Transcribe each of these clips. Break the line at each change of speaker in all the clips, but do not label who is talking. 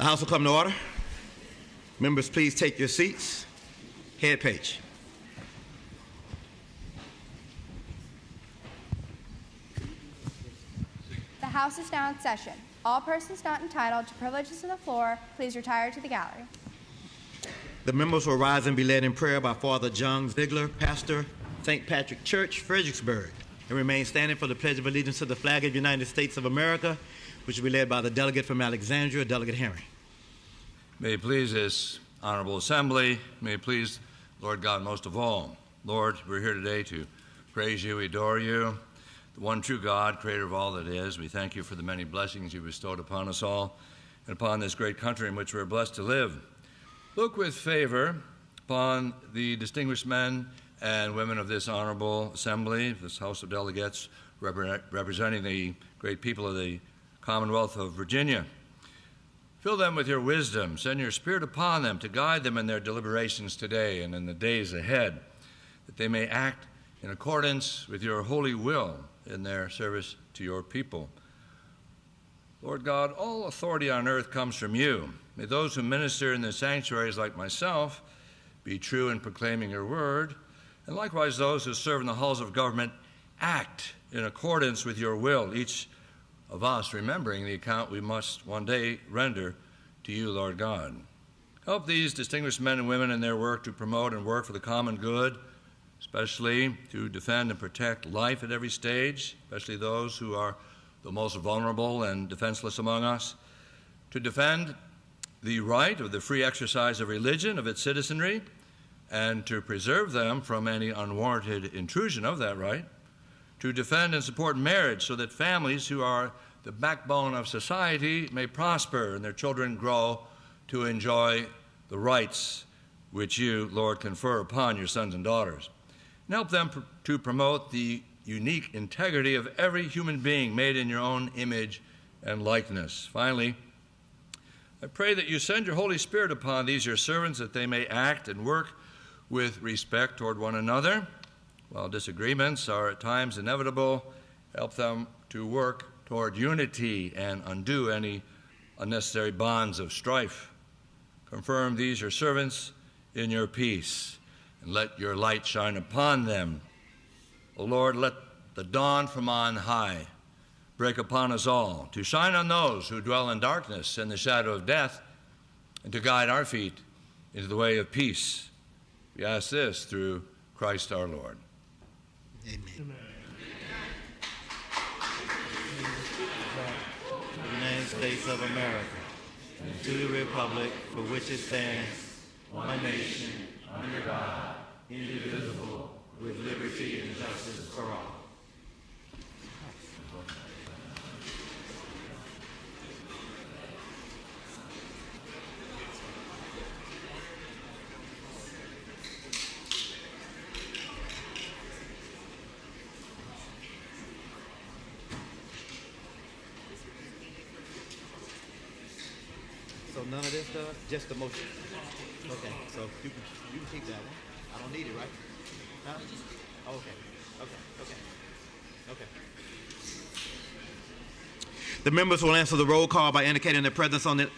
The House will come to order. Members, please take your seats. Head page.
The House is now in session. All persons not entitled to privileges of the floor, please retire to the gallery.
The members will rise and be led in prayer by Father John Ziegler, pastor, St. Patrick Church, Fredericksburg, and remain standing for the Pledge of Allegiance to the flag of the United States of America, which will be led by the delegate from Alexandria, Delegate Herring.
May it please this honorable assembly, may it please Lord God most of all. Lord, we're here today to praise you, adore you, the one true God, creator of all that is. We thank you for the many blessings you bestowed upon us all and upon this great country in which we're blessed to live. Look with favor upon the distinguished men and women of this honorable assembly, this House of Delegates, representing the great people of the Commonwealth of Virginia. Fill them with your wisdom. Send your Spirit upon them to guide them in their deliberations today and in the days ahead, that they may act in accordance with your holy will in their service to your people. Lord God, all authority on earth comes from you. May those who minister in the sanctuaries like myself be true in proclaiming your word, and likewise those who serve in the halls of government act in accordance with your will, each of us remembering the account we must one day render to you, Lord God. Help these distinguished men and women in their work to promote and work for the common good, especially to defend and protect life at every stage, especially those who are the most vulnerable and defenseless among us, to defend the right of the free exercise of religion of its citizenry, and to preserve them from any unwarranted intrusion of that right, to defend and support marriage so that families who are the backbone of society may prosper and their children grow to enjoy the rights which you, Lord, confer upon your sons and daughters. And help them to promote the unique integrity of every human being made in your own image and likeness. Finally, I pray that you send your Holy Spirit upon these your servants, that they may act and work with respect toward one another. While disagreements are at times inevitable, help them to work toward unity and undo any unnecessary bonds of strife. Confirm these your servants in your peace, and let your light shine upon them. O Lord, let the dawn from on high break upon us all, to shine on those who dwell in darkness and the shadow of death, and to guide our feet into the way of peace. We ask this through Christ our Lord.
Amen.
Amen.
The United States of America, and to the republic for which it stands, one nation, under God, indivisible, with liberty and justice for all. So none of this stuff, just the motion. Okay, so you can keep that one. I don't need it, right? No? Oh, okay. The members will answer the roll call by indicating their presence on it.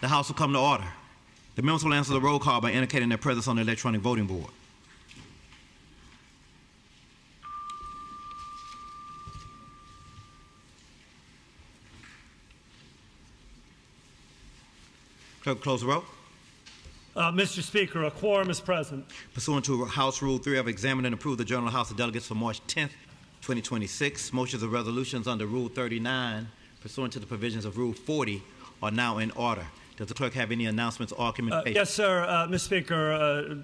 The House will come to order. The members will answer the roll call by indicating their presence on the electronic voting board. Clerk, close the roll.
Mr. Speaker, a quorum is present.
Pursuant to House Rule 3, I've examined and approved the Journal of House of Delegates for March 10th, 2026. Motions of resolutions under Rule 39, pursuant to the provisions of Rule 40, are now in order. Does the clerk have any announcements or communications?
Yes, sir. Mr. Speaker,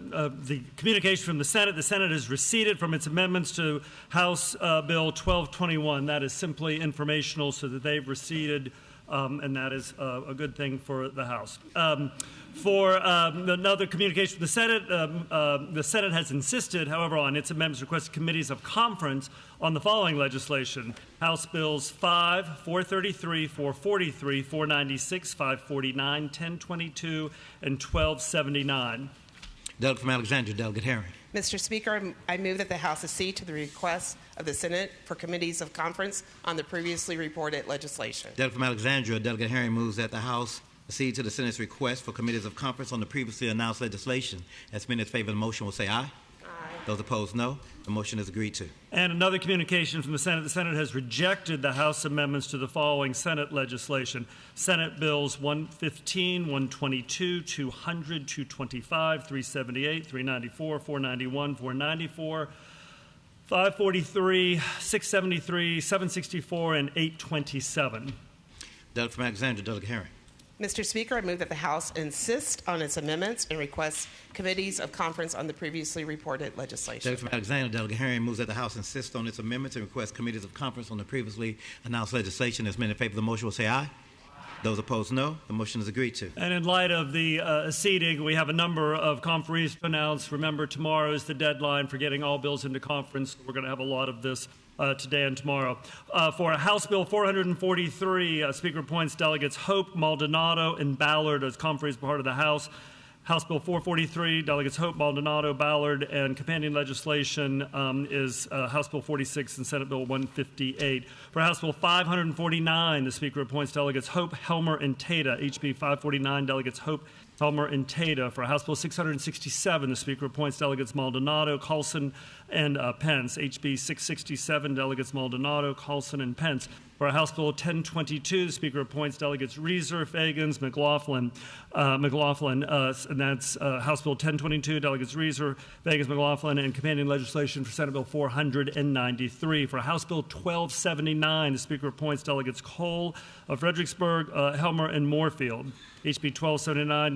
the communication from the Senate has receded from its amendments to House Bill 1221. That is simply informational, so that they've receded, and that is a good thing for the House. For another communication from the Senate has insisted, however, on its amendments requested committees of conference on the following legislation: House Bills 5, 433, 443, 496, 549, 1022, and 1279.
Delegate from Alexandria, Delegate Herring.
Mr. Speaker, I move that the House accede to the request of the Senate for committees of conference on the previously reported legislation.
Delegate from Alexandria, Delegate Herring moves that the House accede to the Senate's request for committees of conference on the previously announced legislation. As many in favor of the motion will say aye. Those opposed, no. The motion is agreed to.
And another communication from the Senate. The Senate has rejected the House amendments to the following Senate legislation. Senate Bills 115, 122, 200, 225, 378, 394, 491, 494, 543, 673, 764, and 827.
Delegate from Alexandria, Delegate Herring.
Mr. Speaker, I move that the House insist on its amendments and request committees of conference on the previously reported legislation.
Delegate from Alexandria, Delegate Herring moves that the House insist on its amendments and request committees of conference on the previously announced legislation. As many in favor of the motion will say aye. Those opposed, no. The motion is agreed to.
And in light of the seating, we have a number of conferees to announce. Remember, tomorrow is the deadline for getting all bills into conference. We're going to have a lot of this today and tomorrow. For House Bill 443, Speaker appoints Delegates Hope, Maldonado, and Ballard as conferees part of the House. House Bill 443, Delegates Hope, Maldonado, Ballard, and companion legislation is House Bill 46 and Senate Bill 158. For House Bill 549, the Speaker appoints Delegates Hope, Helmer, and Tata. HB 549, Delegates Hope, Helmer, and Tata. For House Bill 667, the Speaker appoints Delegates Maldonado, Carlson, and Pence. HB 667, Delegates Maldonado, Carlson, and Pence. For House Bill 1022, the Speaker appoints Delegates Reeser, Fagans, McLaughlin, and that's House Bill 1022, Delegates Reeser, Fagans, McLaughlin, and companion legislation for Senate Bill 493. For House Bill 1279, the Speaker appoints Delegates Cole of Fredericksburg, Helmer, and Moorfield. HB 1279,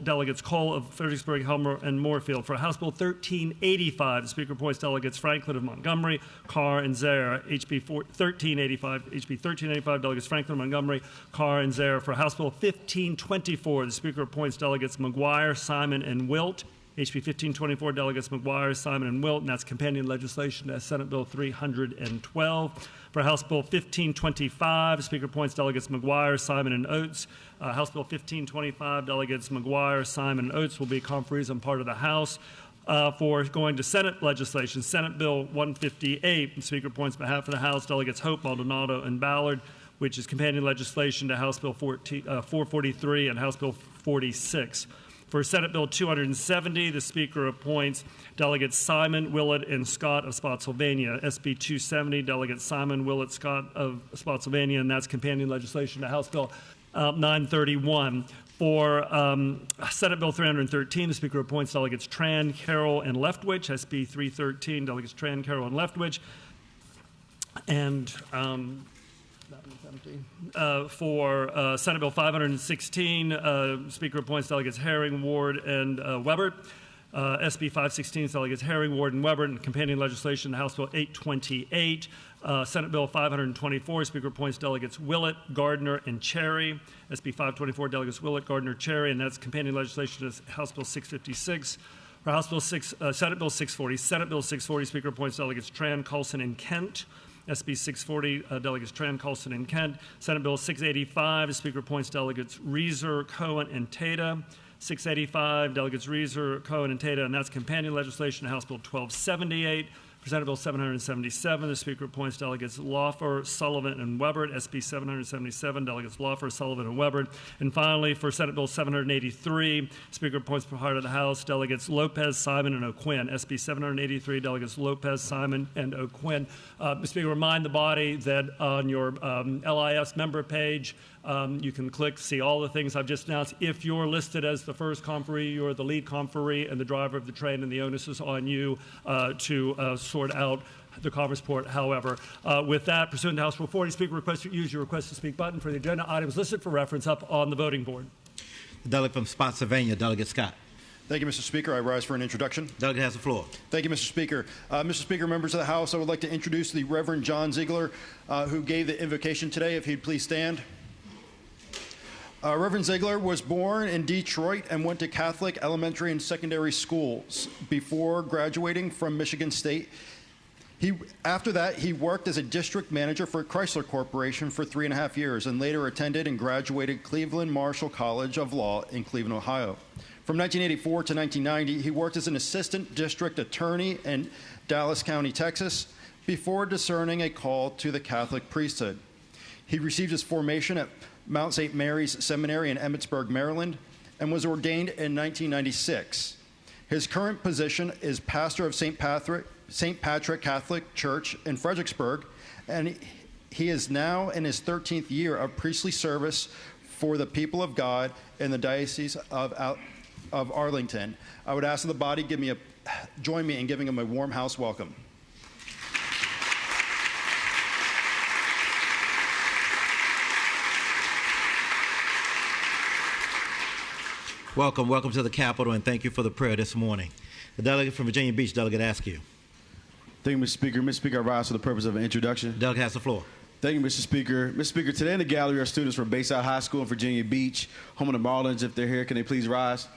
Delegates Cole of Fredericksburg, Helmer, and Moorfield. For House Bill 1385, the Speaker appoints Delegates Franklin of Montgomery, Carr, and Zare. HB 1385, Delegates Franklin, Montgomery, Carr, and Zare. For House Bill 1524, the Speaker appoints Delegates McGuire, Simon, and Wilt. HB 1524, Delegates McGuire, Simon, and Wilt, and that's companion legislation to Senate Bill 312. For House Bill 1525, the Speaker appoints Delegates McGuire, Simon, and Oates. House Bill 1525, Delegates McGuire, Simon, and Oates will be conferees on part of the House. For going to Senate legislation, Senate Bill 158, the Speaker appoints on behalf of the House Delegates Hope, Maldonado, and Ballard, which is companion legislation to House Bill 443 and House Bill 46. For Senate Bill 270, the Speaker appoints Delegates Simon, Willett, and Scott of Spotsylvania. SB 270, Delegates Simon, Willett, Scott of Spotsylvania, and that's companion legislation to House Bill 931. For Senate Bill 313, the Speaker appoints Delegates Tran, Carroll, and Leftwich. SB 313, Delegates Tran, Carroll, and Leftwich. And for Senate Bill 516, Speaker appoints Delegates Herring, Ward, and Weber. SB 516, Delegates Herring, Ward, and Weber, and companion legislation, House Bill 828. Senate Bill 524, Speaker appoints Delegates Willett, Gardner, and Cherry. SB 524, Delegates Willett, Gardner, Cherry, and that's companion legislation to House Bill 656. For House Bill 6, Senate Bill 640. Senate Bill 640, Speaker appoints Delegates Tran, Coulson, and Kent. SB 640, Delegates Tran, Coulson, and Kent. Senate Bill 685, the Speaker appoints Delegates Reeser, Cohen, and Tata. 685, Delegates Reeser, Cohen, and Tata, and that's companion legislation to House Bill 1278. For Senate Bill 777, the Speaker appoints Delegates Lawfer, Sullivan, and Weber. SB 777, Delegates Lawfer, Sullivan, and Weber. And finally, for Senate Bill 783, Speaker appoints for part of the House Delegates Lopez, Simon, and O'Quinn. SB 783, Delegates Lopez, Simon, and O'Quinn. Mr. Speaker, remind the body that on your LIS member page, you can click, see all the things I've just announced. If you're listed as the first conferee, you're the lead conferee and the driver of the train, and the onus is on you to sort out the conference report. However, with that, pursuant to House Rule 40, Speaker requests you use your request to speak button for the agenda items listed for reference up on the voting board.
The delegate from Spotsylvania, Delegate Scott.
Thank you, Mr. Speaker. I rise for an introduction.
Delegate has the floor.
Thank you, Mr. Speaker. Mr. Speaker, members of the House, I would like to introduce the Reverend John Ziegler, who gave the invocation today. If he'd please stand. Reverend Ziegler was born in Detroit and went to Catholic elementary and secondary schools before graduating from Michigan State. After that, he worked as a district manager for Chrysler Corporation for 3.5 years and later attended and graduated Cleveland Marshall College of Law in Cleveland, Ohio. From 1984 to 1990, he worked as an assistant district attorney in Dallas County, Texas, before discerning a call to the Catholic priesthood. He received his formation at Mount St. Mary's Seminary in Emmitsburg, Maryland, and was ordained in 1996. His current position is pastor of St. Patrick Catholic Church in Fredericksburg, and he is now in his 13th year of priestly service for the people of God in the Diocese of Arlington. I would ask that the body join me in giving him a warm house welcome.
Welcome to the Capitol, and thank you for the prayer this morning. The delegate from Virginia Beach, Delegate Askew.
Thank you, Mr. Speaker. Mr. Speaker, I rise for the purpose of an introduction.
Delegate has the floor.
Thank you, Mr. Speaker. Mr. Speaker, today in the gallery are students from Bayside High School in Virginia Beach, home of the Marlins. If they're here, can they please rise?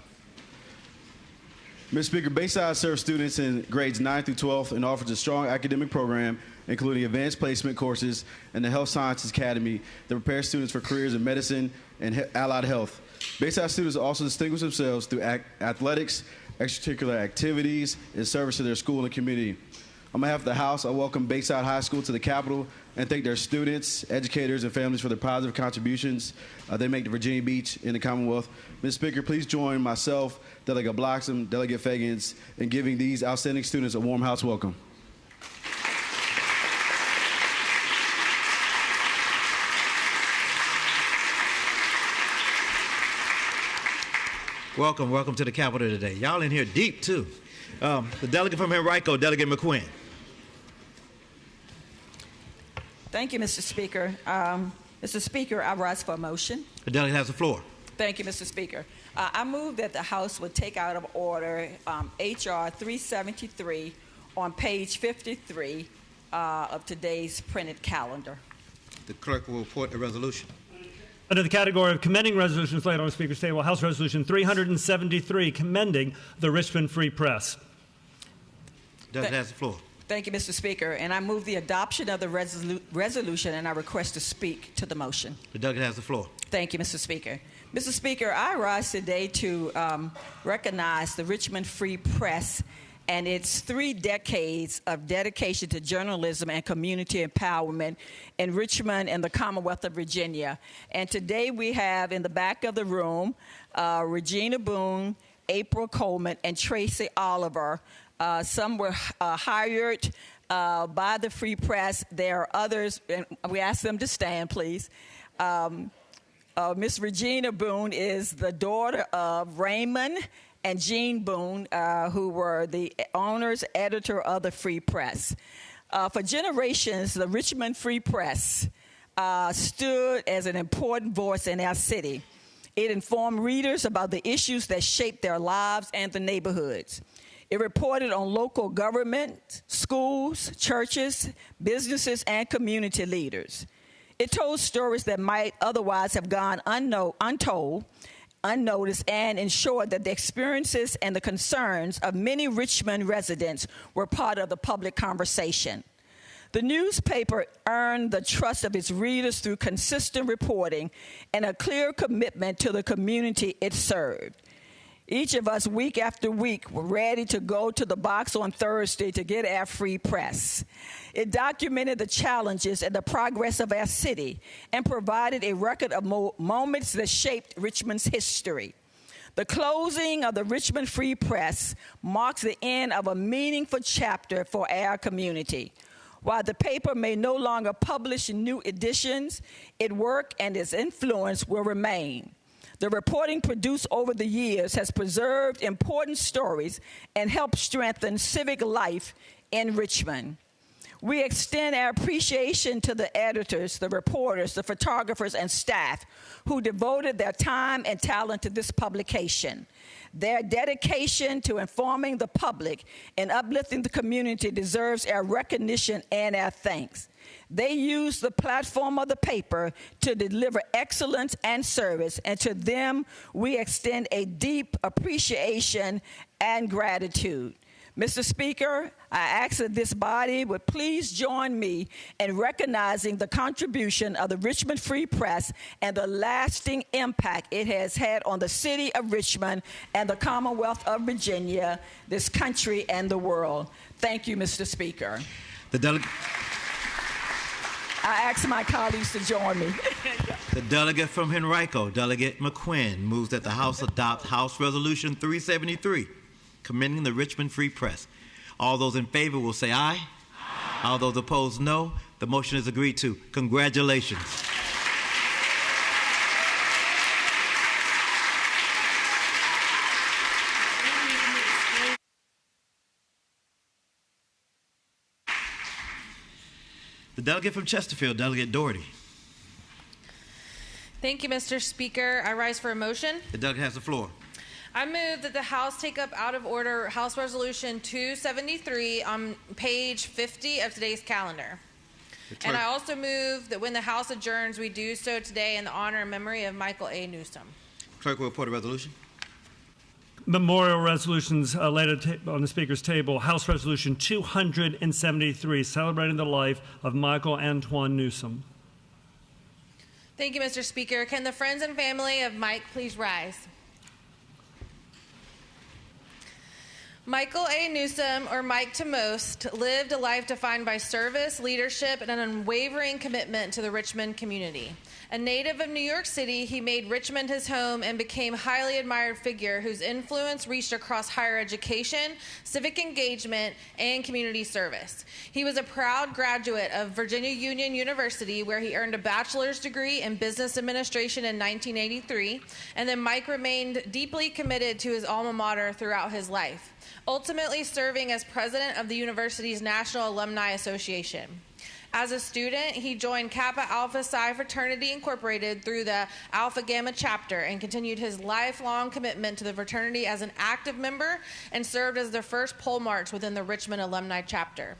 Mr. Speaker, Bayside serves students in grades 9 through 12 and offers a strong academic program, including advanced placement courses and the Health Sciences Academy that prepares students for careers in medicine and allied health. Bayside students also distinguish themselves through athletics, extracurricular activities, and service to their school and community. On behalf of the House, I welcome Bayside High School to the Capitol and thank their students, educators, and families for their positive contributions they make to Virginia Beach and the Commonwealth. Mr. Speaker, please join myself, Delegate Bloxham, Delegate Fagans, in giving these outstanding students a warm house welcome.
Welcome to the Capitol today. Y'all in here deep, too. The delegate from Henrico, Delegate McQuinn.
Thank you, Mr. Speaker. Mr. Speaker, I rise for a motion.
The delegate has the floor.
Thank you, Mr. Speaker. I move that the House would take out of order H.R. 373 on page 53 of today's printed calendar.
The clerk will report the resolution.
Under the category of commending resolutions laid on the Speaker's table, House Resolution 373, commending the Richmond Free Press.
Delegate has the floor.
Thank you, Mr. Speaker. And I move the adoption of the resolution, and I request to speak to the motion.
The delegate has the floor.
Thank you, Mr. Speaker. Mr. Speaker, I rise today to recognize the Richmond Free Press and its 3 decades of dedication to journalism and community empowerment in Richmond and the Commonwealth of Virginia. And today we have in the back of the room Regina Boone, April Coleman, and Tracy Oliver. Some were hired by the Free Press. There are others, and we ask them to stand, please. Miss Regina Boone is the daughter of Raymond and Jean Boone, who were the owners, editor of the Free Press. For generations, the Richmond Free Press stood as an important voice in our city. It informed readers about the issues that shaped their lives and the neighborhoods. It reported on local government, schools, churches, businesses, and community leaders. It told stories that might otherwise have gone untold, unnoticed, and ensured that the experiences and the concerns of many Richmond residents were part of the public conversation. The newspaper earned the trust of its readers through consistent reporting and a clear commitment to the community it served. Each of us, week after week, were ready to go to the box on Thursday to get our free press. It documented the challenges and the progress of our city and provided a record of moments that shaped Richmond's history. The closing of the Richmond Free Press marks the end of a meaningful chapter for our community. While the paper may no longer publish new editions, its work and its influence will remain. The reporting produced over the years has preserved important stories and helped strengthen civic life in Richmond. We extend our appreciation to the editors, the reporters, the photographers, and staff who devoted their time and talent to this publication. Their dedication to informing the public and uplifting the community deserves our recognition and our thanks. They use the platform of the paper to deliver excellence and service, and to them we extend a deep appreciation and gratitude. Mr. Speaker, I ask that this body would please join me in recognizing the contribution of the Richmond Free Press and the lasting impact it has had on the city of Richmond and the Commonwealth of Virginia, this country, and the world. Thank you, Mr. Speaker. I ask my colleagues to join me.
The delegate from Henrico, Delegate McQuinn, moves that the House adopt House Resolution 373, commending the Richmond Free Press. All those in favor will say aye. Aye. All those opposed, no. The motion is agreed to. Congratulations. The delegate from Chesterfield, Delegate Doherty.
Thank you, Mr. Speaker. I rise for a motion.
The delegate has the floor.
I move that the House take up out of order House Resolution 273 on page 50 of today's calendar. And I also move that when the House adjourns, we do so today in the honor and memory of Michael A. Newsom.
Clerk will report a resolution.
Memorial resolutions laid on the Speaker's table. House Resolution 273, celebrating the life of Michael Antoine Newsom.
Thank you, Mr. Speaker. Can the friends and family of Mike please rise? Michael A. Newsom, or Mike to most, lived a life defined by service, leadership, and an unwavering commitment to the Richmond community. A native of New York City, he made Richmond his home and became a highly admired figure whose influence reached across higher education, civic engagement, and community service. He was a proud graduate of Virginia Union University, where he earned a bachelor's degree in business administration in 1983, and then Mike remained deeply committed to his alma mater throughout his life, ultimately serving as president of the university's National Alumni Association. As a student, he joined Kappa Alpha Psi Fraternity Incorporated through the Alpha Gamma chapter and continued his lifelong commitment to the fraternity as an active member and served as the first pole march within the Richmond Alumni chapter.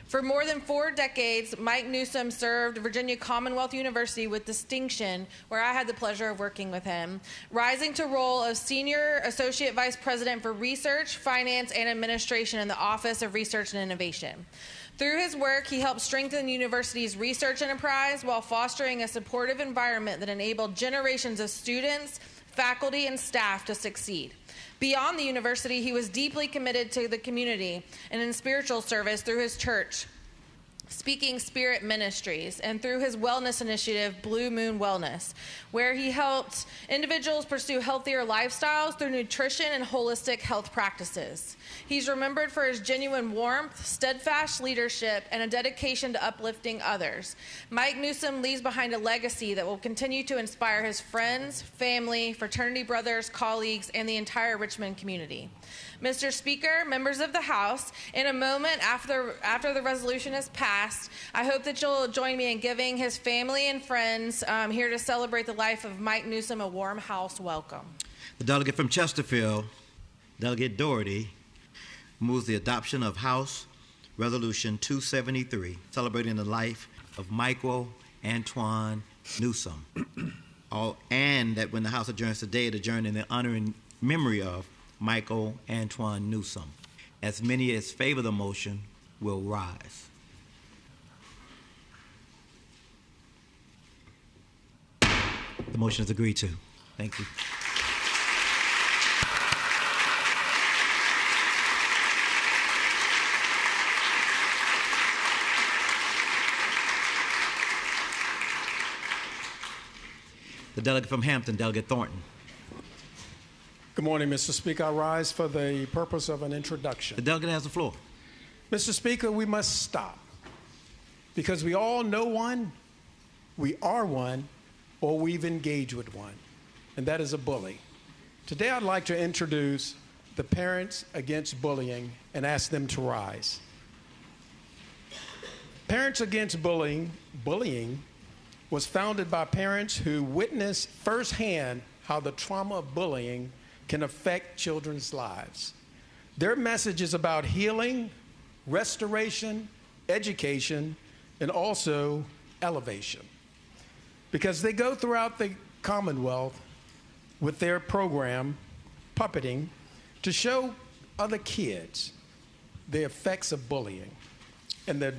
For more than 4 decades, Mike Newsom served Virginia Commonwealth University with distinction, where I had the pleasure of working with him, rising to role of Senior Associate Vice President for Research, Finance, and Administration in the Office of Research and Innovation. Through his work, he helped strengthen the university's research enterprise while fostering a supportive environment that enabled generations of students, faculty, and staff to succeed. Beyond the university, he was deeply committed to the community and in spiritual service through his church, Speaking Spirit Ministries, and through his wellness initiative, Blue Moon Wellness, where he helped individuals pursue healthier lifestyles through nutrition and holistic health practices. He's remembered for his genuine warmth, steadfast leadership, and a dedication to uplifting others. Mike Newsom leaves behind a legacy that will continue to inspire his friends, family, fraternity brothers, colleagues, and the entire Richmond community. Mr. Speaker, members of the House, in a moment after the resolution is passed, I hope that you'll join me in giving his family and friends here to celebrate the life of Mike Newsom a warm house welcome.
The delegate from Chesterfield, Delegate Doherty, moves the adoption of House Resolution 273, celebrating the life of Michael Antoine Newsom. And that when the House adjourns today, it adjourns in the honor and memory of Michael Antoine Newsom. As many as favor the motion will rise. The motion is agreed to. Thank you. The delegate from Hampton, Delegate Thornton.
Good morning, Mr. Speaker. I rise for the purpose of an introduction.
The delegate has the floor.
Mr. Speaker, we must stop because we all know one, we are one, or we've engaged with one, and that is a bully. Today, I'd like to introduce the Parents Against Bullying and ask them to rise. Parents Against Bullying was founded by parents who witnessed firsthand how the trauma of bullying can affect children's lives. Their message is about healing, restoration, education, and also elevation. Because they go throughout the Commonwealth with their program, Puppeting, to show other kids the effects of bullying. And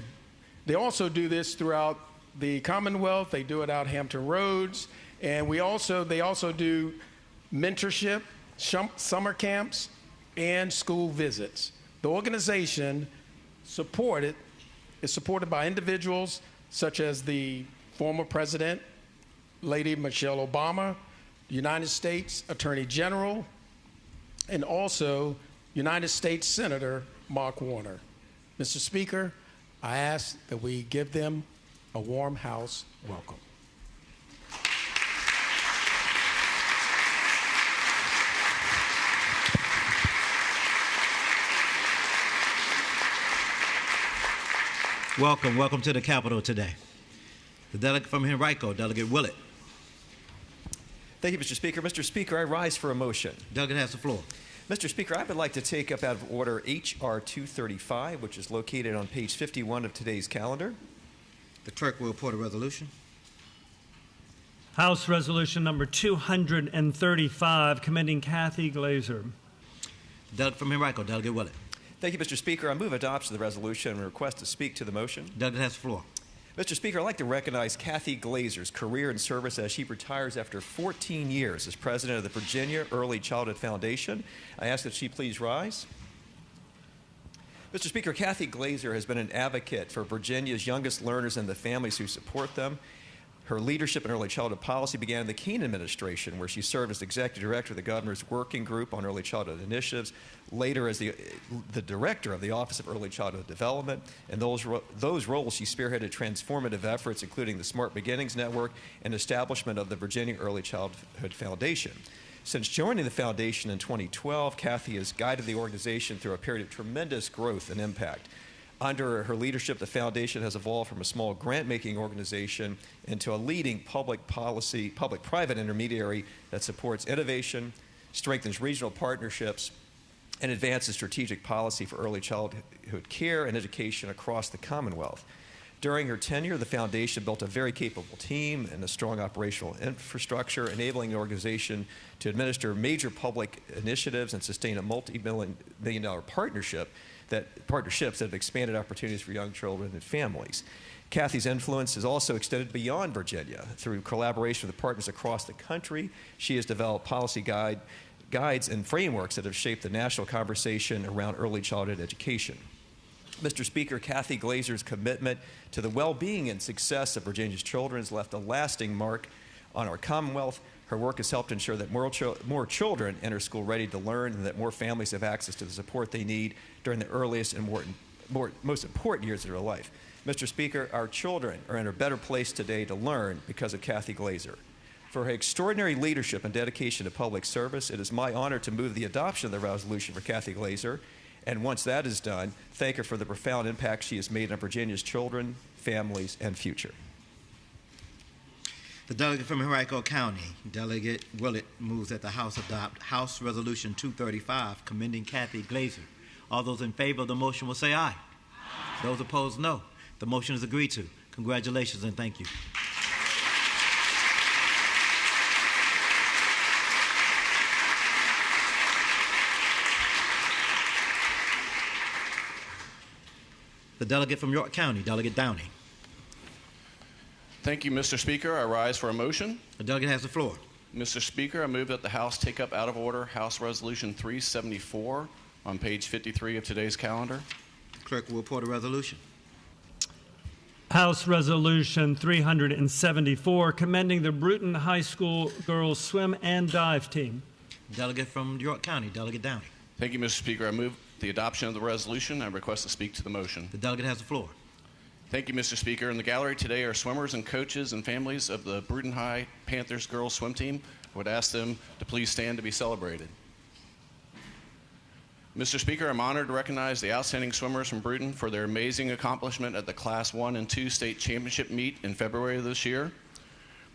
they also do this throughout the Commonwealth. They do it out Hampton Roads. And they also do mentorship, summer camps, and school visits. The organization is supported by individuals such as the former president, Lady Michelle Obama, the United States Attorney General, and also United States Senator Mark Warner. Mr. Speaker, I ask that we give them a warm house welcome.
Welcome to the Capitol today. The delegate from Henrico, Delegate Willett.
Thank you, Mr. Speaker. Mr. Speaker, I rise for a motion.
Delegate has the floor.
Mr. Speaker, I would like to take up out of order H.R. 235, which is located on page 51 of today's calendar.
The clerk will report a resolution.
House Resolution number 235, commending Kathy Glazer.
Delegate from Henrico, Delegate Willett.
Thank you, Mr. Speaker. I move adoption of the resolution and request to speak to the motion.
Delegate has the floor.
Mr. Speaker, I'd like to recognize Kathy Glazer's career and service as she retires after 14 years as president of the Virginia Early Childhood Foundation. I ask that she please rise. Mr. Speaker, Kathy Glazer has been an advocate for Virginia's youngest learners and the families who support them. Her leadership in early childhood policy began in the Keene administration, where she served as executive director of the governor's working group on early childhood initiatives, later as the director of the Office of Early Childhood Development. And those roles, she spearheaded transformative efforts, including the Smart Beginnings Network and establishment of the Virginia Early Childhood Foundation. Since joining the foundation in 2012, Kathy has guided the organization through a period of tremendous growth and impact. Under her leadership, the foundation has evolved from a small grant-making organization into a leading public-private intermediary that supports innovation, strengthens regional partnerships, and advances strategic policy for early childhood care and education across the Commonwealth. During her tenure, the foundation built a very capable team and a strong operational infrastructure, enabling the organization to administer major public initiatives and sustain a multi-million-dollar partnerships that have expanded opportunities for young children and families. Kathy's influence has also extended beyond Virginia. Through collaboration with partners across the country, she has developed policy guides and frameworks that have shaped the national conversation around early childhood education. Mr. Speaker, Kathy Glazer's commitment to the well-being and success of Virginia's children has left a lasting mark on our Commonwealth. Her work has helped ensure that more children enter school ready to learn and that more families have access to the support they need during the earliest and most important years of their life. Mr. Speaker, our children are in a better place today to learn because of Kathy Glazer. For her extraordinary leadership and dedication to public service, it is my honor to move the adoption of the resolution for Kathy Glazer. And once that is done, thank her for the profound impact she has made on Virginia's children, families, and future.
The delegate from Henrico County, Delegate Willett, moves that the House adopt House Resolution 235, commending Kathy Glazer. All those in favor of the motion will say aye. Aye. Those opposed, no. The motion is agreed to. Congratulations and thank you. The delegate from York County, Delegate Downey.
Thank you, Mr. Speaker. I rise for a motion.
The delegate has the floor.
Mr. Speaker, I move that the House take up out of order House Resolution 374 on page 53 of today's calendar.
The clerk will report a resolution.
House Resolution 374, commending the Bruton High School girls swim and dive team.
Delegate from York County, Delegate Downey.
Thank you, Mr. Speaker. I move the adoption of the resolution. I request to speak to the motion.
The delegate has the floor.
Thank you, Mr. Speaker. In the gallery today are swimmers and coaches and families of the Bruton High Panthers girls swim team. I would ask them to please stand to be celebrated. Mr. Speaker, I'm honored to recognize the outstanding swimmers from Bruton for their amazing accomplishment at the Class 1 and 2 state championship meet in February of this year.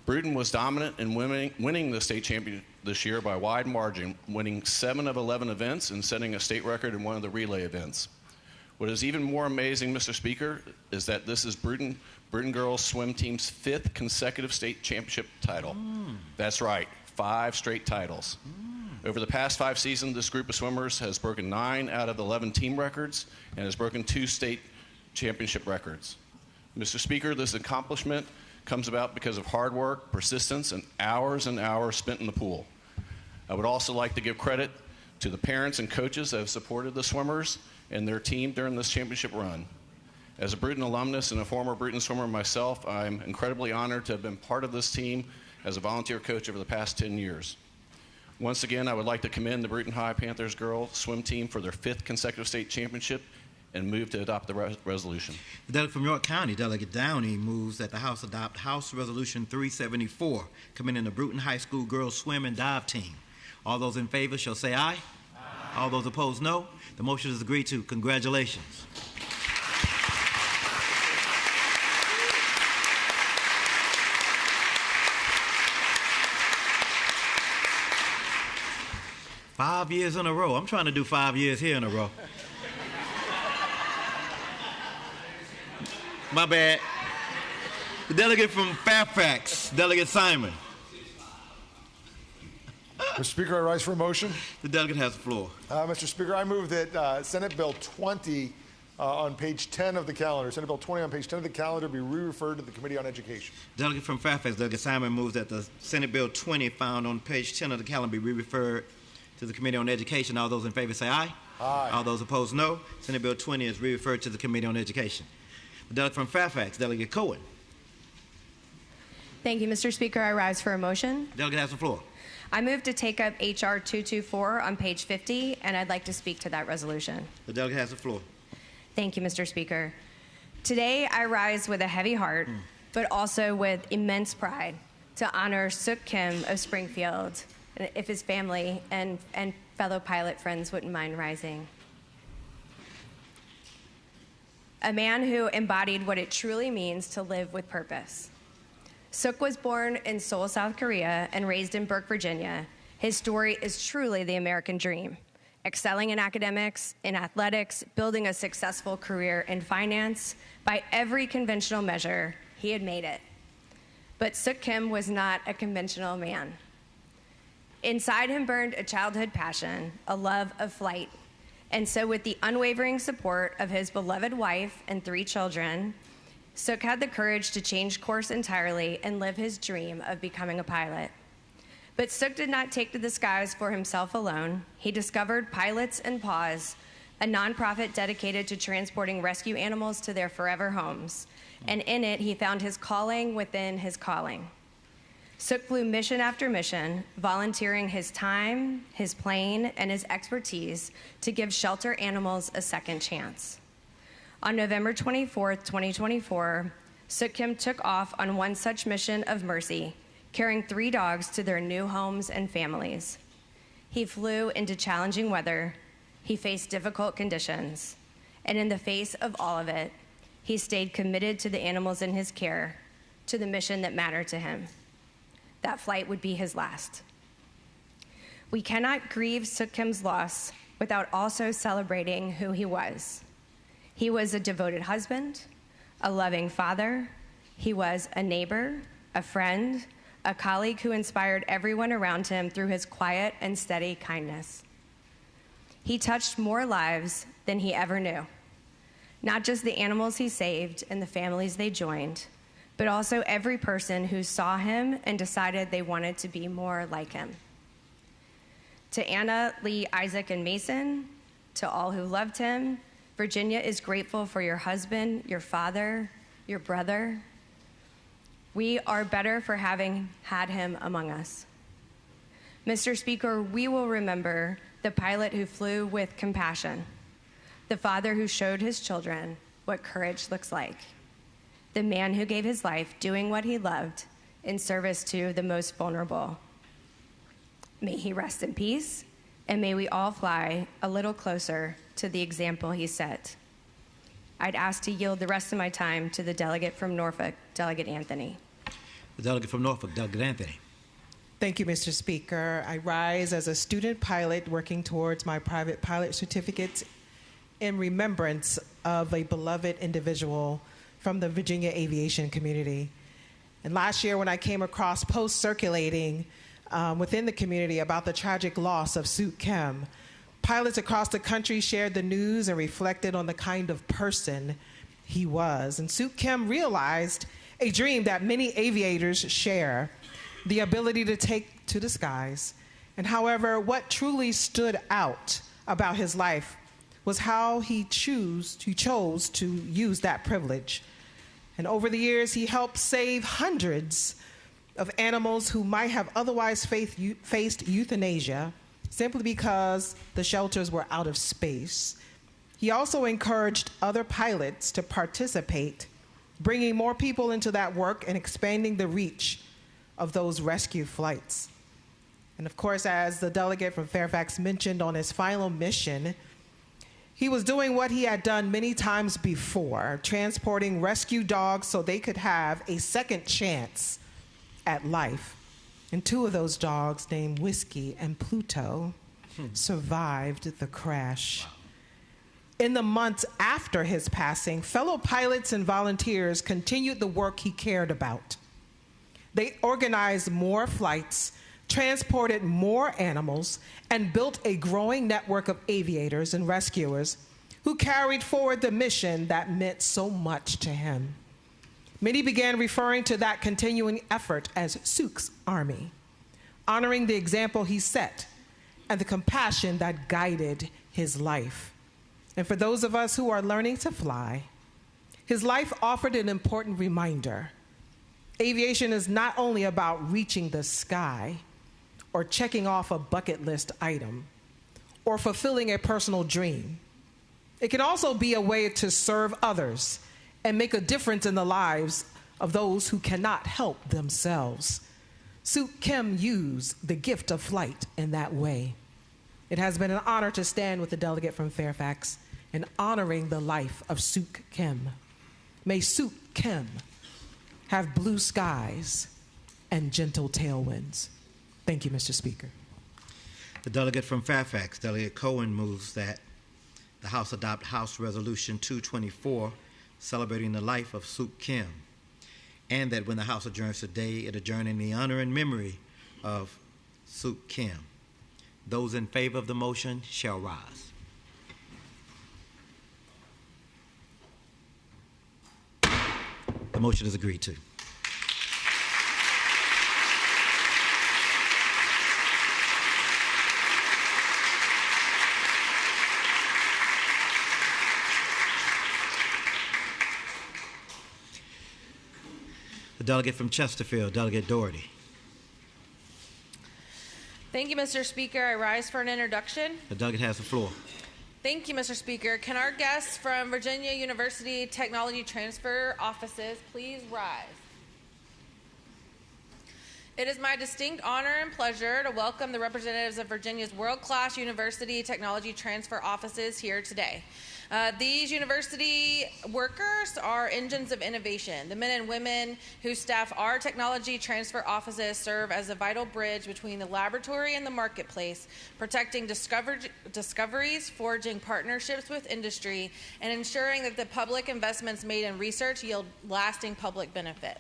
Bruton was dominant in winning the state championship this year by a wide margin, winning 7 of 11 events and setting a state record in one of the relay events. What is even more amazing, Mr. Speaker, is that this is Bruton girls swim team's 5th consecutive state championship title. That's right, 5 straight titles. Over the past 5 seasons, this group of swimmers has broken 9 out of the 11 team records and has broken 2 state championship records. Mr. Speaker, this accomplishment comes about because of hard work, persistence, and hours spent in the pool. I would also like to give credit to the parents and coaches that have supported the swimmers and their team during this championship run. As a Bruton alumnus and a former Bruton swimmer myself, I'm incredibly honored to have been part of this team as a volunteer coach over the past 10 years. Once again, I would like to commend the Bruton High Panthers girls swim team for their 5th consecutive state championship and move to adopt the resolution.
The delegate from York County, Delegate Downey, moves that the House adopt House Resolution 374, commending the Bruton High School girls swim and dive team. All those in favor shall say aye. Aye. All those opposed, no. The motion is agreed to. Congratulations. Five years in a row. I'm trying to do 5 years here in a row. My bad. The delegate from Fairfax, Delegate Simon.
Mr. Speaker, I rise for a motion.
The delegate has the floor.
Mr. Speaker, I move that Senate Bill 20 on page 10 of the calendar, Senate Bill 20 on page 10 of the calendar, be re-referred to the Committee on Education.
Delegate from Fairfax, Delegate Simon, moves that the Senate Bill 20 found on page 10 of the calendar be re-referred to the Committee on Education. All those in favor say aye.
Aye.
All those opposed, no. Senate Bill 20 is re-referred to the Committee on Education. The delegate from Fairfax, Delegate Cohen.
Thank you, Mr. Speaker. I rise for a motion.
The delegate has the floor.
I move to take up H.R. 224 on page 50, and I'd like to speak to that resolution.
The delegate has the floor.
Thank you, Mr. Speaker. Today, I rise with a heavy heart, but also with immense pride to honor Suk Kim of Springfield, if his family and fellow pilot friends wouldn't mind rising. A man who embodied what it truly means to live with purpose. Suk was born in Seoul, South Korea, and raised in Burke, Virginia. His story is truly the American dream. Excelling in academics, in athletics, building a successful career in finance, by every conventional measure, he had made it. But Suk Kim was not a conventional man. Inside him burned a childhood passion, a love of flight. And so with the unwavering support of his beloved wife and 3 children, Suk had the courage to change course entirely and live his dream of becoming a pilot. But Suk did not take to the skies for himself alone. He discovered Pilots and Paws, a nonprofit dedicated to transporting rescue animals to their forever homes. And in it, he found his calling within his calling. Suk flew mission after mission, volunteering his time, his plane, and his expertise to give shelter animals a second chance. On November 24th, 2024, Suk Kim took off on one such mission of mercy, carrying 3 dogs to their new homes and families. He flew into challenging weather, he faced difficult conditions, and in the face of all of it, he stayed committed to the animals in his care, to the mission that mattered to him. That flight would be his last. We cannot grieve Suk Kim's loss without also celebrating who he was. He was a devoted husband, a loving father. He was a neighbor, a friend, a colleague who inspired everyone around him through his quiet and steady kindness. He touched more lives than he ever knew. Not just the animals he saved and the families they joined, but also every person who saw him and decided they wanted to be more like him. To Anna, Lee, Isaac, and Mason, to all who loved him, Virginia is grateful for your husband, your father, your brother. We are better for having had him among us. Mr. Speaker, we will remember the pilot who flew with compassion, the father who showed his children what courage looks like, the man who gave his life doing what he loved in service to the most vulnerable. May he rest in peace, and may we all fly a little closer to the example he set. I'd ask to yield the rest of my time to the delegate from Norfolk, Delegate Anthony.
The delegate from Norfolk, Delegate Anthony.
Thank you, Mr. Speaker. I rise as a student pilot working towards my private pilot certificates in remembrance of a beloved individual from the Virginia aviation community. And last year when I came across posts circulating within the community about the tragic loss of Suk Kim. Pilots across the country shared the news and reflected on the kind of person he was. And Suk Kim realized a dream that many aviators share, the ability to take to the skies. And however, what truly stood out about his life was how he chose to use that privilege. And over the years, he helped save hundreds of animals who might have otherwise faced euthanasia simply because the shelters were out of space. He also encouraged other pilots to participate, bringing more people into that work and expanding the reach of those rescue flights. And of course, as the delegate from Fairfax mentioned on his final mission, he was doing what he had done many times before, transporting rescue dogs so they could have a second chance at life. And two of those dogs, named Whiskey and Pluto, survived the crash. In the months after his passing, fellow pilots and volunteers continued the work he cared about. They organized more flights, transported more animals, and built a growing network of aviators and rescuers who carried forward the mission that meant so much to him. Many began referring to that continuing effort as Suk's Army, honoring the example he set and the compassion that guided his life. And for those of us who are learning to fly, his life offered an important reminder. Aviation is not only about reaching the sky or checking off a bucket list item or fulfilling a personal dream. It can also be a way to serve others and make a difference in the lives of those who cannot help themselves. Suk Kim used the gift of flight in that way. It has been an honor to stand with the delegate from Fairfax in honoring the life of Suk Kim. May Suk Kim have blue skies and gentle tailwinds. Thank you, Mr. Speaker.
The delegate from Fairfax, Delegate Cohen, moves that the House adopt House Resolution 224, celebrating the life of Suk Kim, and that when the House adjourns today, it adjourn in the honor and memory of Suk Kim. Those in favor of the motion shall rise. The motion is agreed to. The delegate from Chesterfield, Delegate Doherty.
Thank you, Mr. Speaker. I rise for an introduction.
The delegate has the floor.
Thank you, Mr. Speaker. Can our guests from Virginia University Technology Transfer Offices please rise? It is my distinct honor and pleasure to welcome the representatives of Virginia's world-class university technology transfer offices here today. These university workers are engines of innovation. The men and women who staff our technology transfer offices serve as a vital bridge between the laboratory and the marketplace, protecting discoveries, forging partnerships with industry, and ensuring that the public investments made in research yield lasting public benefit.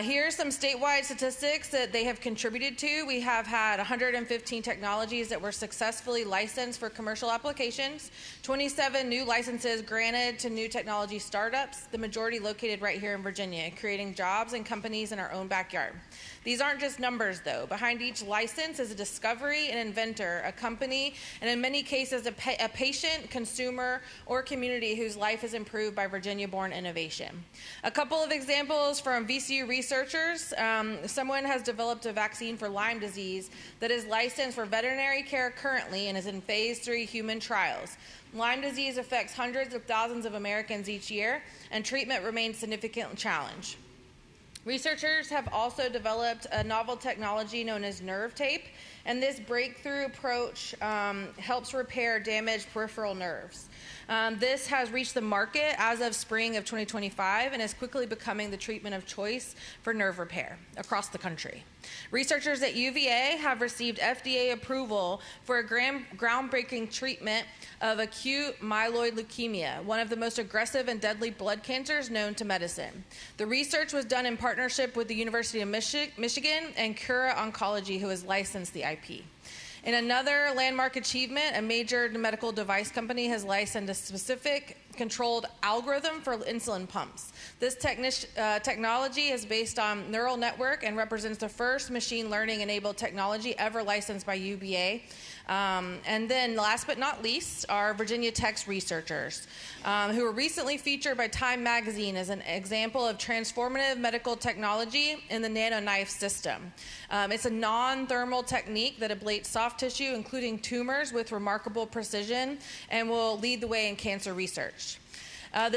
Here are some statewide statistics that they have contributed to. We have had 115 technologies that were successfully licensed for commercial applications, 27 new licenses granted to new technology startups, the majority located right here in Virginia, creating jobs and companies in our own backyard. These aren't just numbers, though. Behind each license is a discovery, an inventor, a company, and in many cases, a patient, consumer, or community whose life is improved by Virginia-born innovation. A couple of examples from VCU researchers. Someone has developed a vaccine for Lyme disease that is licensed for veterinary care currently and is in phase 3 human trials. Lyme disease affects hundreds of thousands of Americans each year, and treatment remains a significant challenge. Researchers have also developed a novel technology known as nerve tape And this breakthrough approach helps repair damaged peripheral nerves. This has reached the market as of spring of 2025 and is quickly becoming the treatment of choice for nerve repair across the country. Researchers at UVA have received FDA approval for a groundbreaking treatment of acute myeloid leukemia, one of the most aggressive and deadly blood cancers known to medicine. The research was done in partnership with the University of Michigan and Cura Oncology, who has licensed the IP. In another landmark achievement, a major medical device company has licensed a specific controlled algorithm for insulin pumps. This technology is based on neural network and represents the first machine learning-enabled technology ever licensed by UVA. And then last but not least are Virginia Tech's researchers who were recently featured by Time Magazine as an example of transformative medical technology in the NanoKnife system. It's a non-thermal technique that ablates soft tissue, including tumors, with remarkable precision and will lead the way in cancer research. The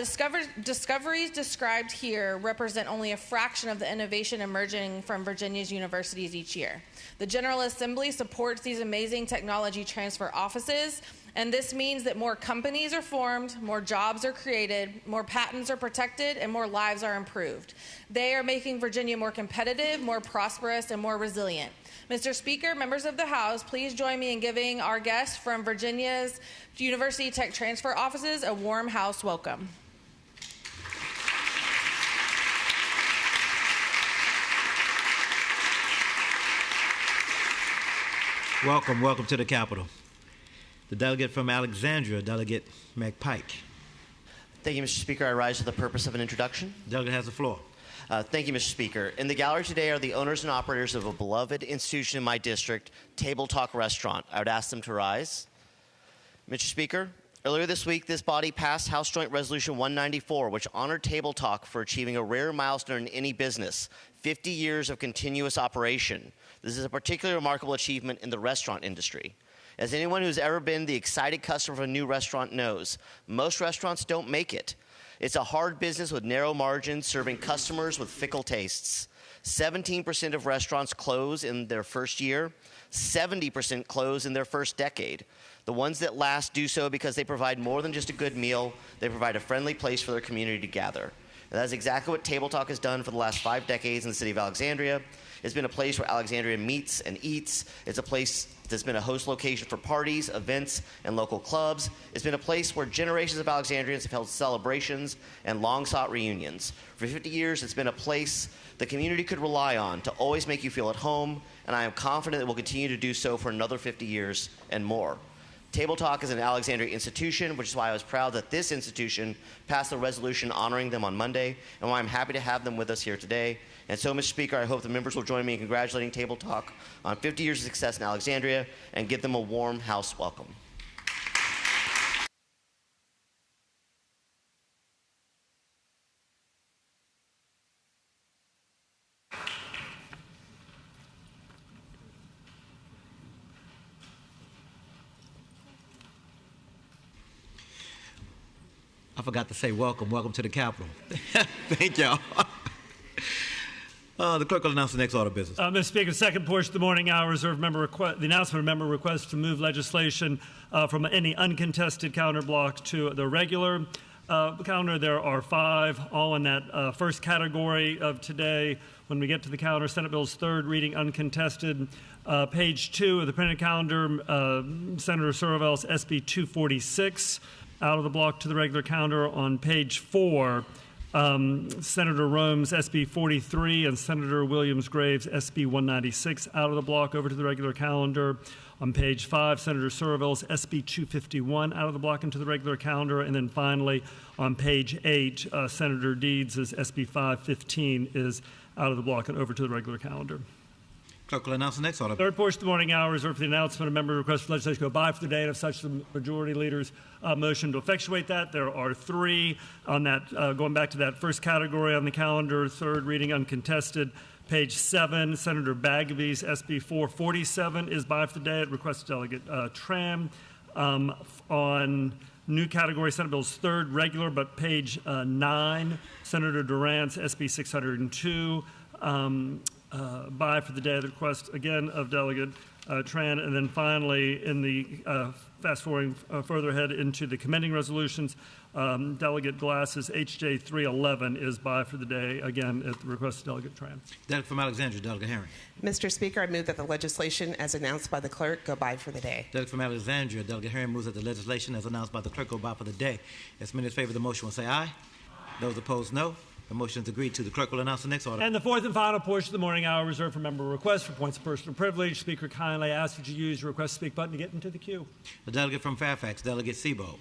discoveries described here represent only a fraction of the innovation emerging from Virginia's universities each year. The General Assembly supports these amazing technology transfer offices, and this means that more companies are formed, more jobs are created, more patents are protected, and more lives are improved. They are making Virginia more competitive, more prosperous, and more resilient. Mr. Speaker, members of the House, please join me in giving our guests from Virginia's University Tech Transfer Offices a warm House welcome.
Welcome to the Capitol. The delegate from Alexandria, Delegate McPike.
Thank you, Mr. Speaker. I rise for the purpose of an introduction.
The delegate has the floor.
Thank you, Mr. Speaker. In the gallery today are the owners and operators of a beloved institution in my district, Table Talk Restaurant. I would ask them to rise. Mr. Speaker, earlier this week, this body passed House Joint Resolution 194, which honored Table Talk for achieving a rare milestone in any business, 50 years of continuous operation. This is a particularly remarkable achievement in the restaurant industry. As anyone who's ever been the excited customer of a new restaurant knows, most restaurants don't make it. It's a hard business with narrow margins, serving customers with fickle tastes. 17% of restaurants close in their first year. 70% close in their first decade. The ones that last do so because they provide more than just a good meal. They provide a friendly place for their community to gather. And that's exactly what Table Talk has done for the last 5 decades in the city of Alexandria. It's been a place where Alexandria meets and eats. It's a place that's been a host location for parties, events, and local clubs. It's been a place where generations of Alexandrians have held celebrations and long-sought reunions. For 50 years, it's been a place the community could rely on to always make you feel at home, and I am confident it will continue to do so for another 50 years and more. Table Talk is an Alexandria institution, which is why I was proud that this institution passed a resolution honoring them on Monday, and why I'm happy to have them with us here today. And so, Mr. Speaker, I hope the members will join me in congratulating Table Talk on 50 years of success in Alexandria and give them a warm House welcome.
I forgot to say welcome to the Capitol. Thank y'all. The clerk will announce the next order of business.
Mr. Speaker, second portion of the morning hour, reserved member the announcement of member requests to move legislation from any uncontested calendar block to the regular calendar. There are 5, all in that first category of today. When we get to the calendar, Senate Bill's third reading uncontested. Page 2 of the printed calendar, Senator Surville's SB 246. Out of the block to the regular calendar. On page 4, Senator Rome's SB 43 and Senator Williams-Graves' SB 196 out of the block over to the regular calendar. On page 5, Senator Surville's SB 251 out of the block into the regular calendar. And then finally, on page 8, Senator Deeds' SB 515 is out of the block and over to the regular calendar.
Clerk will announce the next order.
Third portion of the morning hour reserved for the announcement of member requests for legislation to go by for the day, and if such the majority leader's motion to effectuate that. There are 3 on that, going back to that first category on the calendar, third reading uncontested. Page 7, Senator Bagby's SB 447 is by for the day. It requests Delegate Tran. On new category, Senate Bill's third regular, but page 9, Senator Durant's SB 602. By for the day, the request again of Delegate Tran. And then finally, in the fast forwarding further ahead into the commending resolutions, Delegate Glass's HJ 311 is by for the day, again, at the request of Delegate Tran.
Delegate from Alexandria, Delegate Herring.
Mr. Speaker, I move that the legislation as announced by the clerk go by for the day.
Delegate from Alexandria, Delegate Herring moves that the legislation as announced by the clerk go by for the day. As many in favor of the motion will say aye. Those opposed, no. The motion is agreed to. The clerk will announce the next order.
And the fourth and final portion of the morning hour reserved for member requests for points of personal privilege. Speaker, kindly ask that you use your request to speak button to get into the queue.
The delegate from Fairfax, Delegate Sebo.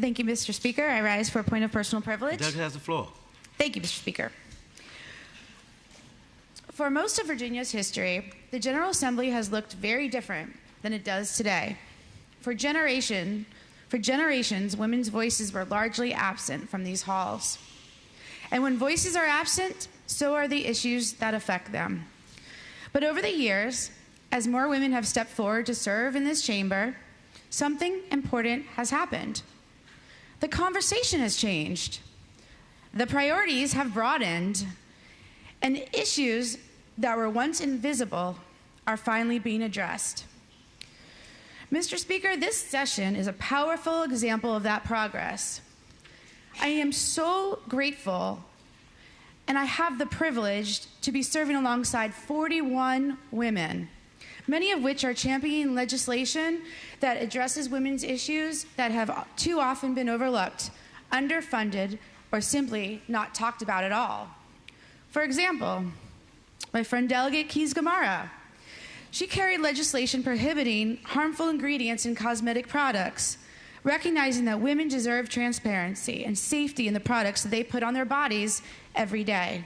Thank you, Mr. Speaker. I rise for a point of personal privilege.
The delegate has the floor.
Thank you, Mr. Speaker. For most of Virginia's history, the General Assembly has looked very different than it does today. For generations, women's voices were largely absent from these halls. And when voices are absent, so are the issues that affect them. But over the years, as more women have stepped forward to serve in this chamber, something important has happened. The conversation has changed. The priorities have broadened, and issues that were once invisible are finally being addressed. Mr. Speaker, this session is a powerful example of that progress. I am so grateful, and I have the privilege to be serving alongside 41 women, many of which are championing legislation that addresses women's issues that have too often been overlooked, underfunded, or simply not talked about at all. For example, my friend Delegate Keys-Gamarra. She carried legislation prohibiting harmful ingredients in cosmetic products, recognizing that women deserve transparency and safety in the products that they put on their bodies every day.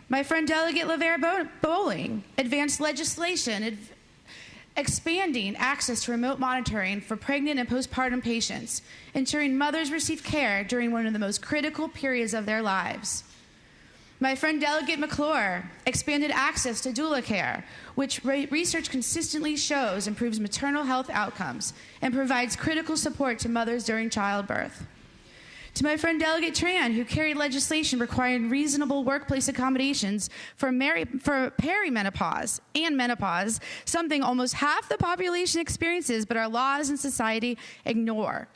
My friend Delegate LaVere Bowling advanced legislation expanding access to remote monitoring for pregnant and postpartum patients, ensuring mothers receive care during one of the most critical periods of their lives. My friend Delegate McClure expanded access to doula care, which research consistently shows improves maternal health outcomes and provides critical support to mothers during childbirth. To my friend Delegate Tran, who carried legislation requiring reasonable workplace accommodations for perimenopause and menopause, something almost half the population experiences but our laws and society ignore.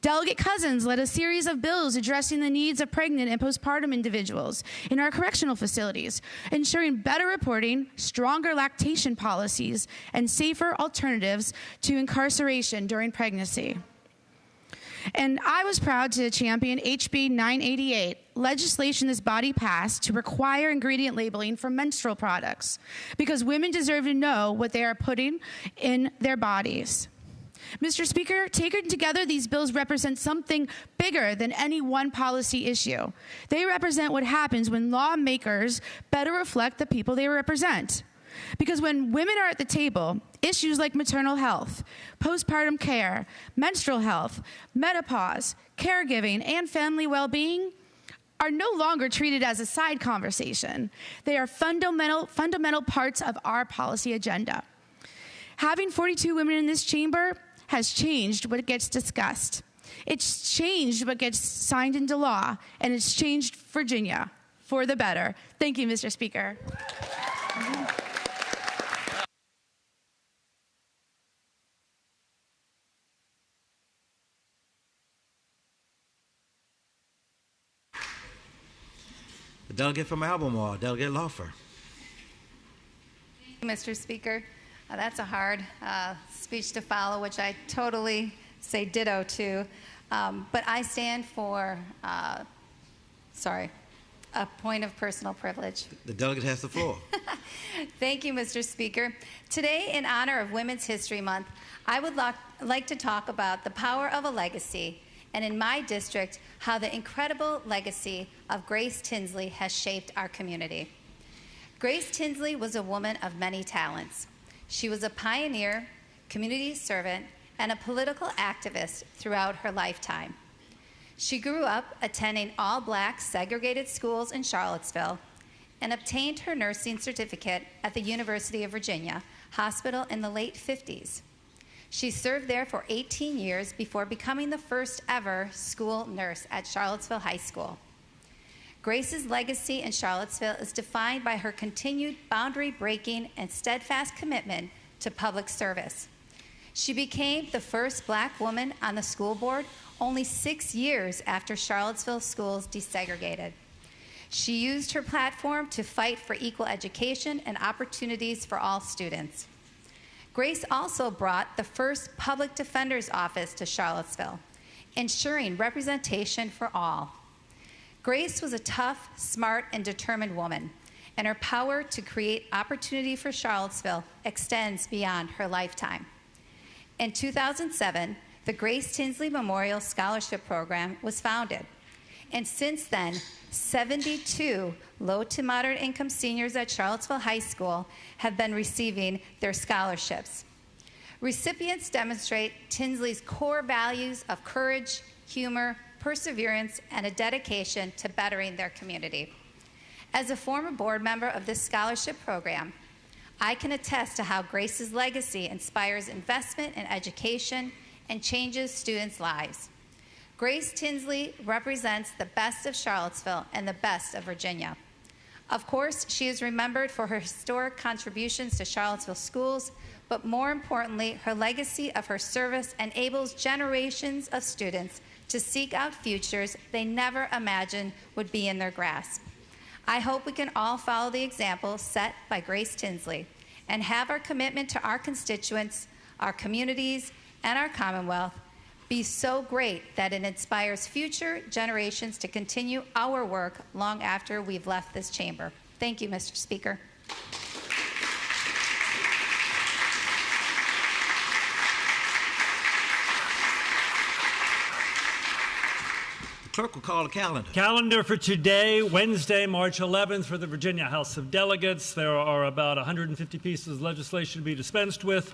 Delegate Cousins led a series of bills addressing the needs of pregnant and postpartum individuals in our correctional facilities, ensuring better reporting, stronger lactation policies, and safer alternatives to incarceration during pregnancy. And I was proud to champion HB 988, legislation this body passed to require ingredient labeling for menstrual products, because women deserve to know what they are putting in their bodies. Mr. Speaker, taken together, these bills represent something bigger than any one policy issue. They represent what happens when lawmakers better reflect the people they represent. Because when women are at the table, issues like maternal health, postpartum care, menstrual health, menopause, caregiving, and family well-being are no longer treated as a side conversation. They are fundamental parts of our policy agenda. Having 42 women in this chamber has changed what gets discussed. It's changed what gets signed into law, and it's changed Virginia for the better. Thank you, Mr. Speaker.
The delegate from Albemarle, Delegate Laufer.
Mr. Speaker, that's a hard speech to follow, which I totally say ditto to. But I stand for, a point of personal privilege.
The delegate has the floor.
Thank you, Mr. Speaker. Today, in honor of Women's History Month, I would like to talk about the power of a legacy, and in my district, how the incredible legacy of Grace Tinsley has shaped our community. Grace Tinsley was a woman of many talents. She was a pioneer, community servant, and a political activist throughout her lifetime. She grew up attending all-black segregated schools in Charlottesville and obtained her nursing certificate at the University of Virginia Hospital in the late 50s. She served there for 18 years before becoming the first ever school nurse at Charlottesville High School. Grace's legacy in Charlottesville is defined by her continued boundary-breaking and steadfast commitment to public service. She became the first Black woman on the school board only 6 years after Charlottesville schools desegregated. She used her platform to fight for equal education and opportunities for all students. Grace also brought the first public defender's office to Charlottesville, ensuring representation for all. Grace was a tough, smart, and determined woman, and her power to create opportunity for Charlottesville extends beyond her lifetime. In 2007, the Grace Tinsley Memorial Scholarship Program was founded, and since then, 72 low to moderate income seniors at Charlottesville High School have been receiving their scholarships. Recipients demonstrate Tinsley's core values of courage, humor, perseverance, and a dedication to bettering their community. As a former board member of this scholarship program, I can attest to how Grace's legacy inspires investment in education and changes students' lives. Grace Tinsley represents the best of Charlottesville and the best of Virginia. Of course, she is remembered for her historic contributions to Charlottesville schools, but more importantly, her legacy of her service enables generations of students to seek out futures they never imagined would be in their grasp. I hope we can all follow the example set by Grace Tinsley and have our commitment to our constituents, our communities, and our Commonwealth be so great that it inspires future generations to continue our work long after we've left this chamber. Thank you, Mr. Speaker.
Clerk will call the calendar.
Calendar for today, Wednesday, March 11th, for the Virginia House of Delegates. There are about 150 pieces of legislation to be dispensed with.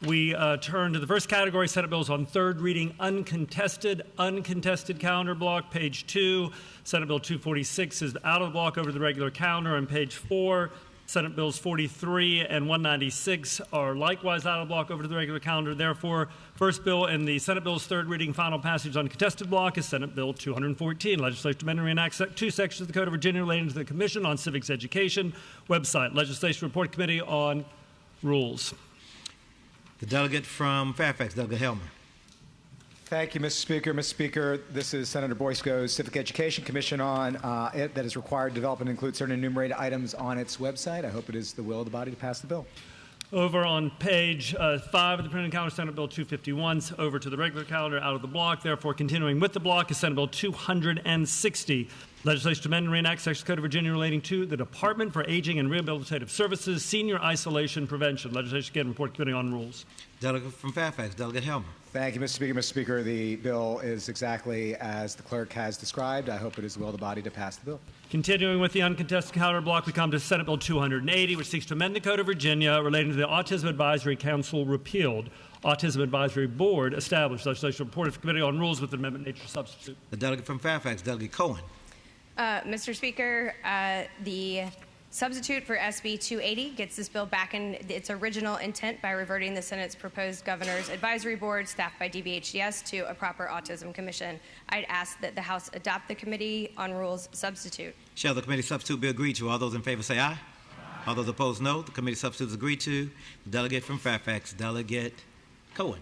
We turn to the first category, Senate bills on third reading, uncontested calendar block, page 2. Senate Bill 246 is out of the block over the regular calendar on page 4. Senate Bills 43 and 196 are likewise out of the block over to the regular calendar. Therefore, first bill in the Senate Bills third reading final passage on contested block is Senate Bill 214, legislation to amend and reenact 2 sections of the Code of Virginia relating to the Commission on Civics Education website. Legislation Report Committee on Rules.
The delegate from Fairfax, Delegate Helmer.
Thank you, Mr. Speaker. Mr. Speaker, this is Senator Boysko's Civic Education Commission on it that is required to develop and include certain enumerated items on its website. I hope it is the will of the body to pass the bill.
Over on page 5 of the printed calendar, Senate Bill 251, over to the regular calendar, out of the block. Therefore, continuing with the block is Senate Bill 260, legislation to amend and reenact Section of the Code of Virginia relating to the Department for Aging and Rehabilitative Services, Senior Isolation Prevention. Legislation, again, report committee on rules.
Delegate from Fairfax, Delegate Helmer.
Thank you, Mr. Speaker. Mr. Speaker, the bill is exactly as the clerk has described. I hope it is the will of the body to pass the bill.
Continuing with the uncontested calendar block, we come to Senate Bill 280, which seeks to amend the Code of Virginia relating to the Autism Advisory Council repealed, Autism Advisory Board established. Legislation reported for Committee on Rules with an amendment nature substitute.
The delegate from Fairfax, Delegate Cohen.
Mr. Speaker, the substitute for SB 280 gets this bill back in its original intent by reverting the Senate's proposed Governor's Advisory Board, staffed by DBHDS, to a proper autism commission. I'd ask that the House adopt the Committee on Rules substitute.
Shall the committee substitute be agreed to? All those in favor say aye. Aye. All those opposed, no. The committee substitute is agreed to. The delegate from Fairfax, Delegate Cohen.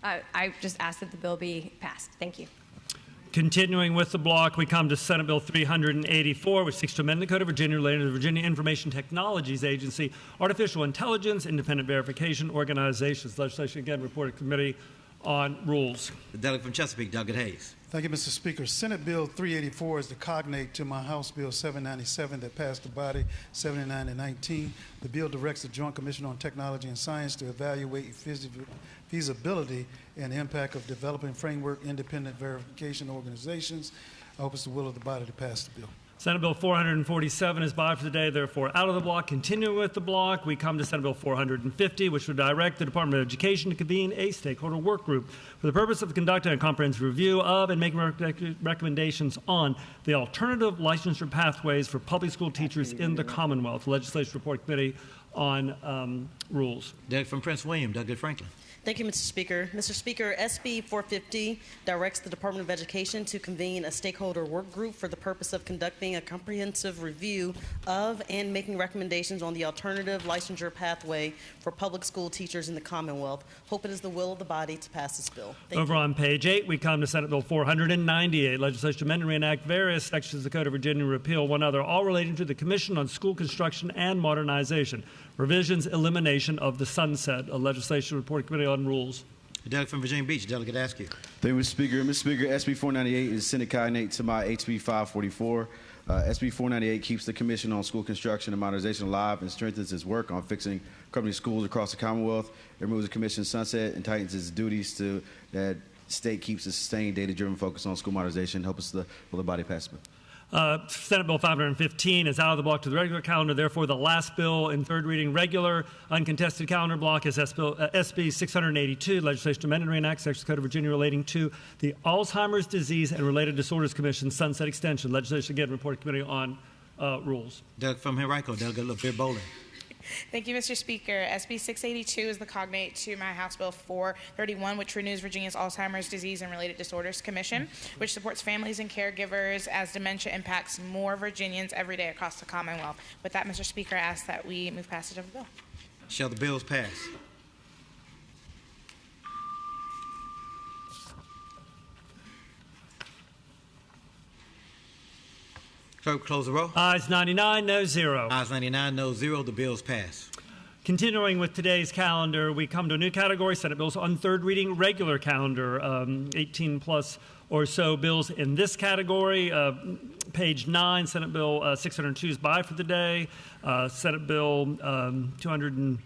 I just ask that the bill be passed. Thank you.
Continuing with the block, we come to Senate Bill 384, which seeks to amend the Code of Virginia relating to the Virginia Information Technologies Agency, Artificial Intelligence, Independent Verification Organizations. Legislation, again, reported Committee on Rules.
The delegate from Chesapeake, Delegate Hayes.
Thank you, Mr. Speaker. Senate Bill 384 is the cognate to my House Bill 797 that passed the body 79 and 19. The bill directs the Joint Commission on Technology and Science to evaluate feasibility and impact of developing framework independent verification organizations. I hope it's the will of the body to pass the bill.
Senate Bill 447 is by for the day, therefore out of the block. Continuing with the block, we come to Senate Bill 450, which would direct the Department of Education to convene a stakeholder work group for the purpose of conducting a comprehensive review of and making recommendations on the alternative licensure pathways for public school teachers in the Commonwealth. Legislation Report Committee on rules.
Delegate from Prince William, Delegate Franklin.
Thank you, Mr. Speaker. Mr. Speaker, SB 450 directs the Department of Education to convene a stakeholder work group for the purpose of conducting a comprehensive review of and making recommendations on the alternative licensure pathway for public school teachers in the Commonwealth. Hope it is the will of the body to pass this bill.
Over on page 8, we come to Senate Bill 498, legislation to amend and reenact various sections of the Code of Virginia, repeal one other, all relating to the Commission on School Construction and Modernization. Revisions, elimination of the sunset. A legislation report committee on rules.
The delegate from Virginia Beach, Delegate Askew.
Thank you, Mr. Speaker. Mr. Speaker, SB 498 is Senate cognate to my HB 544. SB 498 keeps the Commission on School Construction and Modernization alive and strengthens its work on fixing company schools across the Commonwealth. It removes the Commission's sunset and tightens its duties to that state keeps a sustained data-driven focus on school modernization. Help us will the body pass it.
Senate Bill 515 is out of the block to the regular calendar. Therefore, the last bill in third reading regular uncontested calendar block is SB 682, legislation to amend and reenact Section of the Code of Virginia relating to the Alzheimer's Disease and Related Disorders Commission sunset extension. Legislation again reported committee on rules.
Delegate from Henrico, Delegate LaFleur Bowling.
Thank you, Mr. Speaker. SB 682 is the cognate to my House Bill 431, which renews Virginia's Alzheimer's Disease and Related Disorders Commission, which supports families and caregivers as dementia impacts more Virginians every day across the Commonwealth. With that, Mr. Speaker, I ask that we move passage of the bill.
Shall the bills pass? Clerk, close the roll.
Ayes 99, no 0.
Ayes 99, no 0. The bills pass.
Continuing with today's calendar, we come to a new category, Senate bills on third reading regular calendar, 18 plus or so bills in this category. Page 9, Senate Bill 602 is by for the day. Senate Bill 200.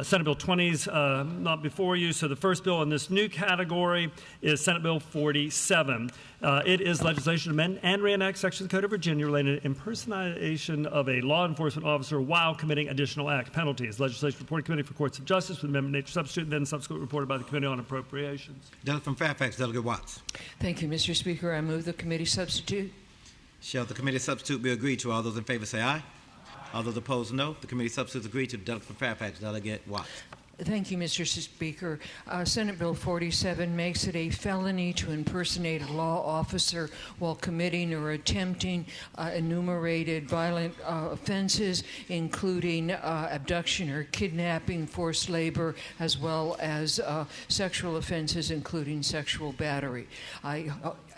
Senate Bill 20 is not before you. So the first bill in this new category is Senate Bill 47. It is legislation to amend and reenact Section of the Code of Virginia related to impersonation of a law enforcement officer while committing additional act penalties. Legislation reported committee for Courts of Justice with amendment nature substitute, and then subsequently reported by the Committee on Appropriations.
Delegate from Fairfax, Delegate Watts.
Thank you, Mr. Speaker. I move the committee substitute.
Shall the committee substitute be agreed to? All those in favor say aye. All those opposed, no. The committee substitutes agreed to. The delegate from Fairfax, Delegate Watts.
Thank you, Mr. Speaker. Senate Bill 47 makes it a felony to impersonate a law officer while committing or attempting enumerated violent offenses, including abduction or kidnapping, forced labor, as well as sexual offenses, including sexual battery.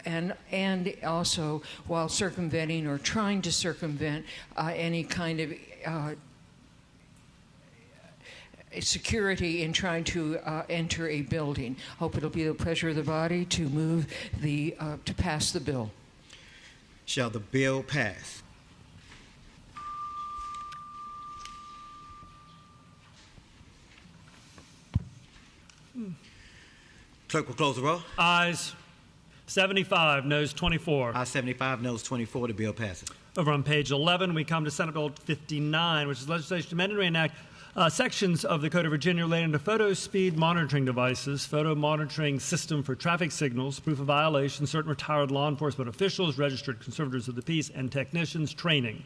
And also while circumventing or trying to circumvent any kind of security in trying to enter a building. Hope it'll be the pleasure of the body to move to pass the bill.
Shall the bill pass? Clerk will close the roll.
Ayes 75, noes 24.
Ayes 75, noes 24. The bill passes.
Over on page 11, we come to Senate Bill 59, which is legislation to amend and reenact sections of the Code of Virginia relating to photo speed monitoring devices, photo monitoring system for traffic signals, proof of violation, certain retired law enforcement officials, registered conservators of the peace, and technicians training.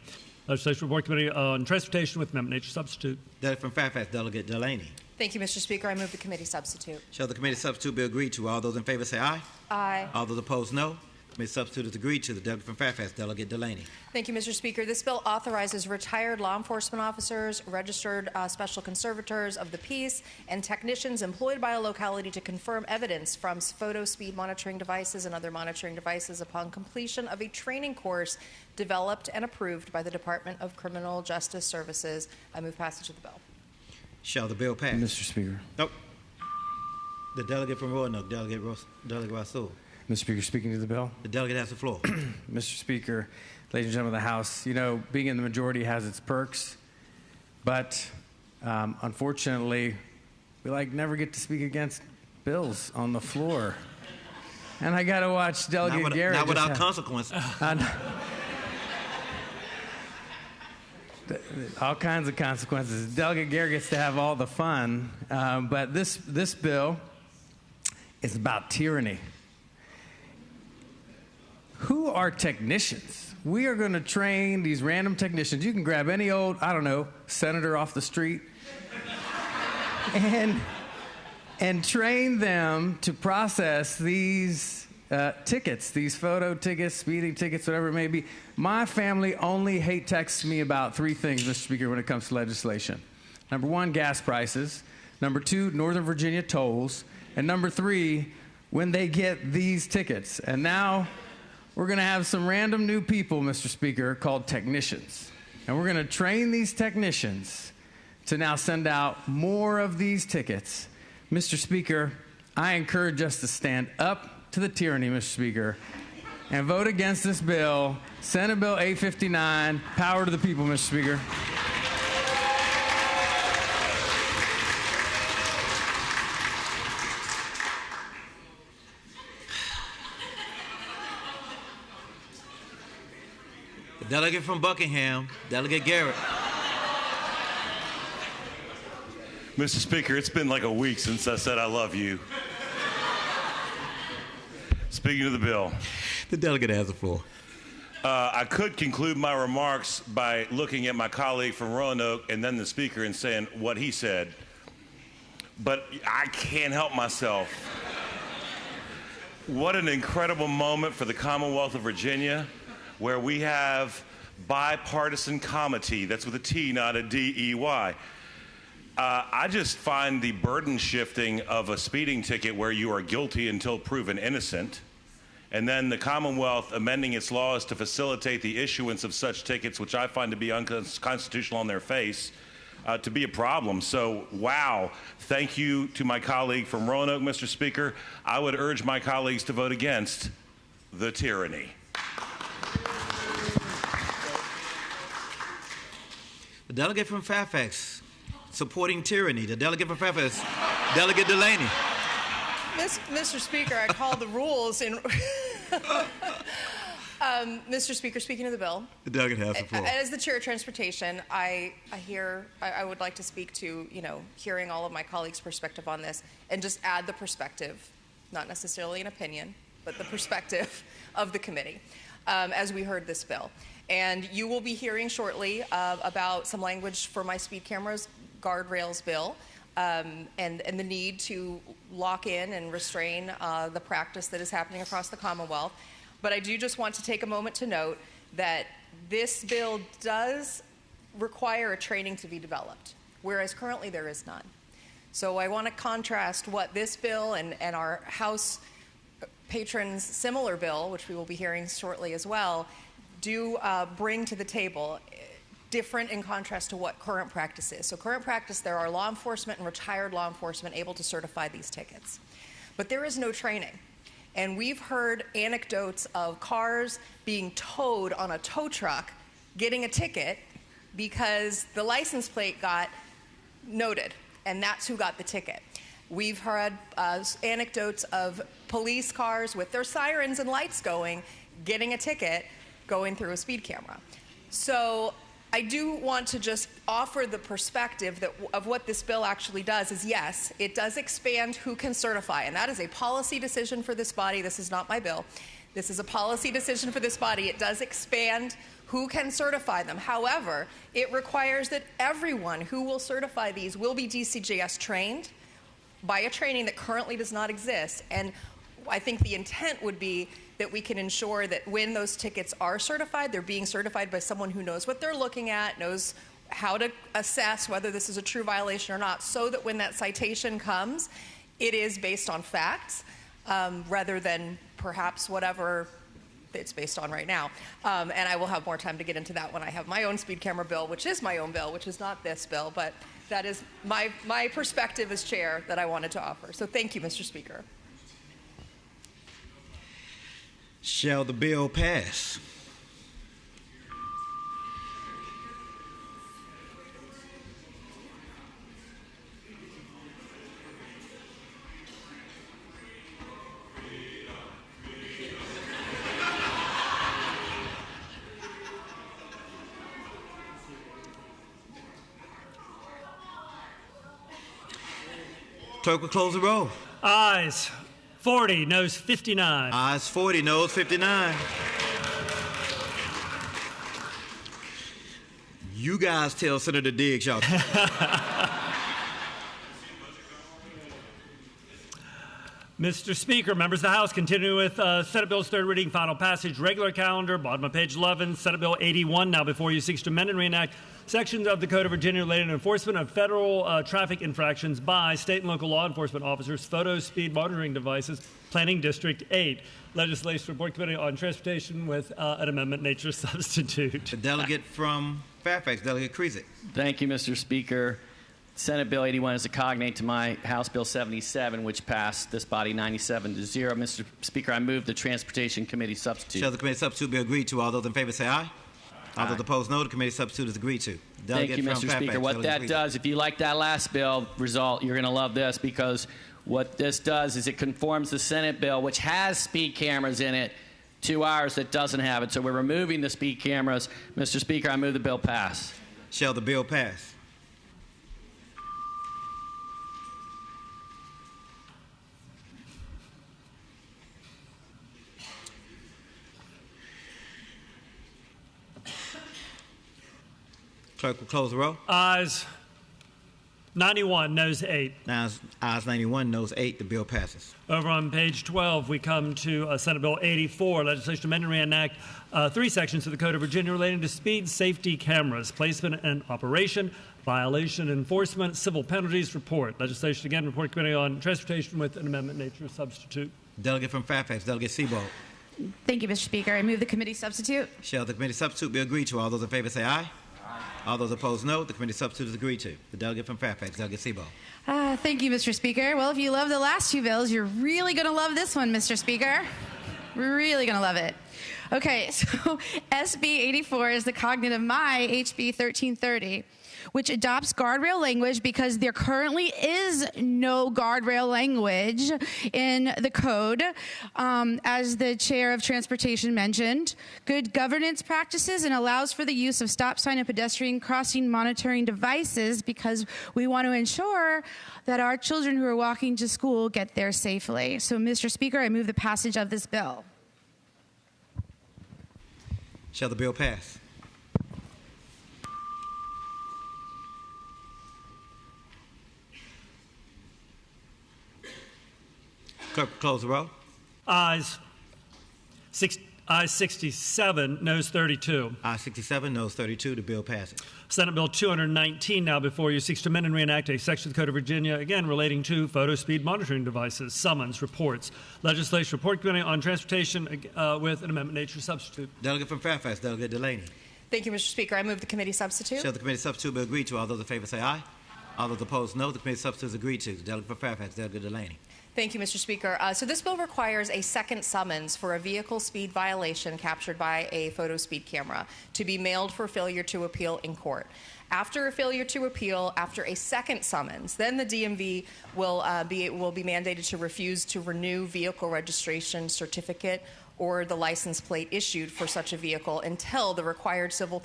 Legislation Report Committee on Transportation with amendment nature substitute.
Delegate from Fairfax, Delegate Delaney.
Thank you, Mr. Speaker. I move the committee substitute.
Shall the committee substitute be agreed to? All those in favor say aye.
Aye.
All those opposed, no. Committee substitute is agreed to. The delegate from Fairfax, Delegate Delaney.
Thank you, Mr. Speaker. This bill authorizes retired law enforcement officers, registered special conservators of the peace, and technicians employed by a locality to confirm evidence from photo speed monitoring devices and other monitoring devices upon completion of a training course developed and approved by the Department of Criminal Justice Services. I move passage of the bill.
Shall the bill pass?
Mr. Speaker.
Nope. The delegate from Roanoke, Delegate Rasul.
Mr. Speaker, speaking to the bill.
The delegate has the floor.
Mr. Speaker, ladies and gentlemen of the House, you know, being in the majority has its perks, but unfortunately, we never get to speak against bills on the floor. And I got to watch Delegate Garrett.
Not without consequences.
All kinds of consequences. Delegate Garrett gets to have all the fun, but this bill is about tyranny. Who are technicians? we are going to train these random technicians. You can grab any old, I don't know, senator off the street and train them to process these tickets, these photo tickets, speeding tickets, whatever it may be. My family only hate texts me about three things, Mr. Speaker, when it comes to legislation. Number one, gas prices. Number two, Northern Virginia tolls. And number three, when they get these tickets. And now we're going to have some random new people, Mr. Speaker, called technicians. And we're going to train these technicians to now send out more of these tickets. Mr. Speaker, I encourage us to stand up to the tyranny, Mr. Speaker, and vote against this bill, Senate Bill 859. Power to the people, Mr. Speaker.
The delegate from Buckingham, Delegate Garrett.
Mr. Speaker, it's been like a week since I said I love you. Speaking of the bill.
The delegate has the floor.
I could conclude my remarks by looking at my colleague from Roanoke and then the speaker and saying what he said, but I can't help myself. What an incredible moment for the Commonwealth of Virginia, where we have bipartisan comity. That's with a T, not a D-E-Y. I just find the burden shifting of a speeding ticket where you are guilty until proven innocent, and then the Commonwealth amending its laws to facilitate the issuance of such tickets, which I find to be unconstitutional on their face, to be a problem. So, wow, thank you to my colleague from Roanoke, Mr. Speaker. I would urge my colleagues to vote against the tyranny.
The delegate from Fairfax, supporting tyranny. The delegate from Fairfax, Delegate Delaney.
Mr. Speaker, I call the rules in. Mr. Speaker, speaking of the bill.
The delegate has the floor.
As the chair of transportation, I would like to speak to, hearing all of my colleagues' perspective on this and just add the perspective, not necessarily an opinion, but the perspective of the committee as we heard this bill. And you will be hearing shortly about some language for my speed cameras guardrails bill and the need to lock in and restrain the practice that is happening across the Commonwealth. But I do just want to take a moment to note that this bill does require a training to be developed, whereas currently there is none. So I want to contrast what this bill and our House patrons' similar bill, which we will be hearing shortly as well, do bring to the table, different in contrast to what current practice is. So current practice, there are law enforcement and retired law enforcement able to certify these tickets. But there is no training. And we've heard anecdotes of cars being towed on a tow truck, getting a ticket because the license plate got noted, and that's who got the ticket. We've heard anecdotes of police cars with their sirens and lights going, getting a ticket, going through a speed camera. So I do want to just offer the perspective of what this bill actually does is, yes, it does expand who can certify, and that is a policy decision for this body. This is not my bill. This is a policy decision for this body. It does expand who can certify them. However, it requires that everyone who will certify these will be DCJS trained by a training that currently does not exist. And I think the intent would be that we can ensure that when those tickets are certified, they're being certified by someone who knows what they're looking at, knows how to assess whether this is a true violation or not, so that when that citation comes, it is based on facts rather than perhaps whatever it's based on right now. And I will have more time to get into that when I have my own speed camera bill, which is my own bill, which is not this bill, but that is my perspective as chair that I wanted to offer. So thank you, Mr. Speaker.
Shall the bill pass? Clerk will close the roll.
Ayes 40, noes 59.
Ayes 40, noes 59. You guys tell Senator Diggs y'all.
Mr. Speaker, members of the House, continue with Senate Bill's third reading, final passage, regular calendar, bottom of page 11, Senate Bill 81, now before you, seeks to amend and reenact sections of the Code of Virginia related to enforcement of federal traffic infractions by state and local law enforcement officers, photo speed monitoring devices, Planning District 8. Legislation Report Committee on Transportation with an amendment nature substitute.
The delegate from Fairfax, Delegate Krizik.
Thank you, Mr. Speaker. Senate Bill 81 is a cognate to my House Bill 77, which passed this body 97-0. Mr. Speaker, I move the Transportation Committee substitute.
Shall the committee substitute be agreed to? All those in favor say aye. All those opposed, no. The committee substitute is agreed to.
Thank you, Mr. Speaker. What that does, if you like that last bill result, you're going to love this, because what this does is it conforms the Senate bill, which has speed cameras in it, to ours that doesn't have it. So we're removing the speed cameras. Mr. Speaker, I move the bill pass.
Shall the bill pass? Clerk will close the roll.
Ayes 91, noes 8.
Ayes 91, noes 8. The bill passes.
Over on page 12, we come to Senate Bill 84, legislation to amend and reenact 3 sections of the Code of Virginia relating to speed safety cameras, placement and operation, violation enforcement, civil penalties. Report. Legislation again, Report Committee on Transportation with an amendment nature substitute.
Delegate from Fairfax, Delegate Seabold.
Thank you, Mr. Speaker. I move the committee substitute.
Shall the committee substitute be agreed to? All those in favor say aye. All those opposed, no. The committee substitute is agreed to. The delegate from Fairfax, Delegate Seabold.
Thank you, Mr. Speaker. Well, if you love the last 2 bills, you're really going to love this one, Mr. Speaker. We're really going to love it. Okay, so SB 84 is the cognate of my HB 1330, which adopts guardrail language because there currently is no guardrail language in the code. As the chair of transportation mentioned, good governance practices, and allows for the use of stop sign and pedestrian crossing monitoring devices because we want to ensure that our children who are walking to school get there safely. So, Mr. Speaker, I move the passage of this bill.
Shall the bill pass? Clerk, close the roll.
Ayes 67, noes 32.
Ayes 67, noes 32. The bill passes.
Senate Bill 219 now before you seeks to amend and reenact a section of the Code of Virginia, again relating to photo speed monitoring devices, summons, reports. Legislation Report Committee on Transportation with an amendment nature substitute.
Delegate from Fairfax, Delegate Delaney.
Thank you, Mr. Speaker. I move the committee substitute.
Shall the committee substitute be agreed to? All those in favor say aye. All those opposed, no. The committee substitute is agreed to. The delegate from Fairfax, Delegate Delaney.
Thank you, Mr. Speaker. So this bill requires a second summons for a vehicle speed violation captured by a photo speed camera to be mailed for failure to appeal in court. After a failure to appeal, after a second summons, then the DMV will be mandated to refuse to renew vehicle registration certificate or the license plate issued for such a vehicle until the required civil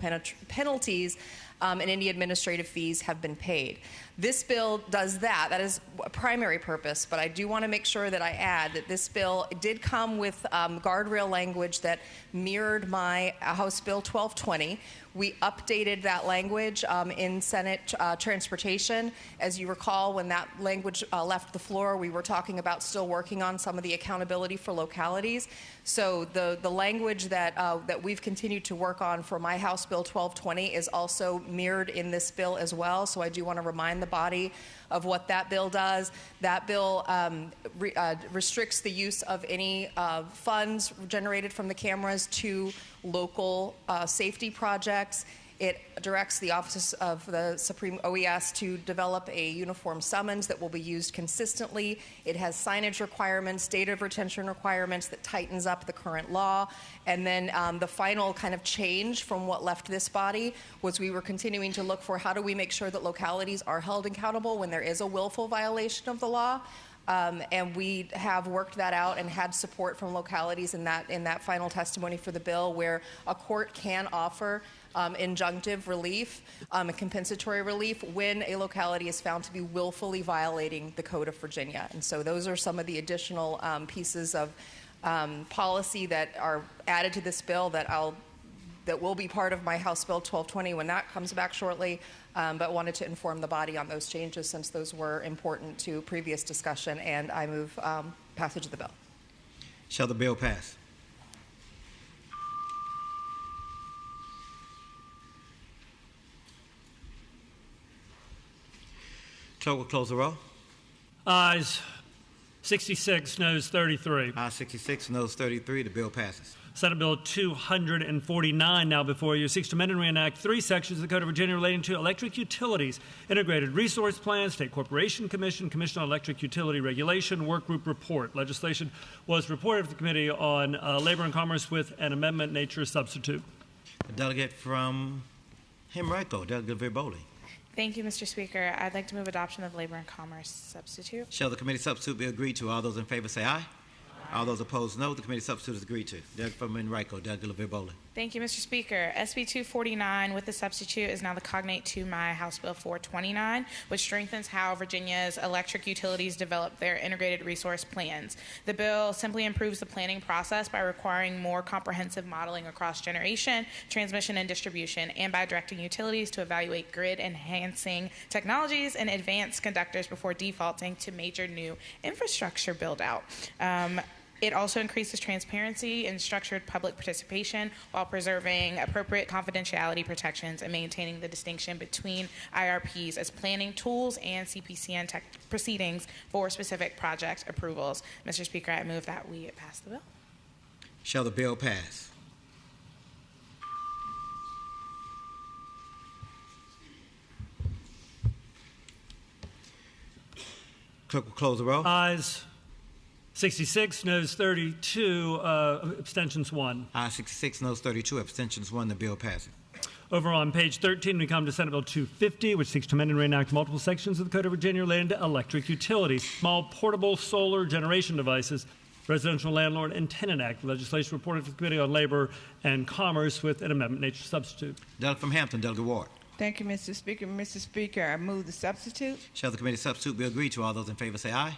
penalties and any administrative fees have been paid. This bill does that. That is a primary purpose, but I do want to make sure that I add that this bill did come with guardrail language that mirrored my House Bill 1220. We updated that language in Senate Transportation. As you recall, when that language left the floor, we were talking about still working on some of the accountability for localities. So the language that we've continued to work on for my House Bill 1220 is also mirrored in this bill as well. So I do want to remind the body of what that bill does. That bill restricts the use of any funds generated from the cameras to local safety projects. It directs the Office of the Supreme OES to develop a uniform summons that will be used consistently. It has signage requirements, data retention requirements that tightens up the current law. And then the final kind of change from what left this body was we were continuing to look for how do we make sure that localities are held accountable when there is a willful violation of the law. And we have worked that out and had support from localities in that final testimony for the bill, where a court can offer injunctive relief and compensatory relief when a locality is found to be willfully violating the Code of Virginia. And so those are some of the additional pieces of policy that are added to this bill that I'll that will be part of my House Bill 1220 when that comes back shortly, but wanted to inform the body on those changes since those were important to previous discussion, and I move passage of the bill.
Shall the bill pass? Clerk will close the roll.
Ayes 66, noes 33.
Ayes 66, noes 33. The bill passes.
Senate Bill 249 now before you seeks to amend and reenact 3 sections of the Code of Virginia relating to electric utilities, integrated resource plans, State Corporation Commission, Commission on Electric Utility Regulation, Workgroup Report. Legislation was reported to the Committee on Labor and Commerce with an amendment nature substitute.
The delegate from Henrico, Delegate Verboli.
Thank you, Mr. Speaker. I'd like to move adoption of Labor and Commerce substitute.
Shall the committee substitute be agreed to? All those in favor say aye. All those opposed, no. The committee substitute is agreed to. Delegate from Henrico, Delegate Verboli.
Thank you, Mr. Speaker. SB 249 with the substitute is now the cognate to my House Bill 429, which strengthens how Virginia's electric utilities develop their integrated resource plans. The bill simply improves the planning process by requiring more comprehensive modeling across generation, transmission, and distribution, and by directing utilities to evaluate grid-enhancing technologies and advanced conductors before defaulting to major new infrastructure build-out. It also increases transparency and structured public participation while preserving appropriate confidentiality protections and maintaining the distinction between IRPs as planning tools and CPCN proceedings for specific project approvals. Mr. Speaker, I move that we pass the bill.
Shall the bill pass? Clerk will close the roll.
Ayes 66, noes 32, abstentions 1.
Ayes 66, noes 32, abstentions 1. The bill passes.
Over on page 13, we come to Senate Bill 250, which seeks to amend and reenact multiple sections of the Code of Virginia relating to electric utilities, small portable solar generation devices, Residential Landlord and Tenant Act. The legislation reported to the Committee on Labor and Commerce with an amendment nature substitute.
Delegate from Hampton, Delegate Ward.
Thank you, Mr. Speaker. Mr. Speaker, I move the substitute.
Shall the committee substitute be agreed to? All those in favor say aye.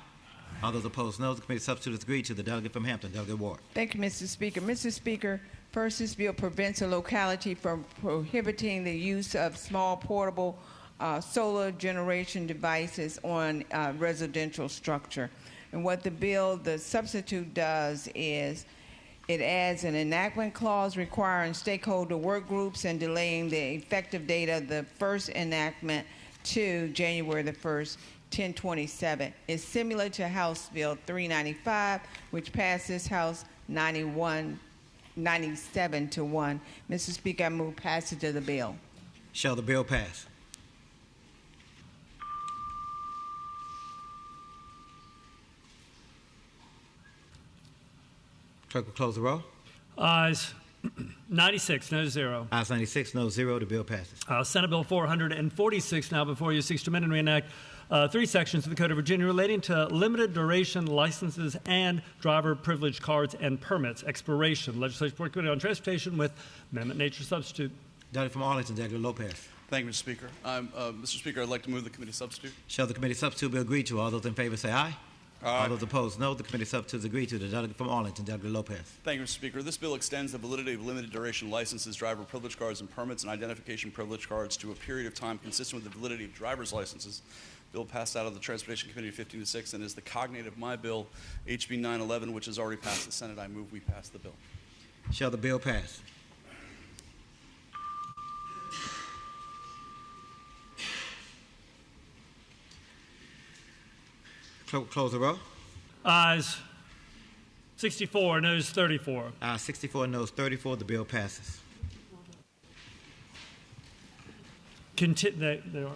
All those opposed, no. The committee substitute is agreed to. The delegate from Hampton, Delegate Ward.
Thank you, Mr. Speaker. Mr. Speaker, first, this bill prevents a locality from prohibiting the use of small portable solar generation devices on residential structure. And what the substitute does is it adds an enactment clause requiring stakeholder work groups and delaying the effective date of the first enactment to January the 1st, 1027. It's similar to House Bill 395, which passes House 97 to 1. Mr. Speaker, I move passage of the bill.
Shall the bill pass? Clerk will close the roll.
Ayes 96, no 0.
Ayes 96, no 0. The bill passes.
Senate Bill 446 now before you seeks to amend and reenact 3 sections of the Code of Virginia relating to limited duration licenses and driver privilege cards and permits expiration. Legislation Board Committee on Transportation with amendment nature substitute.
Delegate from Arlington, Delegate Lopez.
Thank you, Mr. Speaker. Mr. Speaker, I'd like to move the committee substitute.
Shall the committee substitute be agreed to? All those in favor say aye. All those opposed, no. The committee substitute is agreed to. The delegate from Arlington, Delegate Lopez.
Thank you, Mr. Speaker. This bill extends the validity of limited duration licenses, driver privilege cards, and permits and identification privilege cards to a period of time consistent with the validity of driver's licenses. Bill passed out of the Transportation Committee 15 to 6 and is the cognate of my bill, HB 911, which has already passed the Senate. I move we pass the bill.
Shall the bill pass? Clerk will close the roll.
Ayes 64, noes 34.
Ayes 64, noes 34. The bill passes.
They are.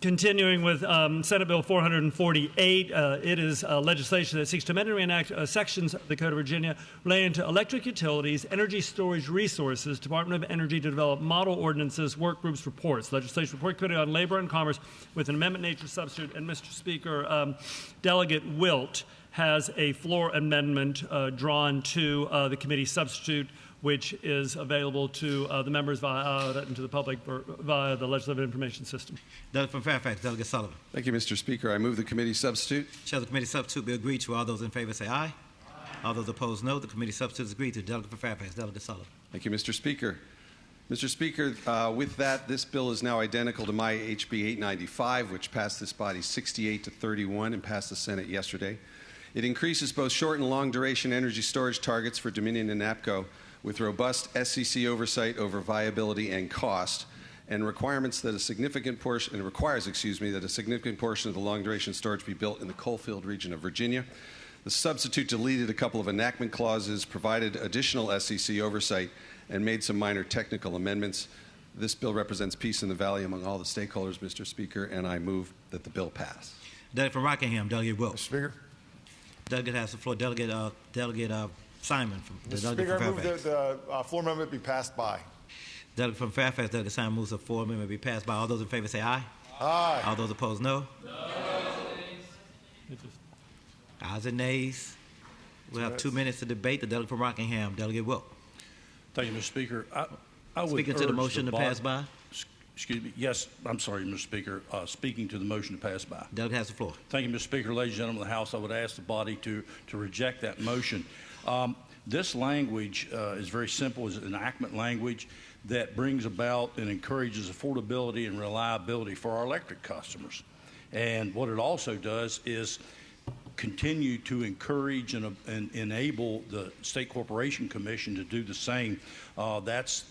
Continuing with Senate Bill 448, it is legislation that seeks to amend and reenact sections of the Code of Virginia relating to electric utilities, energy storage resources, Department of Energy to develop model ordinances, work groups, reports. Legislation Report Committee on Labor and Commerce with an amendment nature substitute. And Mr. Speaker, Delegate Wilt has a floor amendment drawn to the committee substitute, which is available to the members and to the public via the Legislative Information System.
Delegate from Fairfax, Delegate Sullivan.
Thank you, Mr. Speaker. I move the committee substitute.
Shall the committee substitute be agreed to? All those in favor say aye. All those opposed, no. The committee substitute is agreed to. Delegate from Fairfax, Delegate Sullivan.
Thank you, Mr. Speaker. Mr. Speaker, with that, this bill is now identical to my HB 895, which passed this body 68-31 and passed the Senate yesterday. It increases both short and long duration energy storage targets for Dominion and NAPCO with robust SEC oversight over viability and cost, and requirements that a significant portion, and requires, that a significant portion of the long duration storage be built in the coalfield region of Virginia. The substitute deleted a couple of enactment clauses, provided additional SEC oversight, and made some minor technical amendments. This bill represents peace in the Valley among all the stakeholders, Mr. Speaker, and I move that the bill pass.
Delegate from Rockingham, Delegate Wilkes.
Mr. Speaker.
Delegate has the floor. Delegate Simon from the
Mr.
Delegate
Speaker,
from
I move
Fairfax.
that the floor amendment be passed by.
Delegate from Fairfax, Delegate Simon moves the floor amendment be passed by. All those in favor say aye.
Aye.
All those opposed, no. Ayes and nays. We'll have 2 minutes to debate. The delegate from Rockingham, Delegate Wilkes.
Thank you, Mr. Speaker. I would
Speaking to the
urge
motion to pass by.
Excuse me. Yes, I'm sorry, Mr. Speaker. Speaking to the motion to pass by.
Delegate has the floor.
Thank you, Mr. Speaker. Ladies and gentlemen of the House, I would ask the body to reject that motion. This language is very simple. It's enactment language that brings about and encourages affordability and reliability for our electric customers. And what it also does is continue to encourage and enable the State Corporation Commission to do the same. That's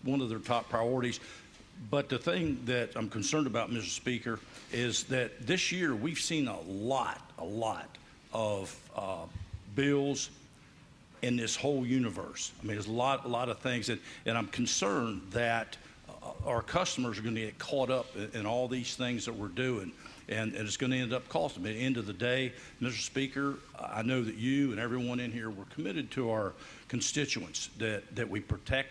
one of their top priorities. But the thing that I'm concerned about, Mr. Speaker, is that this year we've seen a lot of bills in this whole universe. I mean, there's a lot of things, and I'm concerned that our customers are going to get caught up in all these things that we're doing, and it's going to end up costing them. At the end of the day, Mr. Speaker, I know that you and everyone in here, we're committed to our constituents, that we protect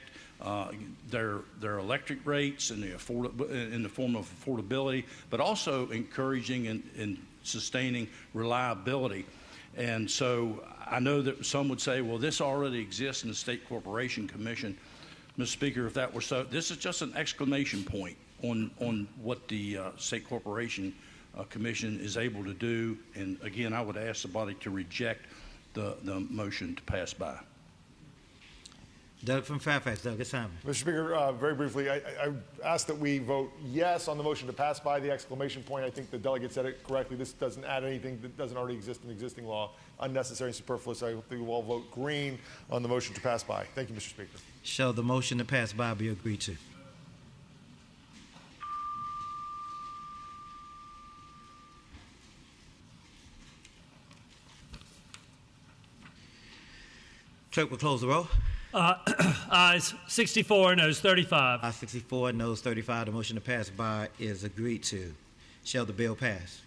their electric rates and in the form of affordability, but also encouraging and sustaining reliability. And so I know that some would say, well, this already exists in the State Corporation Commission. Mr. Speaker, if that were so, this is just an exclamation point on what the State Corporation Commission is able to do. And again, I would ask the body to reject the motion to pass by.
Delegate from Fairfax, Delegate Simon.
Mr. Speaker, very briefly, I ask that we vote yes on the motion to pass by. The exclamation point, I think the delegate said it correctly. This doesn't add anything that doesn't already exist in existing law. Unnecessary and superfluous. I think we'll all vote green on the motion to pass by. Thank you, Mr. Speaker.
Shall the motion to pass by be agreed to? Clerk will close the roll.
Ayes 64, noes 35.
Ayes 64, noes 35. The motion to pass by is agreed to. Shall the bill pass?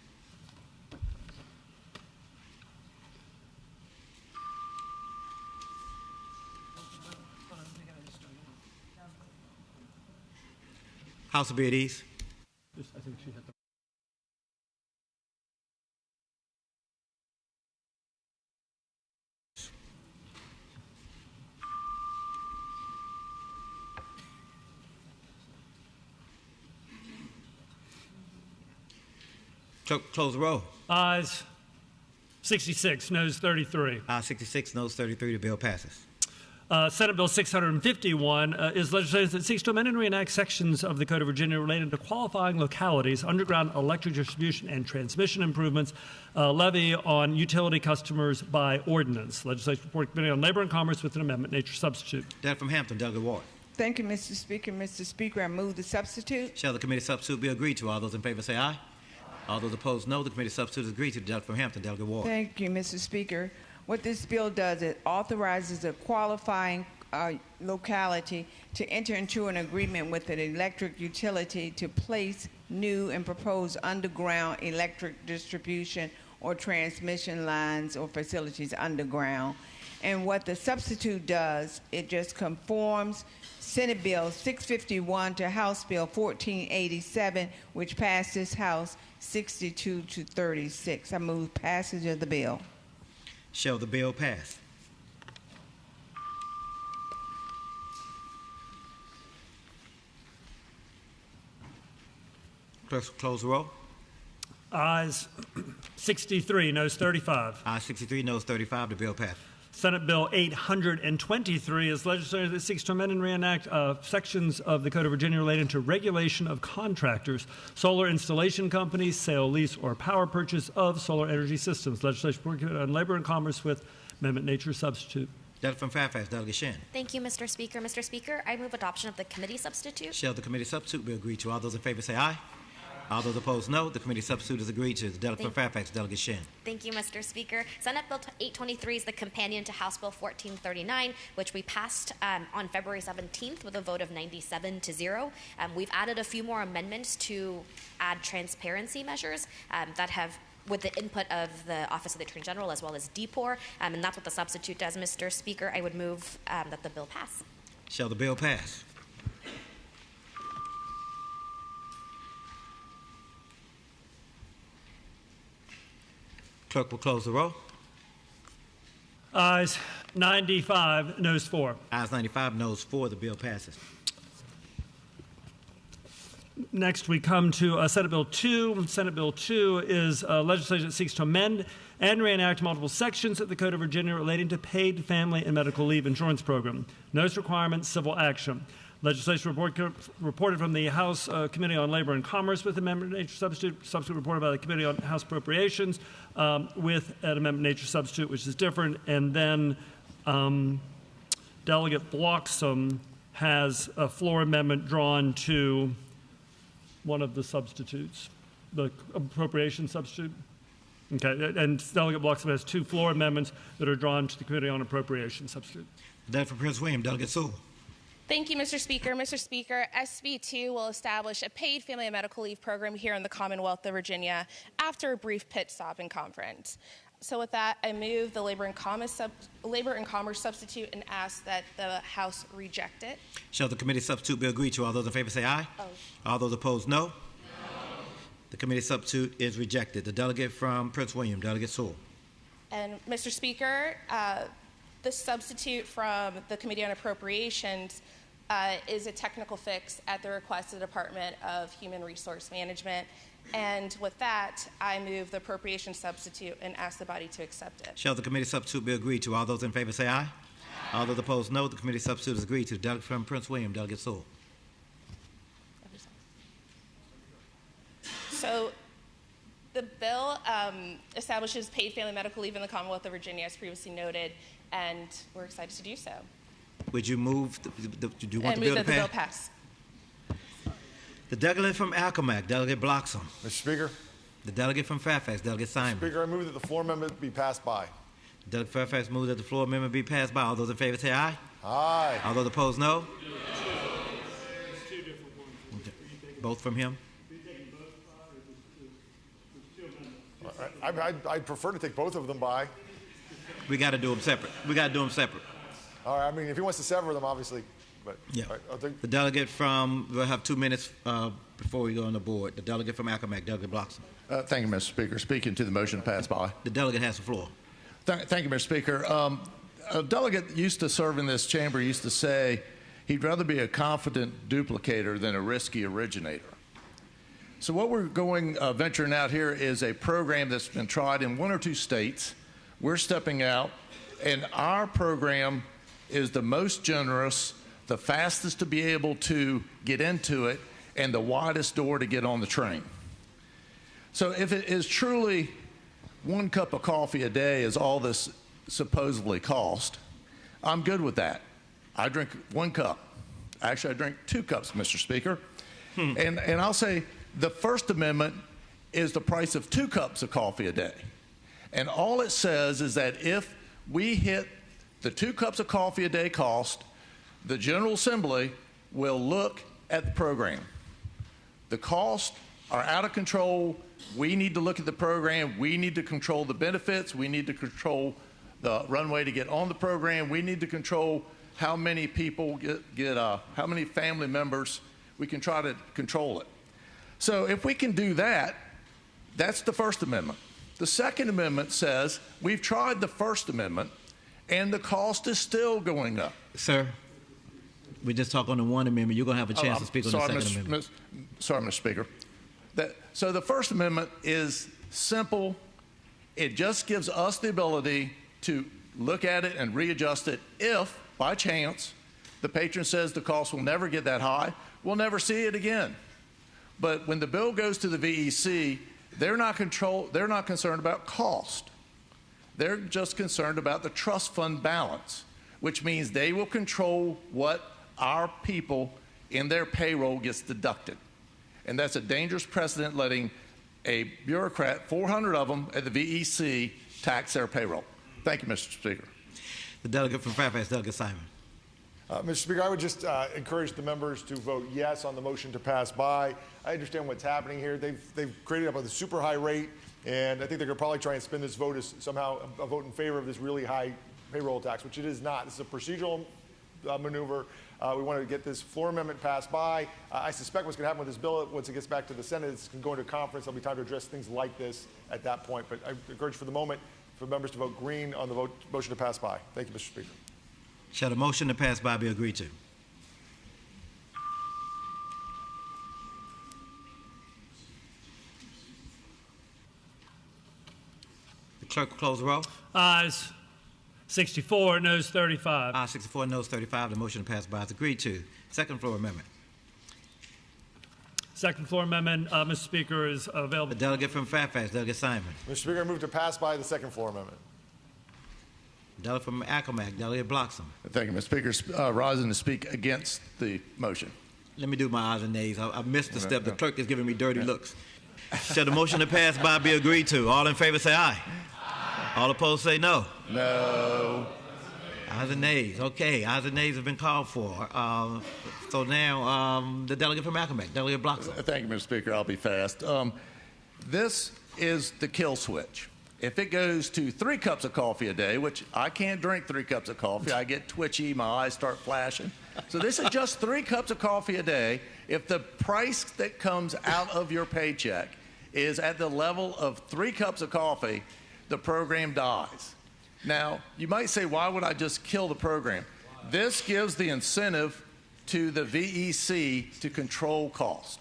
House will be at ease.
I think she hit the
Close the roll.
Ayes 66, noes 33.
Ayes 66, noes 33. The bill passes.
Senate Bill 651 is legislation that seeks to amend and reenact sections of the Code of Virginia related to qualifying localities, underground electric distribution and transmission improvements, levy on utility customers by ordinance. Legislation report Committee on Labor and Commerce with an amendment nature substitute.
Delegate from Hampton, Delegate Ward.
Thank you, Mr. Speaker. Mr. Speaker, I move the substitute.
Shall the committee substitute be agreed to? All those in favor say aye. All those opposed, no. The committee substitute is agreed to. Delegate from Hampton, Delegate Ward.
Thank you, Mr. Speaker. What this bill does, it authorizes a qualifying locality to enter into an agreement with an electric utility to place new and proposed underground electric distribution or transmission lines or facilities underground. And what the substitute does, it just conforms Senate Bill 651 to House Bill 1487, which passed this House 62-36. I move passage of the bill.
Shall the bill pass? Clerk will close the roll.
Ayes 63, noes 35.
Ayes 63, noes 35. The bill passes.
Senate Bill 823 is legislation that seeks to amend and reenact sections of the Code of Virginia relating to regulation of contractors, solar installation companies, sale, lease, or power purchase of solar energy systems. Legislation on Labor and Commerce with Amendment Nature Substitute.
Delegate from Fairfax, Delegate Shen.
Thank you, Mr. Speaker. Mr. Speaker, I move adoption of the committee substitute.
Shall the committee substitute be agreed to? All those in favor say aye. All those opposed, no. The committee substitute is agreed to. The delegate from Fairfax, Delegate Shen.
Thank you, Mr. Speaker. Senate Bill 823 is the companion to House Bill 1439, which we passed on February 17th with a vote of 97-0. We've added a few more amendments to add transparency measures that have with the input of the Office of the Attorney General as well as DPOR, and that's what the substitute does, Mr. Speaker. I would move that the bill pass.
Shall the bill pass? Clerk will close the roll.
Ayes 95, noes 4.
Ayes 95, noes 4. The bill passes.
Next, we come to Senate Bill 2. Senate Bill 2 is legislation that seeks to amend and reenact multiple sections of the Code of Virginia relating to paid family and medical leave insurance program. Notice requirements, civil action. Legislation reported from the House Committee on Labor and Commerce with amendment nature substitute reported by the Committee on House Appropriations with an amendment nature substitute, which is different. And then Delegate Bloxham has a floor amendment drawn to one of the substitutes, the appropriation substitute. Okay, and Delegate Bloxham has 2 floor amendments that are drawn to the Committee on Appropriation substitute.
Delegate from Prince William, Delegate Sewell.
Thank you, Mr. Speaker. Mr. Speaker, SB 2 will establish a paid family and medical leave program here in the Commonwealth of Virginia after a brief pit stop in conference. So with that, I move the Labor and Commerce substitute and ask that the House reject it.
Shall the committee substitute be agreed to? All those in favor say aye.
Oh.
All those opposed, no. The committee substitute is rejected. The delegate from Prince William, Delegate Sewell.
And Mr. Speaker, the substitute from the Committee on Appropriations is a technical fix at the request of the Department of Human Resource Management. And with that, I move the appropriation substitute and ask the body to accept it.
Shall the committee substitute be agreed to? All those in favor say aye. All those opposed, no. The committee substitute is agreed to. The delegate from Prince William, Delegate Sewell.
So the bill establishes paid family medical leave in the Commonwealth of Virginia, as previously noted, and we're excited to do so.
Would you move? Do you want
and
the bill
move that
to
the bill
pass?
pass.
The delegate from Accomack, Delegate Bloxham.
Mr. Speaker.
The delegate from Fairfax, Delegate Simon.
Speaker, I move that the floor amendment be passed by.
Delegate Fairfax moves that the floor amendment be passed by. All those in favor say aye.
Aye.
All those opposed, no. Okay. Both from him.
I'd prefer to take both of them by.
We got to do them separate.
All right. I mean, if he wants to sever them, obviously. But
yeah.
Right, I'll take.
The delegate from, we'll have 2 minutes before we go on the board. The delegate from Accomack, Delegate Bloxham.
Thank you, Mr. Speaker. Speaking to the motion to pass by.
The delegate has the floor.
Thank you, Mr. Speaker. A delegate used to serve in this chamber used to say he'd rather be a confident duplicator than a risky originator. So what we're venturing out here is a program that's been tried in 1 or 2 states. We're stepping out, and our program is the most generous, the fastest to be able to get into it, and the widest door to get on the train. So if it is truly 1 cup of coffee a day is all this supposedly cost, I'm good with that. I drink 1 cup. Actually, I drink 2 cups, Mr. Speaker. And I'll say the First Amendment is the price of 2 cups of coffee a day. And all it says is that if we hit the 2 cups of coffee a day cost, the General Assembly will look at the program. The costs are out of control. We need to look at the program. We need to control the benefits. We need to control the runway to get on the program. We need to control how many people how many family members. We can try to control it. So if we can do that, that's the First Amendment. The Second Amendment says we've tried the First Amendment, and the cost is still going up.
Sir, we just talk on the one amendment. You're going to have a chance to speak on the Second Amendment.
Sorry, Mr. Speaker. So the First Amendment is simple. It just gives us the ability to look at it and readjust it if, by chance, the patron says the cost will never get that high. We'll never see it again. But when the bill goes to the VEC, they're not concerned about cost. They're just concerned about the trust fund balance, which means they will control what our people in their payroll gets deducted. And that's a dangerous precedent, letting a bureaucrat, 400 of them at the VEC, tax their payroll. Thank you, Mr. Speaker.
The delegate from Fairfax, Delegate Simon.
Mr. Speaker, I would just encourage the members to vote yes on the motion to pass by. I understand what's happening here. They've created up a super high rate, and I think they're going to probably try and spin this vote as somehow a vote in favor of this really high payroll tax, which it is not. This is a procedural maneuver. We want to get this floor amendment passed by. I suspect what's going to happen with this bill, once it gets back to the Senate, it's going to go into conference. There'll be time to address things like this at that point. But I encourage for the moment for members to vote green on the motion to pass by. Thank you, Mr. Speaker.
Shall the motion to pass by be agreed to? The clerk will close the roll.
Ayes 64, noes 35.
Ayes 64, noes 35. The motion to pass by is agreed to. Second floor amendment.
Second floor amendment, Mr. Speaker, is available.
The delegate from Fairfax, Delegate Simon.
Mr. Speaker, I move to pass by the second floor amendment.
Delegate from Accomack, Delegate Bloxham.
Thank you, Mr. Speaker. Rising to speak against the motion.
Let me do my ayes and nays. I missed the step. The clerk is giving me dirty looks. Shall the motion to pass by be agreed to? All in favor say aye. All opposed say no.
No.
Ayes and nays. Okay, ayes and nays have been called for. So now the delegate from Accomack, Delegate Bloxham.
Thank you, Mr. Speaker. I'll be fast. This is the kill switch. If it goes to 3 cups of coffee a day, which I can't drink 3 cups of coffee, I get twitchy, my eyes start flashing. So this is just 3 cups of coffee a day. If the price that comes out of your paycheck is at the level of 3 cups of coffee, the program dies. Now, you might say, why would I just kill the program? This gives the incentive to the VEC to control cost.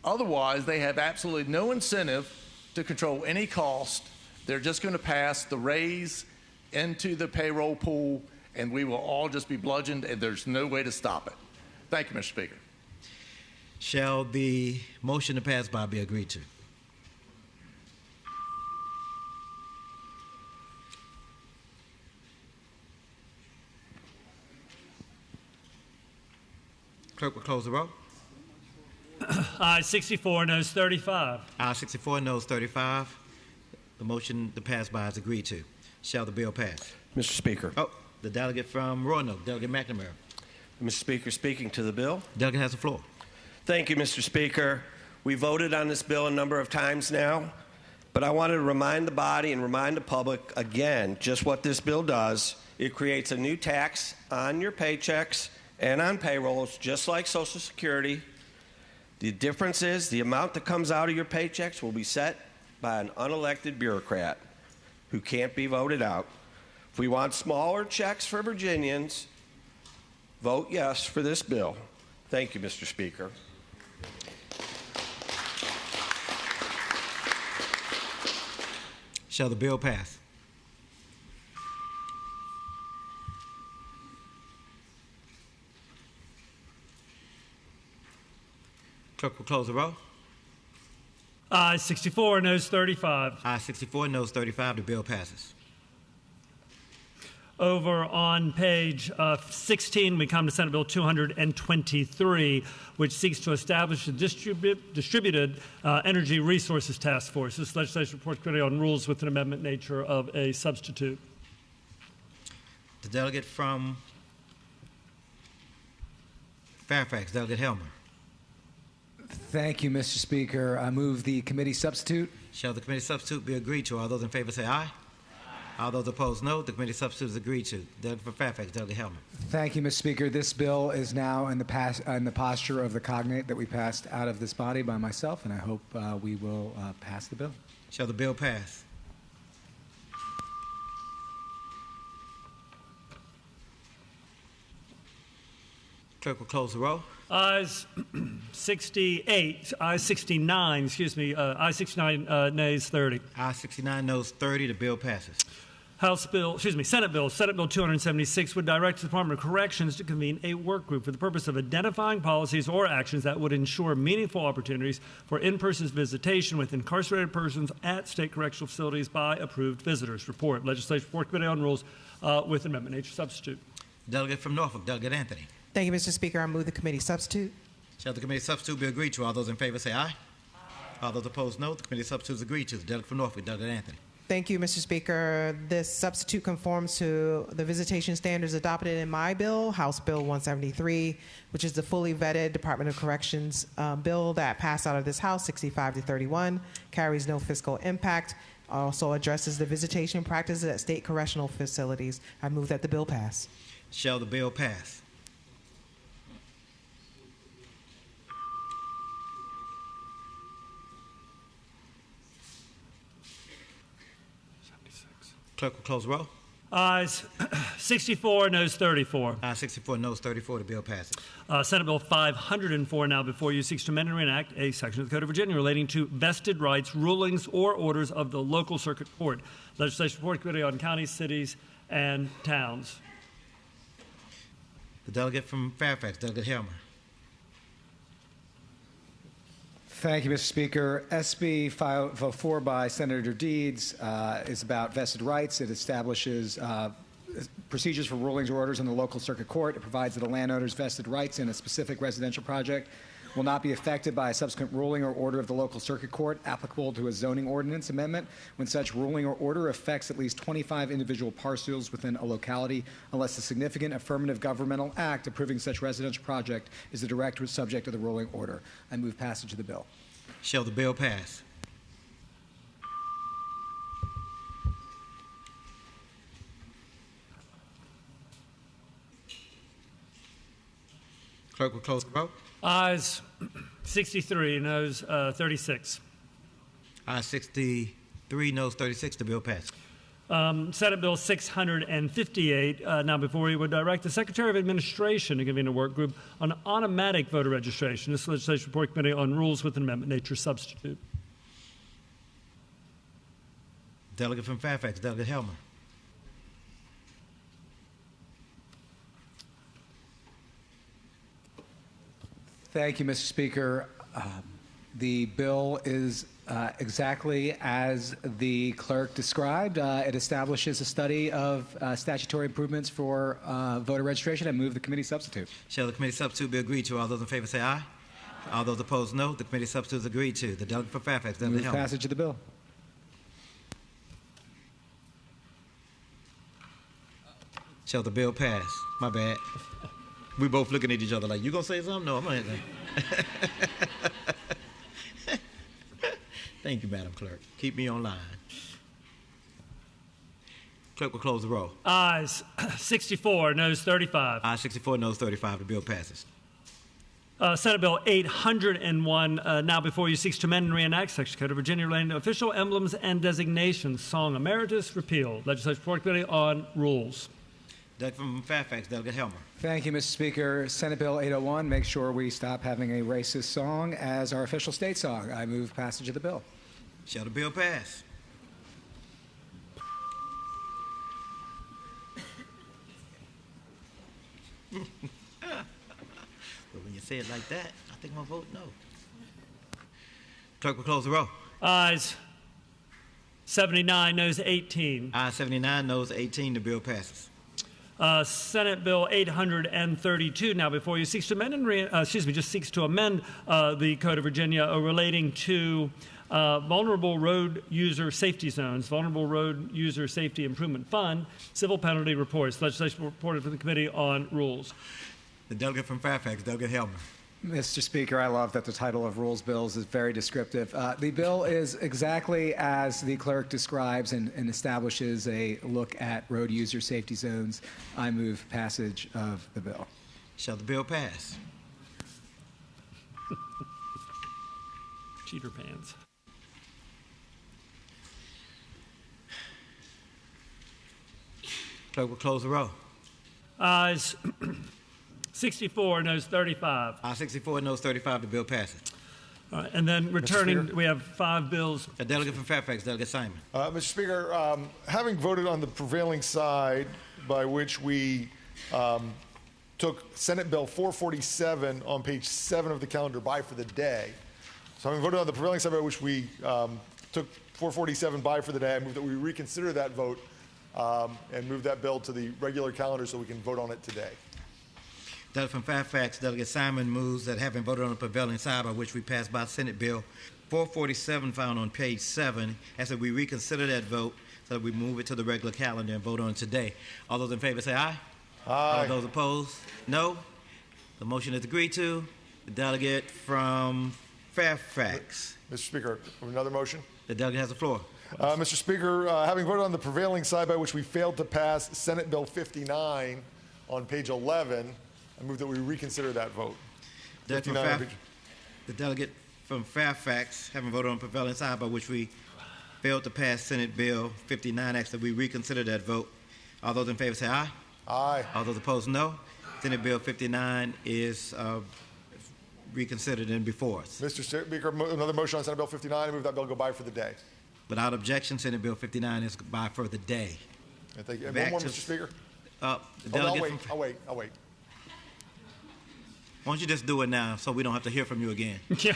Otherwise, they have absolutely no incentive to control any cost. They're just going to pass the raise into the payroll pool, and we will all just be bludgeoned, and there's no way to stop it. Thank you, Mr. Speaker.
Shall the motion to pass by be agreed to? Clerk will close the roll.
Ayes 64, noes 35.
Ayes 64, noes 35. The motion to pass by is agreed to. Shall the bill pass?
Mr. Speaker.
Oh, the delegate from Roanoke, Delegate McNamara.
Mr. Speaker, speaking to the bill.
Delegate has the floor.
Thank you, Mr. Speaker. We voted on this bill a number of times now, but I wanted to remind the body and remind the public again just what this bill does. It creates a new tax on your paychecks and on payrolls, just like Social Security. The difference is the amount that comes out of your paychecks will be set by an unelected bureaucrat who can't be voted out. If we want smaller checks for Virginians, vote yes for this bill. Thank you, Mr. Speaker.
Shall the bill pass? Clerk will close the roll.
Ayes 64, noes 35.
Ayes 64, noes 35. The bill passes.
Over on page 16, we come to Senate Bill 223, which seeks to establish a distributed energy resources task force. This legislation reports Committee on Rules with an amendment nature of a substitute.
The delegate from Fairfax, Delegate Helmer.
Thank you, Mr. Speaker. I move the committee substitute.
Shall the committee substitute be agreed to? All those in favor say aye. All those opposed, no. The committee substitute is agreed to. Delegate from Fairfax, Delegate Helmer.
Thank you, Mr. Speaker. This bill is now in the posture of the cognate that we passed out of this body by myself, and I hope we will pass the bill.
Shall the bill pass? Clerk will close the roll.
Ayes 68, ayes 69, excuse me, ayes 69, nays 30.
Ayes 69, noes 30. The bill passes.
Senate Bill 276 would direct the Department of Corrections to convene a work group for the purpose of identifying policies or actions that would ensure meaningful opportunities for in-person visitation with incarcerated persons at state correctional facilities by approved visitors. Report. Legislation Report Committee on Rules with amendment. Nature substitute.
Delegate from Norfolk, Delegate Anthony.
Thank you, Mr. Speaker. I move the committee substitute.
Shall the committee substitute be agreed to? All those in favor say aye. All those opposed, no. The committee substitute is agreed to. The delegate from Norfolk, Delegate Anthony.
Thank you, Mr. Speaker. This substitute conforms to the visitation standards adopted in my bill, House Bill 173, which is the fully vetted Department of Corrections bill that passed out of this House 65-31, carries no fiscal impact, also addresses the visitation practices at state correctional facilities. I move that the bill pass.
Shall the bill pass? Clerk will close the roll.
Ayes 64, noes 34.
Ayes 64, noes 34. The bill passes.
Senate Bill 504 now before you seeks to amend and reenact a section of the Code of Virginia relating to vested rights, rulings, or orders of the local circuit court. Legislation Report Committee on Counties, Cities, and Towns.
The delegate from Fairfax, Delegate Helmer.
Thank you, Mr. Speaker. SB 504 by Senator Deeds is about vested rights. It establishes procedures for rulings or orders in the local circuit court. It provides that a landowner's vested rights in a specific residential project will not be affected by a subsequent ruling or order of the local circuit court applicable to a zoning ordinance amendment when such ruling or order affects at least 25 individual parcels within a locality unless a significant affirmative governmental act approving such residential project is the direct subject of the ruling order. I move passage of the bill.
Shall the bill pass? Clerk will close the vote.
Ayes 63, noes 36.
Ayes 63, noes 36. The bill passes.
Senate Bill 658 now before you would direct the Secretary of Administration to convene a work group on automatic voter registration. This Legislation Report Committee on Rules with an amendment. Nature substitute.
Delegate from Fairfax, Delegate Helmer.
Thank you, Mr. Speaker. The bill is exactly as the clerk described. It establishes a study of statutory improvements for voter registration. I move the committee substitute.
Shall the committee substitute be agreed to? All those in favor say aye. All those opposed, no. The committee substitute is agreed to. The delegate for Fairfax, Delegate
Move
Helmer.
passage of the bill.
Shall the bill pass? My bad. We both looking at each other like, you gonna say something? No, I'm not. Thank you, Madam Clerk. Keep me on line. Clerk will close the roll.
Ayes 64, noes 35.
Ayes 64, noes 35. The bill passes.
Senate Bill 801 now before you seeks to amend and reenact Section Code of Virginia relating to official emblems and designations. Song Emeritus repealed. Legislation Report Committee on Rules.
Delegate from Fairfax, Delegate Helmer.
Thank you, Mr. Speaker. Senate Bill 801 makes sure we stop having a racist song as our official state song. I move passage of the bill.
Shall the bill pass? But when you say it like that, I think I'm going to vote no. Clerk will close the roll.
Ayes 79, noes 18.
Ayes 79, noes 18. The bill passes.
Senate Bill 832 now before you seeks to amend and seeks to amend the Code of Virginia relating to vulnerable road user safety zones, vulnerable road user safety improvement fund, civil penalty reports. Legislation reported from the Committee on Rules.
The delegate from Fairfax, Delegate Helmer.
Mr. Speaker, I love that the title of Rules Bills is very descriptive. The bill is exactly as the clerk describes and establishes a look at road user safety zones. I move passage of the bill.
Shall the bill pass?
Cheater pants.
Clerk will close the roll.
Ayes 64, noes 35.
Ayes 64, noes 35. The bill passes.
All right, and then returning, we have 5 bills.
A delegate from Fairfax, Delegate Simon.
Mr. Speaker, having voted on the prevailing side by which we took Senate Bill 447 on page 7 of the calendar by for the day. So having voted on the prevailing side by which we took 447 by for the day, I move that we reconsider that vote and move that bill to the regular calendar so we can vote on it today.
Delegate from Fairfax, Delegate Simon moves that having voted on the prevailing side by which we passed by Senate Bill 447 found on page 7, as that we reconsider that vote so that we move it to the regular calendar and vote on it today. All those in favor say aye.
Aye.
All those opposed, no. The motion is agreed to. The delegate from Fairfax.
Mr. Speaker, another motion?
The delegate has the floor.
Mr. Speaker, having voted on the prevailing side by which we failed to pass Senate Bill 59 on page 11, I move that we reconsider that vote.
The delegate from Fairfax, having voted on the prevailing side by which we failed to pass Senate Bill 59, asks that we reconsider that vote. All those in favor say aye.
Aye.
All those opposed, no. Senate Bill 59 is reconsidered and before us.
Mr. Speaker, another motion on Senate Bill 59. I move that bill go by for the day.
Without objection, Senate Bill 59 is by for the day.
Thank you. And one more, Mr. Speaker.
The delegate
I'll wait.
Why don't you just do it now so we don't have to hear from you again?
Yeah.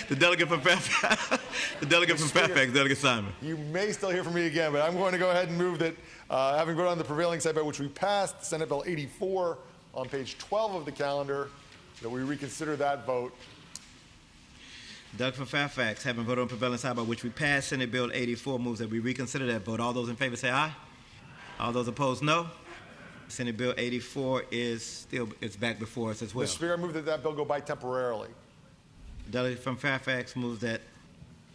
The delegate from Fairfax, Delegate Simon.
You may still hear from me again, but I'm going to go ahead and move that, having voted on the prevailing side by which we passed Senate Bill 84 on page 12 of the calendar, that we reconsider that vote.
Delegate from Fairfax, having voted on the prevailing side by which we passed Senate Bill 84, moves that we reconsider that vote. All those in favor say aye. All those opposed, no. Senate Bill 84 it's back before us as well.
Mr. Speaker, I move that that bill go by temporarily.
Delegate from Fairfax moves that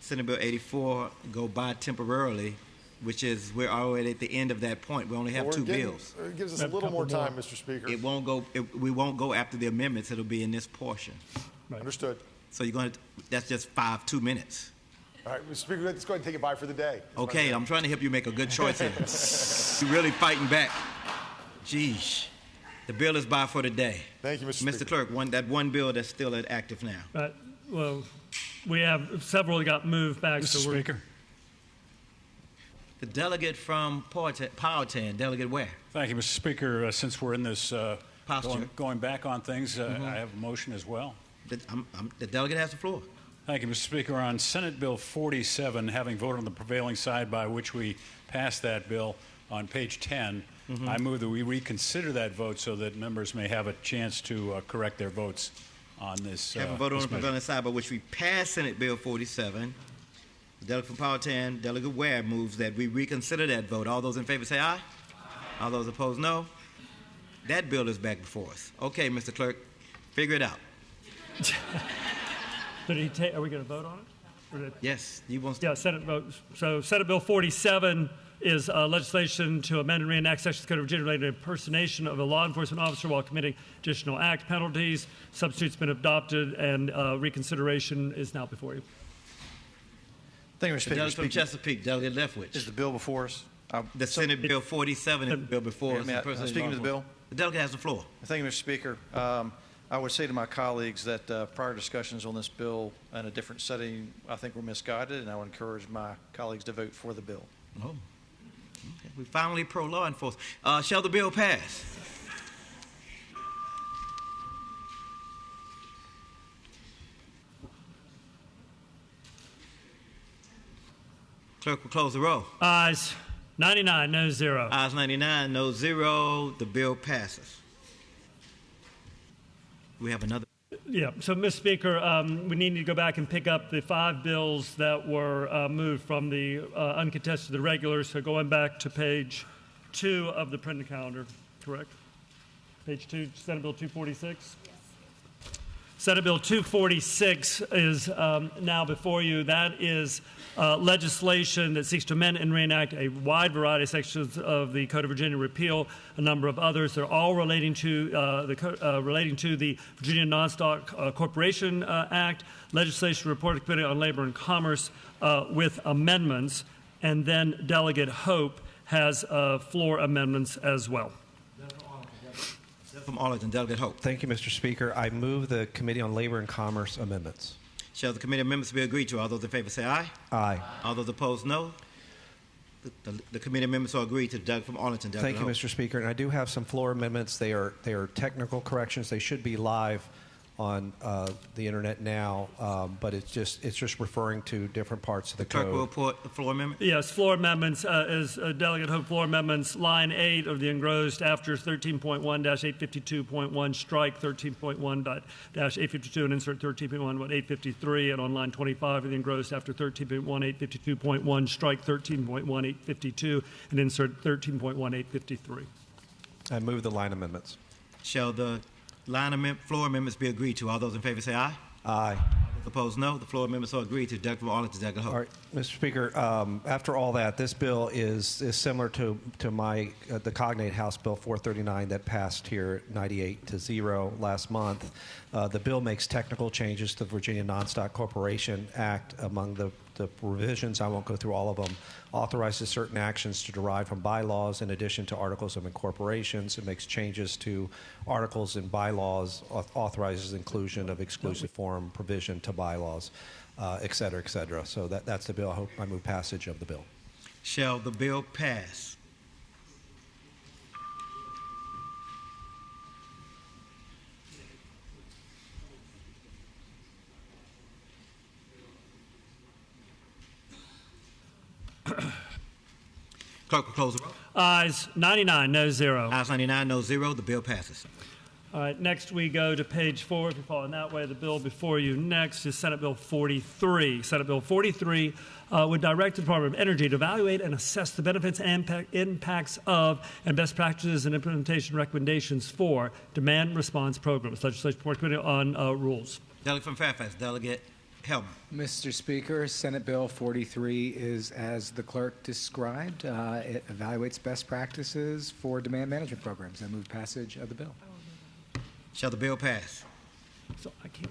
Senate Bill 84 go by temporarily, which is we're already at the end of that point. We only have two bills.
It gives us a little more time, Mr. Speaker.
It won't go. We won't go after the amendments. It'll be in this portion.
Right. Understood.
So you're going to. That's just 2 minutes.
All right, Mr. Speaker, let's go ahead and take it by for the day.
Okay, I'm trying to help you make a good choice here. You're really fighting back. Geez. The bill is by for the day.
Thank you, Mr. Speaker.
Mr. Clerk, that one bill that's still active now.
Right. Well, we have several that got moved back.
Mr. Speaker.
The delegate from Powhatan, Delegate Ware.
Thank you, Mr. Speaker. Since we're in this going back on things, I have a motion as well.
The delegate has the floor.
Thank you, Mr. Speaker. On Senate Bill 47, having voted on the prevailing side by which we passed that bill on page 10, I move that we reconsider that vote so that members may have a chance to correct their votes on this.
Having voted on the prevailing side by which we passed Senate Bill 47, the delegate from Powhatan, Delegate Ware, moves that we reconsider that vote. All those in favor say aye. All those opposed, no. That bill is back before us. Okay, Mr. Clerk, figure it out.
Are we going to vote on it?
Yes.
Yeah, Senate vote. So Senate Bill 47 is legislation to amend and reenact sections of the Code of Virginia related to impersonation of a law enforcement officer while committing additional act penalties. Substitute's been adopted, and reconsideration is now before you.
Thank you, Mr. Speaker. Delegate from Chesapeake, Delegate Leftwich.
Is the bill before us?
The Senate Bill 47 is the bill before us.
Speaking to the bill?
The delegate has the floor.
Thank you, Mr. Speaker. I would say to my colleagues that prior discussions on this bill in a different setting, I think, were misguided, and I would encourage my colleagues to vote for the bill.
Oh, okay. We finally pro-law enforcement. Shall the bill pass? Clerk will close the roll.
Ayes 99, no 0.
Ayes 99, no 0. The bill passes. We have another.
Yeah. So, Mr. Speaker, we need to go back and pick up the 5 bills that were moved from the uncontested to the regular. So, going back to page 2 of the printed calendar, correct? Page 2, Senate Bill 246. Yes. Senate Bill 246 is now before you. That is legislation that seeks to amend and reenact a wide variety of sections of the Code of Virginia, repeal a number of others. They're all relating to the Virginia Non-Stock Corporation Act, legislation reported to the Committee on Labor and Commerce with amendments, and then Delegate Hope has floor amendments as well.
from Arlington, Delegate Hope.
Thank you, Mr. Speaker. I move the Committee on Labor and Commerce amendments.
Shall the committee amendments be agreed to? All those in favor say aye.
Aye.
All those opposed, no. The committee amendments are agreed to. The delegate from Arlington, Delegate
Thank you,
Hope.
Mr. Speaker. And I do have some floor amendments. They are technical corrections. They should be live on the internet now, but it's just referring to different parts of the
Clerk
code.
will report the floor amendment.
Yes, floor amendments is Delegate Hope floor amendments. Line 8 of the engrossed after 13.1-852.1 strike 13.1-852 and insert 13.1-853, and on line 25 of the engrossed after 13.1-852.1 strike 13.1-852 and insert 13.1-853.
I move the line amendments.
Shall the floor amendments be agreed to? All those in favor say aye.
Aye.
Those opposed, no. The floor amendments are agreed to. Delegate from Arlington, Delegate Hope.
All right, Mr. Speaker. After all that, this bill is similar to my the cognate House Bill 439 that passed here 98-0 last month. The bill makes technical changes to the Virginia Non-Stock Corporation Act. Among the provisions, I won't go through all of them, authorizes certain actions to derive from bylaws in addition to articles of incorporations. It makes changes to articles and bylaws, authorizes inclusion of exclusive forum provision to bylaws, et cetera, et cetera. So that's the bill. I move passage of the bill.
Shall the bill pass? Clerk will close the roll.
Ayes 99, no 0.
Ayes 99, no 0. The bill passes.
All right, next we go to page 4. If you're following that way, the bill before you next is Senate Bill 43. Senate Bill 43 would direct the Department of Energy to evaluate and assess the benefits and impacts of and best practices and implementation recommendations for demand response programs. Legislative Report Committee on Rules.
Delegate from Fairfax, Delegate Helmer.
Mr. Speaker, Senate Bill 43 is, as the clerk described, it evaluates best practices for demand management programs. I move passage of the bill.
Shall the bill pass?
So I can't.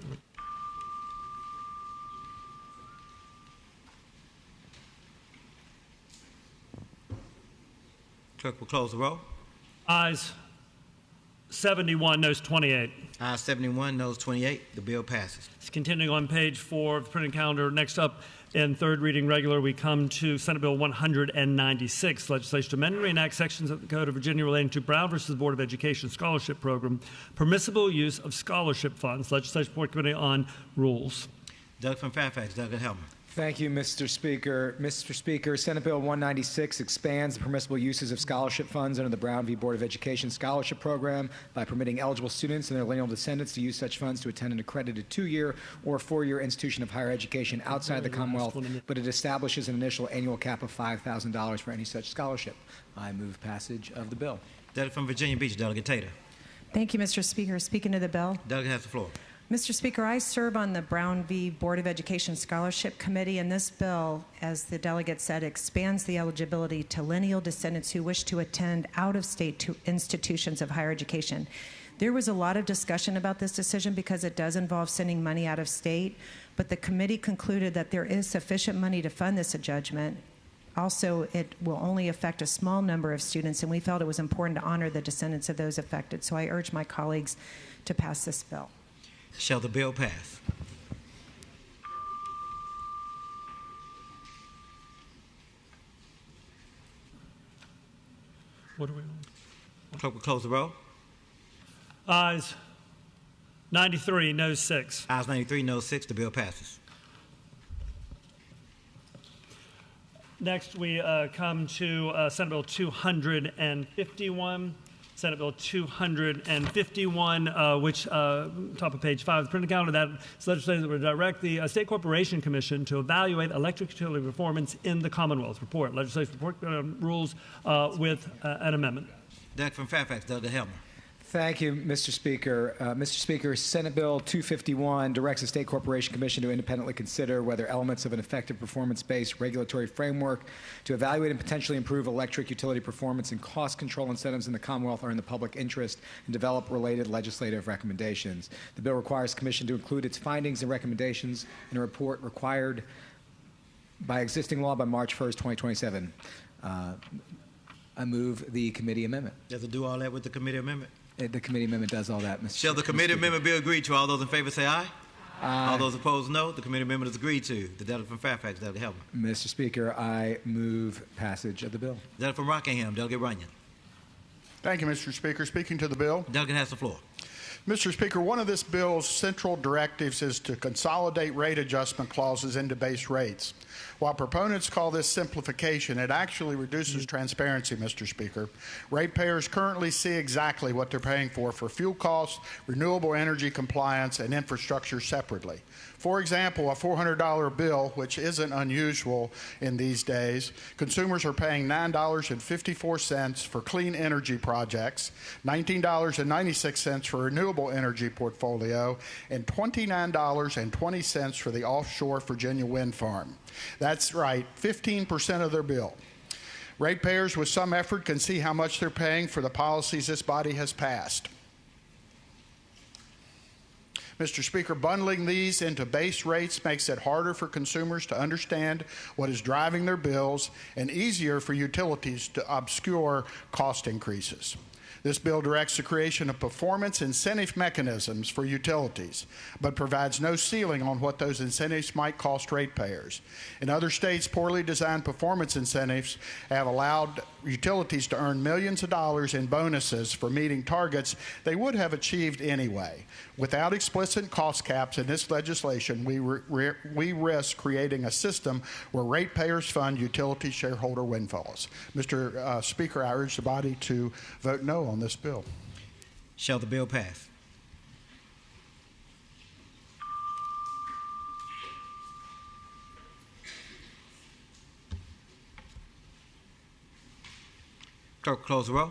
Clerk will close the roll.
Ayes 71, noes 28.
Ayes 71, noes 28. The bill passes.
Continuing on page 4 of the printed calendar, next up in third reading regular, we come to Senate Bill 196, legislation to amend and reenact sections of the Code of Virginia relating to Brown versus Board of Education Scholarship Program, permissible use of scholarship funds. Legislative Report Committee on Rules.
Doug from Fairfax, Delegate Helmer.
Thank you, Mr. Speaker. Mr. Speaker, Senate Bill 196 expands the permissible uses of scholarship funds under the Brown v. Board of Education Scholarship Program by permitting eligible students and their lineal descendants to use such funds to attend an accredited 2-year or 4-year institution of higher education outside the Commonwealth, but it establishes an initial annual cap of $5,000 for any such scholarship. I move passage of the bill.
Delegate from Virginia Beach, Delegate Tater.
Thank you, Mr. Speaker. Speaking to the bill.
Delegate has the floor.
Mr. Speaker, I serve on the Brown v. Board of Education Scholarship Committee, and this bill, as the delegate said, expands the eligibility to lineal descendants who wish to attend out-of-state institutions of higher education. There was a lot of discussion about this decision because it does involve sending money out of state, but the committee concluded that there is sufficient money to fund this adjustment. Also, it will only affect a small number of students, and we felt it was important to honor the descendants of those affected. So I urge my colleagues to pass this bill.
Shall the bill pass?
What do we want?
Clerk will close the roll.
Ayes 93, no 6.
Ayes 93, no 6. The bill passes.
Next, we come to Senate Bill 251. Senate Bill 251, which, top of page 5 of the printed calendar, that is legislation that would direct the State Corporation Commission to evaluate electric utility performance in the Commonwealth. Report. Legislative report rules with an amendment.
Delegate from Fairfax, Delegate Helmer.
Thank you, Mr. Speaker. Mr. Speaker, Senate Bill 251 directs the State Corporation Commission to independently consider whether elements of an effective performance-based regulatory framework to evaluate and potentially improve electric utility performance and cost control incentives in the Commonwealth are in the public interest and develop related legislative recommendations. The bill requires the Commission to include its findings and recommendations in a report required by existing law by March 1st, 2027. I move the committee amendment.
You have to do all that with the committee amendment?
The committee amendment does all that, Mr.
Shall the committee amendment be agreed to? All those in favor say aye.
Aye.
All those opposed, no. The committee amendment is agreed to. The delegate from Fairfax, Delegate Helmer.
Mr. Speaker, I move passage of the bill.
Delegate from Rockingham, Delegate Runyon.
Thank you, Mr. Speaker. Speaking to the bill.
Delegate has the floor.
Mr. Speaker, one of this bill's central directives is to consolidate rate adjustment clauses into base rates. While proponents call this simplification, it actually reduces transparency, Mr. Speaker. Ratepayers currently see exactly what they're paying for fuel costs, renewable energy compliance, and infrastructure separately. For example, a $400 bill, which isn't unusual in these days, consumers are paying $9.54 for clean energy projects, $19.96 for renewable energy portfolio, and $29.20 for the offshore Virginia wind farm. That's right, 15% of their bill. Ratepayers with some effort can see how much they're paying for the policies this body has passed. Mr. Speaker, bundling these into base rates makes it harder for consumers to understand what is driving their bills and easier for utilities to obscure cost increases. This bill directs the creation of performance incentive mechanisms for utilities, but provides no ceiling on what those incentives might cost ratepayers. In other states, poorly designed performance incentives have allowed utilities to earn millions of dollars in bonuses for meeting targets they would have achieved anyway. Without explicit cost caps in this legislation, we risk creating a system where ratepayers fund utility shareholder windfalls. Mr. Speaker, I urge the body to vote no on this bill.
Shall the bill pass? Clerk, close the roll.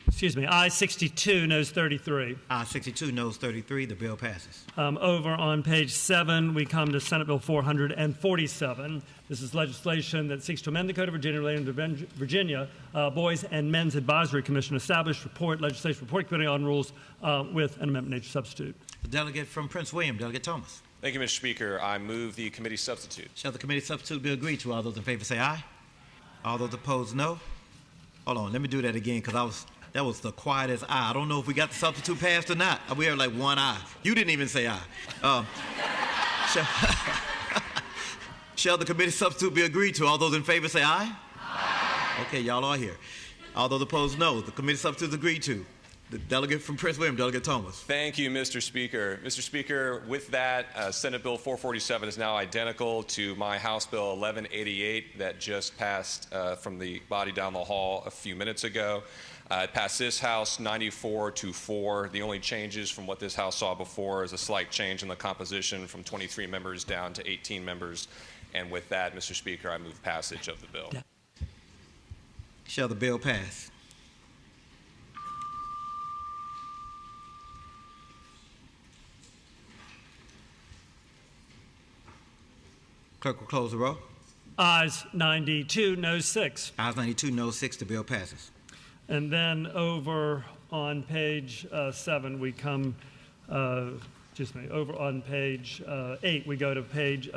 Excuse me, ayes 62, noes 33.
Ayes 62, noes 33. The bill passes.
Over on page 7, we come to Senate Bill 447. This is legislation that seeks to amend the Code of Virginia relating to Virginia Boys and Men's Advisory Commission established legislation report committee on rules with an amendment nature substitute.
The delegate from Prince William, Delegate Thomas.
Thank you, Mr. Speaker. I move the committee substitute.
Shall the committee substitute be agreed to? All those in favor say aye. All those opposed, no. Hold on, let me do that again because that was the quietest aye. I don't know if we got the substitute passed or not. We have like one aye. You didn't even say aye. Shall the committee substitute be agreed to? All those in favor say aye. Aye. Okay, y'all are here. All those opposed, no. The committee substitute is agreed to. The delegate from Prince William, Delegate Thomas.
Thank you, Mr. Speaker. Mr. Speaker, with that, Senate Bill 447 is now identical to my House Bill 1188 that just passed from the body down the hall a few minutes ago. It passed this House 94-4. The only changes from what this House saw before is a slight change in the composition from 23 members down to 18 members. And with that, Mr. Speaker, I move passage of the bill.
Shall the bill pass? Clerk will close the roll.
Ayes 92, noes 6.
Ayes 92, noes 6. The bill passes.
And then over on page 7, we come, over on page 8, we go to page,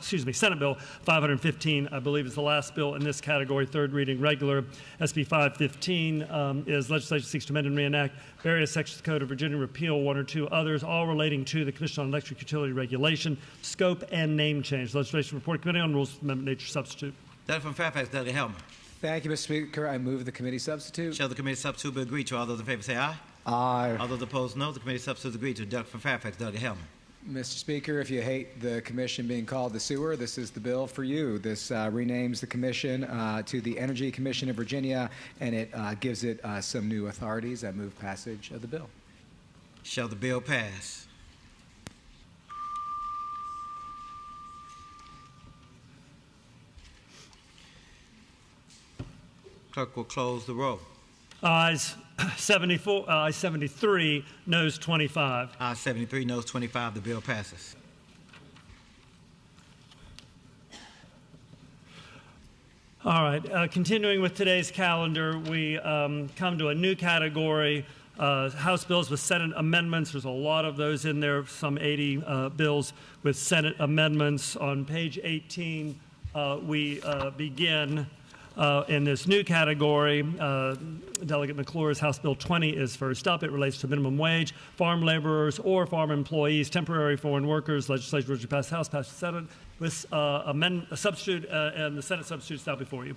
Senate Bill 515, I believe is the last bill in this category, third reading regular. SB 515 is legislation seeks to amend and reenact various sections of the Code of Virginia, repeal one or two others, all relating to the Commission on Electric Utility Regulation, scope and name change. Legislation report committee on rules of amendment nature substitute.
Delegate from Fairfax, Delegate Helmer.
Thank you, Mr. Speaker. I move the committee substitute.
Shall the committee substitute be agreed to? All those in favor say aye.
Aye.
All those opposed, no. The committee substitute is agreed to. Delegate from Fairfax, Delegate Helmer.
Mr. Speaker, if you hate the commission being called the sewer, this is the bill for you. This renames the commission to the Energy Commission of Virginia, and it gives it some new authorities. I move passage of the bill.
Shall the bill pass? Clerk will close the roll.
Ayes 73, noes 25.
Ayes 73, noes 25. The bill passes.
All right. Continuing with today's calendar, we come to a new category, House bills with Senate amendments. There's a lot of those in there, some 80 bills with Senate amendments. On page 18, we begin In this new category, Delegate McClure's House Bill 20 is first up. It relates to minimum wage, farm laborers or farm employees, temporary foreign workers. Legislature originally passed the House, passed the Senate. With a substitute, and the Senate substitute is now before you.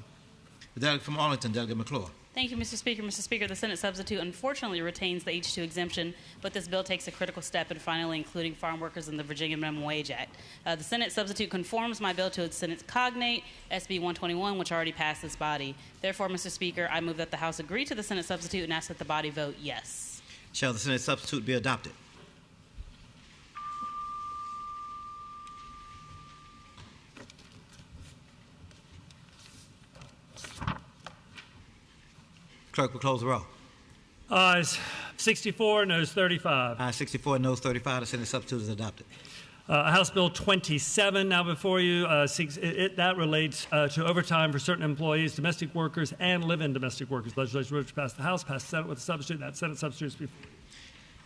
The delegate from Arlington, Delegate McClure.
Thank you, Mr. Speaker. Mr. Speaker, the Senate substitute unfortunately retains the H-2 exemption, but this bill takes a critical step in finally including farm workers in the Virginia Minimum Wage Act. The Senate substitute conforms my bill to its Senate's cognate, SB 121, which already passed this body. Therefore, Mr. Speaker, I move that the House agree to the Senate substitute and ask that the body vote yes.
Shall the Senate substitute be adopted? Clerk will close the roll.
Ayes 64, noes 35.
Ayes 64, noes 35. The Senate substitute is adopted.
House Bill 27 now before you. That relates to overtime for certain employees, domestic workers, and live-in domestic workers. Legislation which passed the House, passed the Senate with a substitute. That Senate substitute is before.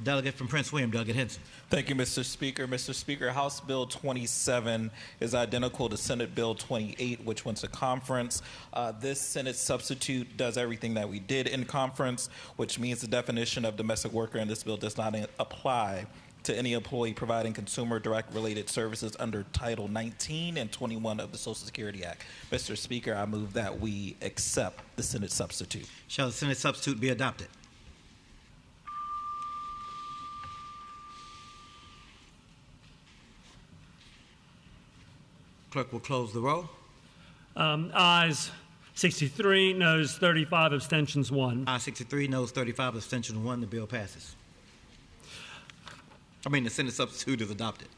Delegate from Prince William, Delegate Henson.
Thank you, Mr. Speaker. Mr. Speaker, House Bill 27 is identical to Senate Bill 28, which went to conference. This Senate substitute does everything that we did in conference, which means the definition of domestic worker in this bill does not apply to any employee providing consumer direct related services under Title 19 and 21 of the Social Security Act. Mr. Speaker, I move that we accept the Senate substitute.
Shall the Senate substitute be adopted? Clerk will close the roll.
Ayes 63, noes 35, abstentions 1.
Ayes 63, noes 35, abstentions 1. The bill passes. The Senate substitute is adopted.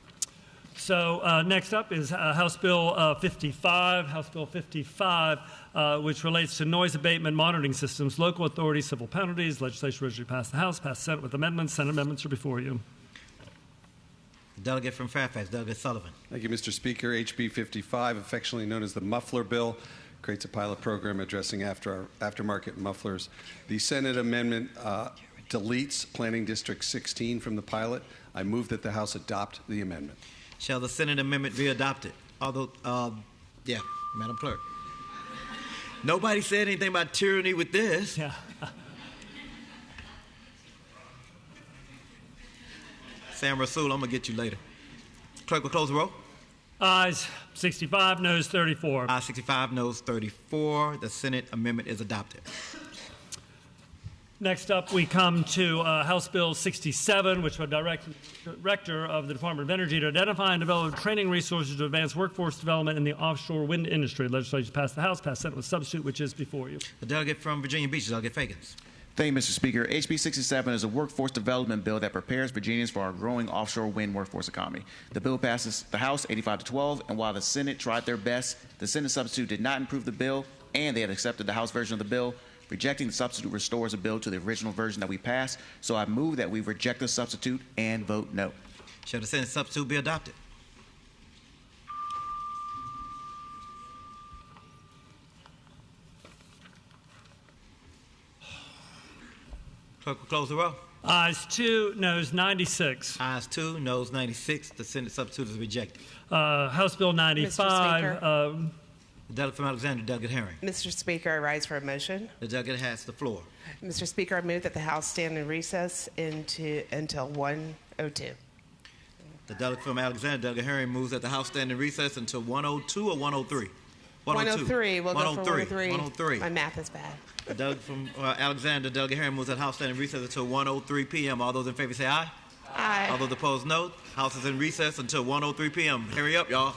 So next up is House Bill 55. House Bill 55, which relates to noise abatement monitoring systems, local authority, civil penalties. Legislation originally passed the House, passed the Senate with amendments. Senate amendments are before you.
Delegate from Fairfax, Delegate Sullivan.
Thank you, Mr. Speaker. HB 55, affectionately known as the Muffler Bill, creates a pilot program addressing aftermarket mufflers. The Senate amendment deletes Planning District 16 from the pilot. I move that the House adopt the amendment.
Shall the Senate amendment be adopted? Madam Clerk. Nobody said anything about tyranny with this.
Yeah.
Sam Rasul, I'm going to get you later. Clerk will close the roll.
Ayes 65, noes 34.
Ayes 65, noes 34. The Senate amendment is adopted.
Next up, we come to House Bill 67, which would direct the Director of the Department of Energy to identify and develop training resources to advance workforce development in the offshore wind industry. Legislation passed the House, passed the Senate with substitute, which is before you.
The delegate from Virginia Beach, Delegate Fagans.
Thank you, Mr. Speaker. HB 67 is a workforce development bill that prepares Virginians for our growing offshore wind workforce economy. The bill passes the House 85-12, and while the Senate tried their best, the Senate substitute did not improve the bill, and they had accepted the House version of the bill. Rejecting the substitute restores the bill to the original version that we passed, so I move that we reject the substitute and vote no.
Shall the Senate substitute be adopted? Clerk will close the roll.
Ayes 2, noes 96.
Ayes 2, noes 96. The Senate substitute is rejected.
House Bill 95.
The delegate from Alexander, Delegate Herring.
Mr. Speaker, I rise for a motion.
The delegate has the floor.
Mr. Speaker, I move that the House stand in recess until 1:02.
The delegate from Alexander, Delegate Herring, moves that the House stand in recess until 1:02 or 1:03?
1:03. We'll go for 1:03.
1:03.
My math is bad.
The delegate from Alexander, Delegate Herring, moves that the House stand in recess until 1:03 p.m. All those in favor say aye.
Aye.
All those opposed, no. House is in recess until 1:03 p.m. Hurry up, y'all.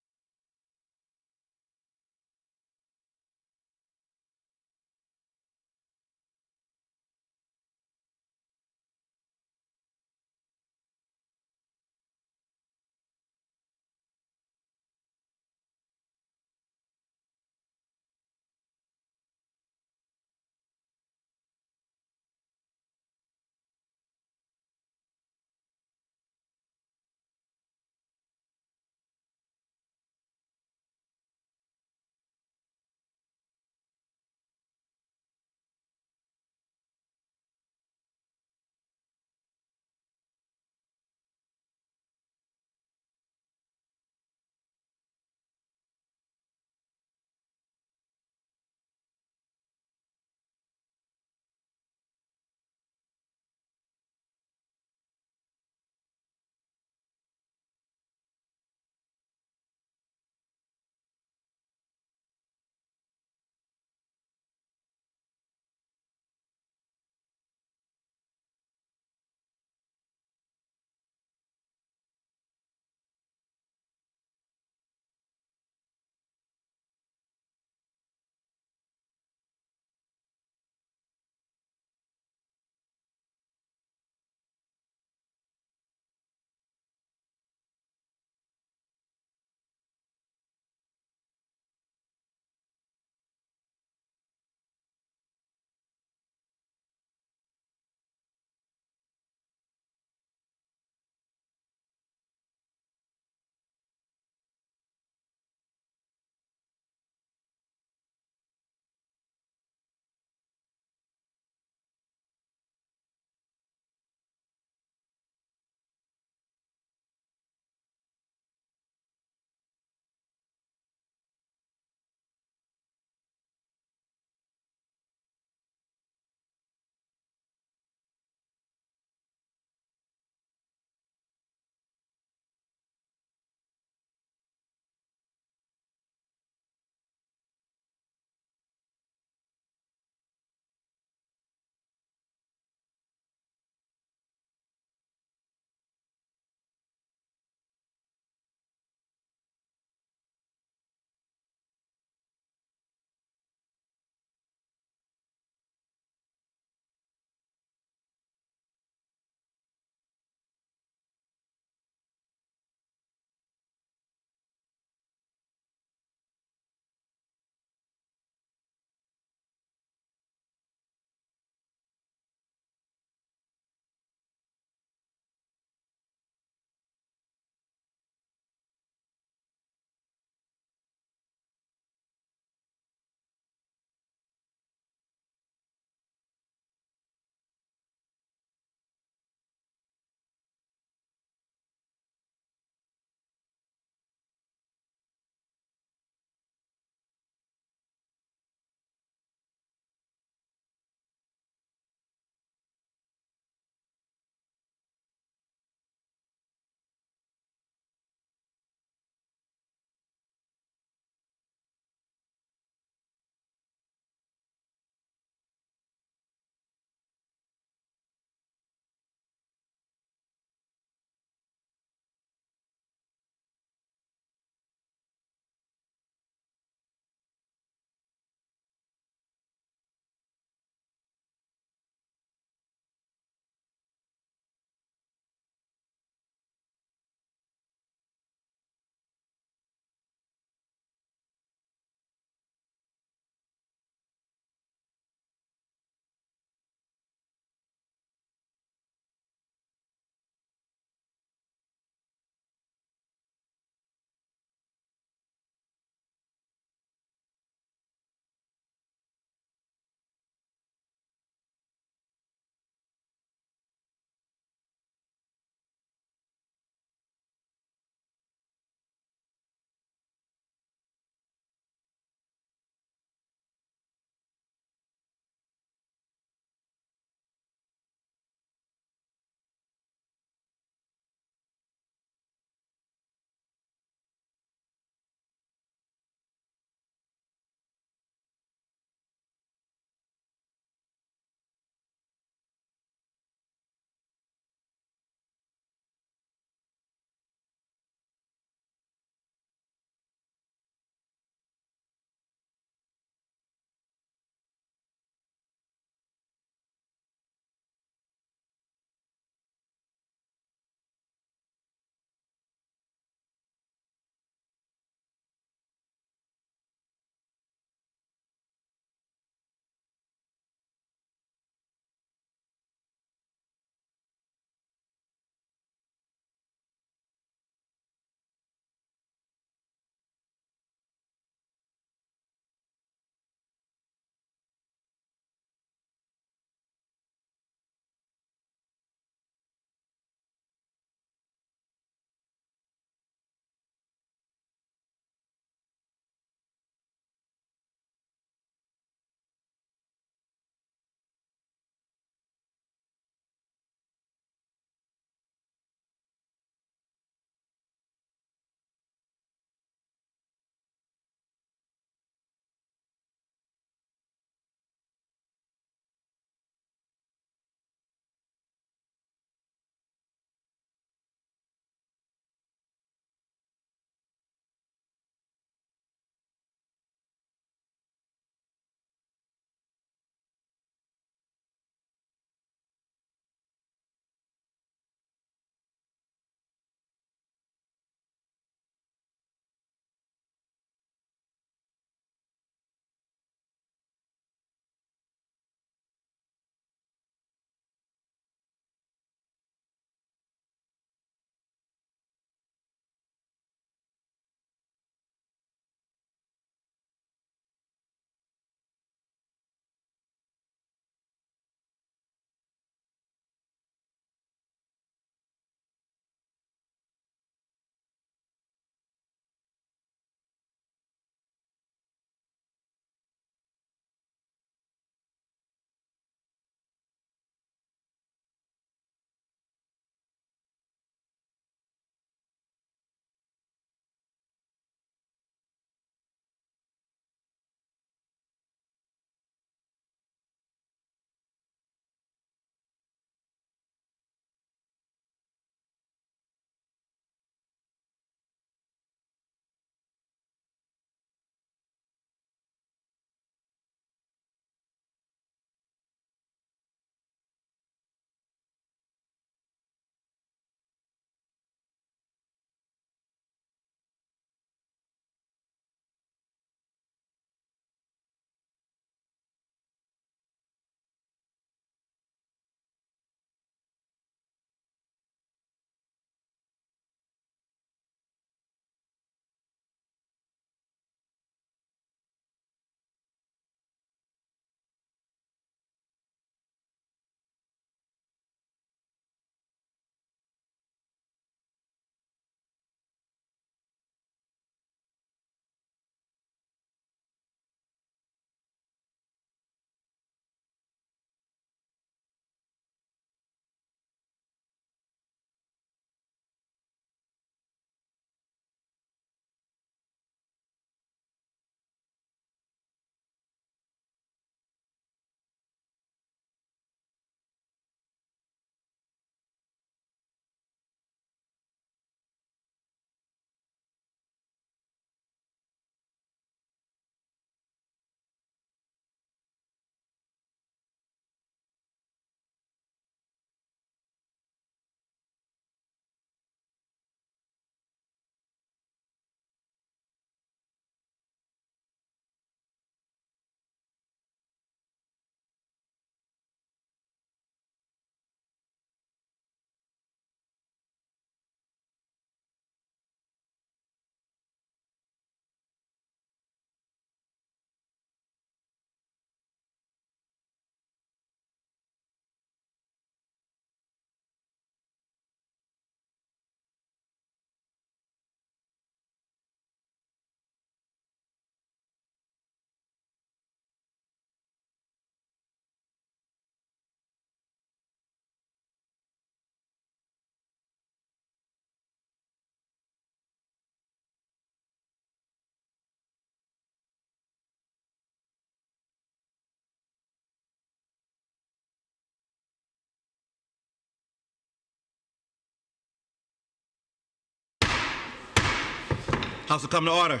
House will come to order.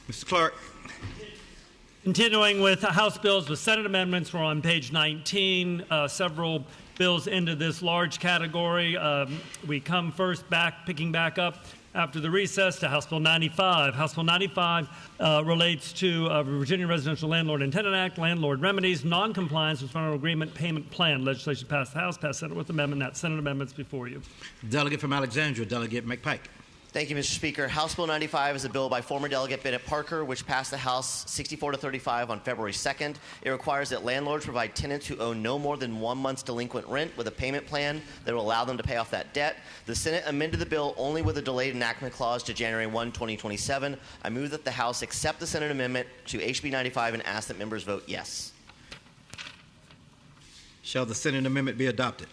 Mr. Clerk.
Continuing with House bills with Senate amendments, we're on page 19. Several bills into this large category. We come first picking back up after the recess to House Bill 95. House Bill 95 relates to Virginia Residential Landlord and Tenant Act, landlord remedies, noncompliance with rental agreement payment plan. Legislation passed the House, passed Senate with amendment. That Senate amendment's before you.
Delegate from Alexandria, Delegate McPike.
Thank you, Mr. Speaker. House Bill 95 is a bill by former Delegate Bennett Parker, which passed the House 64-35 on February 2nd. It requires that landlords provide tenants who owe no more than 1 month's delinquent rent with a payment plan that will allow them to pay off that debt. The Senate amended the bill only with a delayed enactment clause to January 1, 2027. I move that the House accept the Senate amendment to HB 95 and ask that members vote yes.
Shall the Senate amendment be adopted?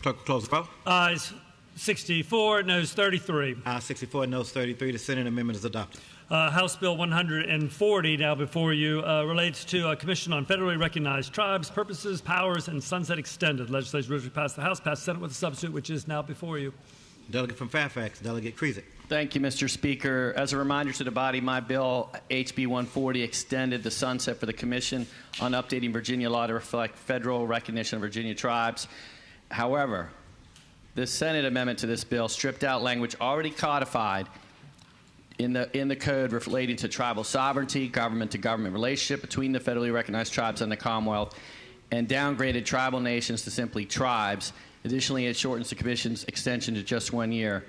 Clerk will close the vote.
Ayes 64, noes 33.
Ayes 64, noes 33. The Senate amendment is adopted.
House Bill 140, now before you, relates to a Commission on Federally Recognized Tribes, Purposes, Powers, and Sunset Extended. Legislation originally passed the House, passed the Senate with a substitute, which is now before you.
Delegate from Fairfax, Delegate Krizik.
Thank you, Mr. Speaker. As a reminder to the body, my bill, HB 140, extended the sunset for the Commission on updating Virginia law to reflect federal recognition of Virginia tribes. However, the Senate amendment to this bill stripped out language already codified in the code relating to tribal sovereignty, government-to-government relationship between the federally recognized tribes and the Commonwealth, and downgraded tribal nations to simply tribes. Additionally, it shortens the Commission's extension to just 1 year.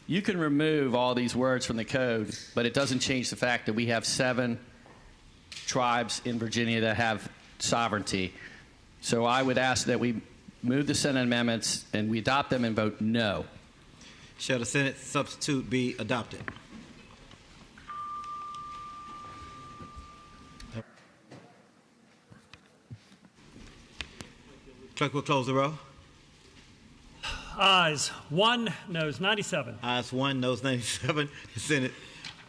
You can remove all these words from the code, but it doesn't change the fact that we have 7 tribes in Virginia that have sovereignty. So I would ask that we move the Senate amendments and we adopt them and vote no.
Shall the Senate substitute be adopted? Clerk will close the roll.
Ayes 1, noes 97.
Ayes 1, noes 97. The Senate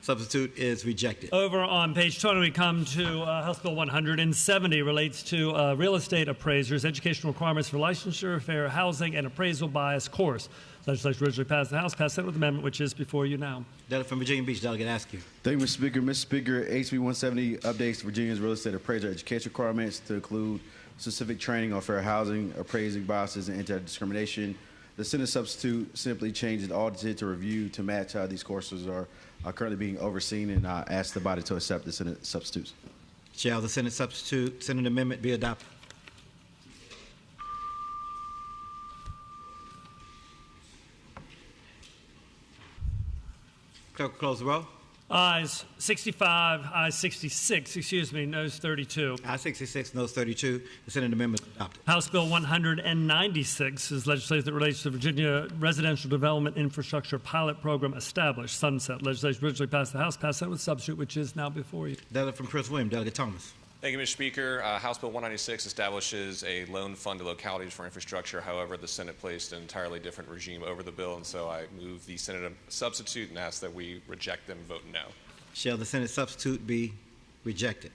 substitute is rejected.
Over on page 20, we come to House Bill 170, relates to real estate appraisers, educational requirements for licensure, fair housing, and appraisal bias course. Legislation originally passed the House, passed Senate with amendment, which is before you now.
Delegate from Virginia Beach, Delegate Askew.
Thank you, Mr. Speaker. Mr. Speaker, HB 170 updates Virginia's real estate appraiser education requirements to include specific training on fair housing, appraising biases, and anti-discrimination. The Senate substitute simply changes audited to review to match how these courses are currently being overseen, and I ask the body to accept the Senate substitutes.
Shall the Senate Senate amendment be adopted? Clerk will close the roll.
Ayes 65, ayes 66, noes 32.
Ayes 66, noes 32. The Senate amendment is adopted.
House Bill 196 is legislation that relates to Virginia Residential Development Infrastructure Pilot Program established, sunset. Legislation originally passed the House, passed Senate with substitute, which is now before you.
Delegate from Chris Williams, Delegate Thomas.
Thank you, Mr. Speaker. House Bill 196 establishes a loan fund to localities for infrastructure. However, the Senate placed an entirely different regime over the bill, and so I move the Senate substitute and ask that we reject them and vote no.
Shall the Senate substitute be adopted?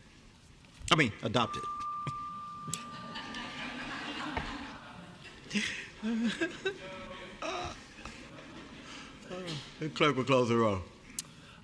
The clerk will close the roll.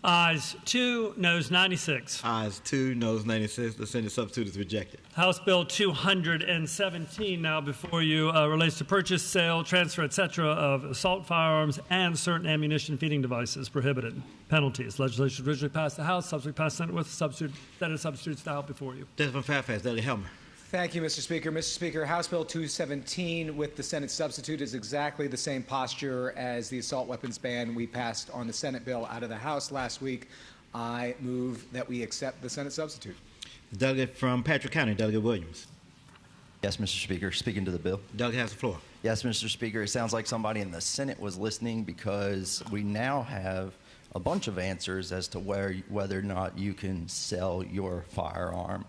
Ayes 2, noes 96.
Ayes 2, noes 96. The Senate substitute is rejected.
House Bill 217 now before you relates to purchase, sale, transfer, etc. of assault firearms and certain ammunition feeding devices prohibited. Penalties. Legislation originally passed the House, subsequently passed Senate with substitute. Senate substitutes now before you.
Delegate from Fairfax, Delegate Helmer.
Thank you, Mr. Speaker. Mr. Speaker, House Bill 217 with the Senate substitute is exactly the same posture as the assault weapons ban we passed on the Senate bill out of the House last week. I move that we accept the Senate substitute.
Delegate from Patrick County, Delegate Williams.
Yes, Mr. Speaker. Speaking to the bill.
Delegate has the floor.
Yes, Mr. Speaker. It sounds like somebody in the Senate was listening because we now have a bunch of answers as to whether or not you can sell your firearm.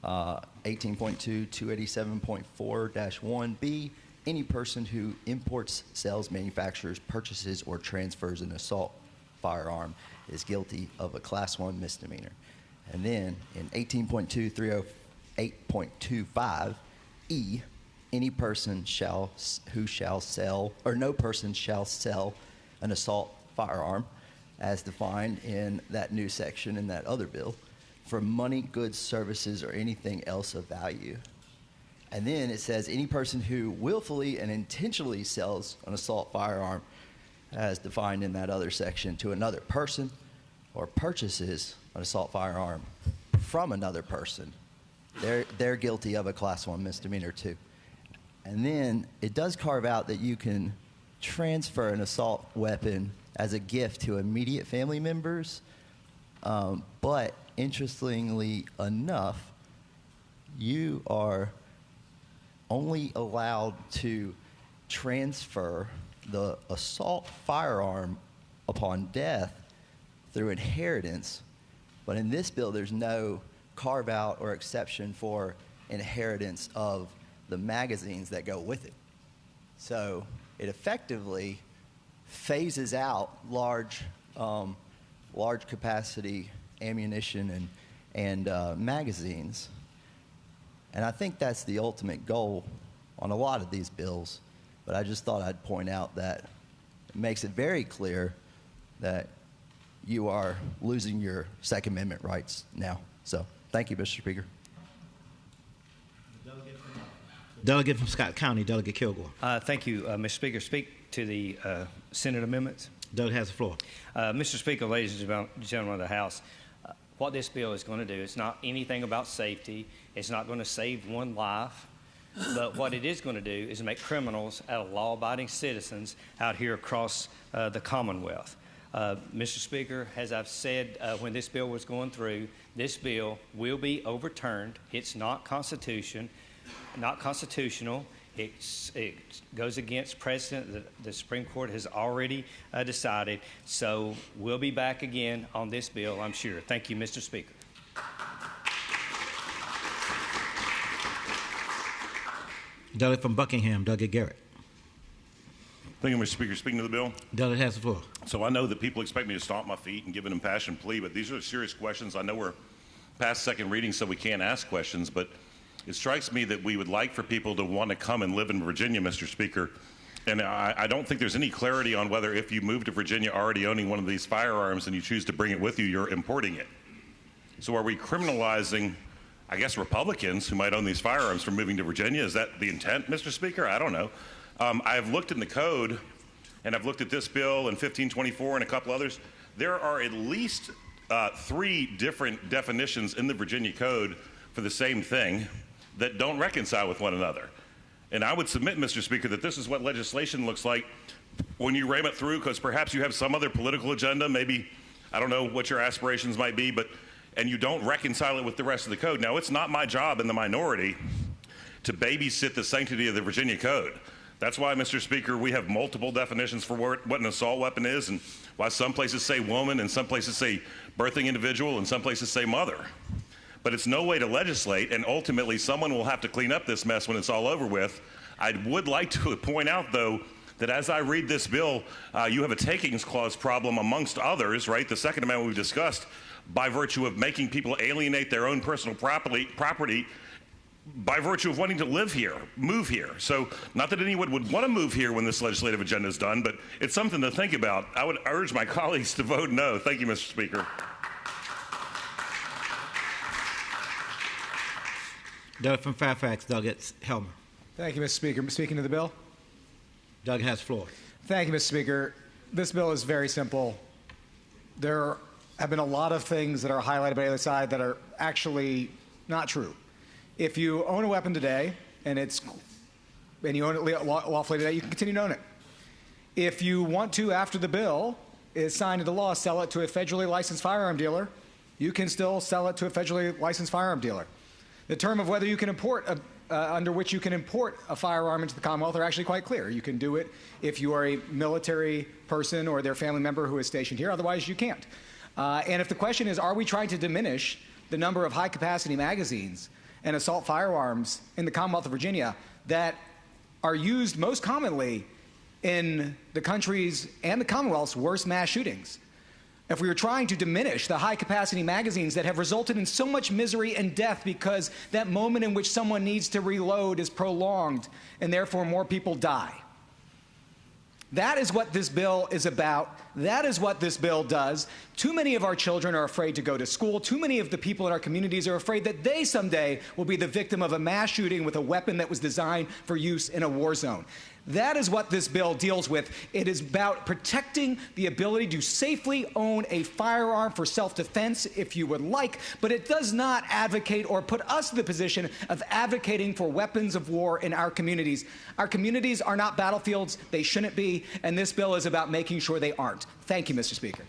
18.2, 287.4-1B, any person who imports, sells, manufactures, purchases, or transfers an assault firearm is guilty of a Class 1 misdemeanor. And then in 18.2, 308.25, E, any person who shall sell, or no person shall sell an assault firearm as defined in that new section in that other bill for money, goods, services, or anything else of value. And then it says any person who willfully and intentionally sells an assault firearm as defined in that other section to another person or purchases an assault firearm from another person, they're guilty of a Class 1 misdemeanor too. And then it does carve out that you can transfer an assault weapon as a gift to immediate family members, but interestingly enough, you are only allowed to transfer the assault firearm upon death through inheritance, but in this bill there's no carve out or exception for inheritance of the magazines that go with it. So it effectively phases out large capacity ammunition and magazines. And I think that's the ultimate goal on a lot of these bills. But I just thought I'd point out that it makes it very clear that you are losing your Second Amendment rights now. So thank you, Mr. Speaker.
Delegate from Scott County, Delegate Kilgore.
Thank you, Mr. Speaker. Speak to the Senate amendments.
Delegate has the floor.
Mr. Speaker, ladies and gentlemen of the House, what this bill is going to do, it's not anything about safety. It's not going to save one life. But what it is going to do is make criminals out of law-abiding citizens out here across the Commonwealth. Mr. Speaker, as I've said when this bill was going through, this bill will be overturned. It's not constitutional. It goes against precedent that the Supreme Court has already decided. So we'll be back again on this bill, I'm sure. Thank you, Mr. Speaker.
Delegate from Buckingham, Delegate Garrett.
Thank you, Mr. Speaker. Speaking to the bill.
Delegate has the floor.
So I know that people expect me to stomp my feet and give an impassioned plea, but these are serious questions. I know we're past second reading, so we can't ask questions, but it strikes me that we would like for people to want to come and live in Virginia, Mr. Speaker. And I don't think there's any clarity on whether if you move to Virginia already owning one of these firearms and you choose to bring it with you, you're importing it. So are we criminalizing, I guess, Republicans who might own these firearms from moving to Virginia? Is that the intent, Mr. Speaker? I don't know. I've looked in the code, and I've looked at this bill and 1524 and a couple others. There are at least 3 different definitions in the Virginia code for the same thing that don't reconcile with one another. And I would submit, Mr. Speaker, that this is what legislation looks like when you ram it through, because perhaps you have some other political agenda, maybe, I don't know what your aspirations might be, and you don't reconcile it with the rest of the code. Now, it's not my job in the minority to babysit the sanctity of the Virginia code. That's why, Mr. Speaker, we have multiple definitions for what an assault weapon is, and why some places say woman, and some places say birthing individual, and some places say mother. But it's no way to legislate, and ultimately someone will have to clean up this mess when it's all over with. I would like to point out, though, that as I read this bill, you have a takings clause problem amongst others, right? The Second Amendment we've discussed, by virtue of making people alienate their own personal property by virtue of wanting to live here, move here. So not that anyone would want to move here when this legislative agenda is done, but it's something to think about. I would urge my colleagues to vote no. Thank you, Mr. Speaker.
Delegate from Fairfax, Delegate Helmer.
Thank you, Mr. Speaker. Speaking to the bill.
Delegate has the floor.
Thank you, Mr. Speaker. This bill is very simple. There have been a lot of things that are highlighted by the other side that are actually not true. If you own a weapon today and you own it lawfully today, you can continue to own it. If you want to, after the bill is signed into law, sell it to a federally licensed firearm dealer, you can still sell it to a federally licensed firearm dealer. The term of whether you can import under which you can import a firearm into the Commonwealth are actually quite clear. You can do it if you are a military person or their family member who is stationed here. Otherwise, you can't. And if the question is, are we trying to diminish the number of high-capacity magazines and assault firearms in the Commonwealth of Virginia that are used most commonly in the country's and the Commonwealth's worst mass shootings? if we were trying to diminish the high-capacity magazines that have resulted in so much misery and death because that moment in which someone needs to reload is prolonged and therefore more people die. That is what this bill is about. That is what this bill does. Too many of our children are afraid to go to school. Too many of the people in our communities are afraid that they someday will be the victim of a mass shooting with a weapon that was designed for use in a war zone. That is what this bill deals with. It is about protecting the ability to safely own a firearm for self-defense, if you would like, but it does not advocate or put us in the position of advocating for weapons of war in our communities. Our communities are not battlefields. They shouldn't be, and this bill is about making sure they aren't. Thank you, Mr. Speaker.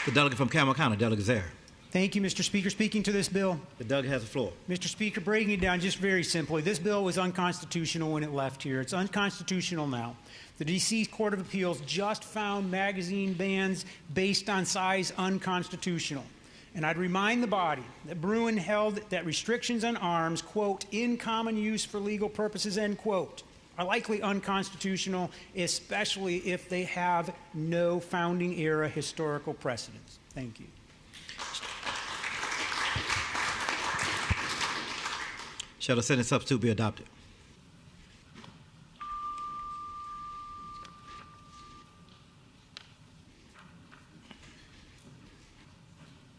The delegate from Campbell County, Delegate Zaire.
Thank you, Mr. Speaker. Speaking to this bill.
The delegate has the floor.
Mr. Speaker, breaking it down just very simply, this bill was unconstitutional when it left here. It's unconstitutional now. The D.C. Court of Appeals just found magazine bans based on size unconstitutional. And I'd remind the body that Bruin held that restrictions on arms, quote, in common use for legal purposes, end quote, are likely unconstitutional, especially if they have no founding era historical precedence. Thank you.
Shall the Senate substitute be adopted?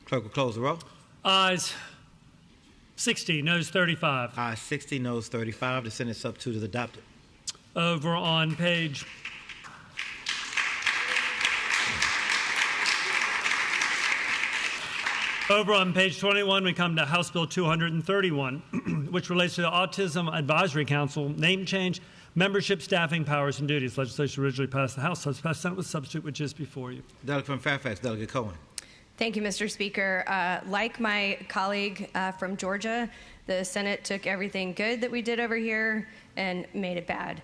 Clerk will close the roll.
Ayes 60, noes 35.
Ayes 60, noes 35. The Senate substitute is adopted.
Over on page Over on page 21, we come to House Bill 231, which relates to the Autism Advisory Council name change, membership, staffing, powers, and duties. Legislation originally passed the House, so it's passed Senate with substitute, which is before you.
Delegate from Fairfax, Delegate Cohen.
Thank you, Mr. Speaker. Like my colleague from Georgia, the Senate took everything good that we did over here and made it bad.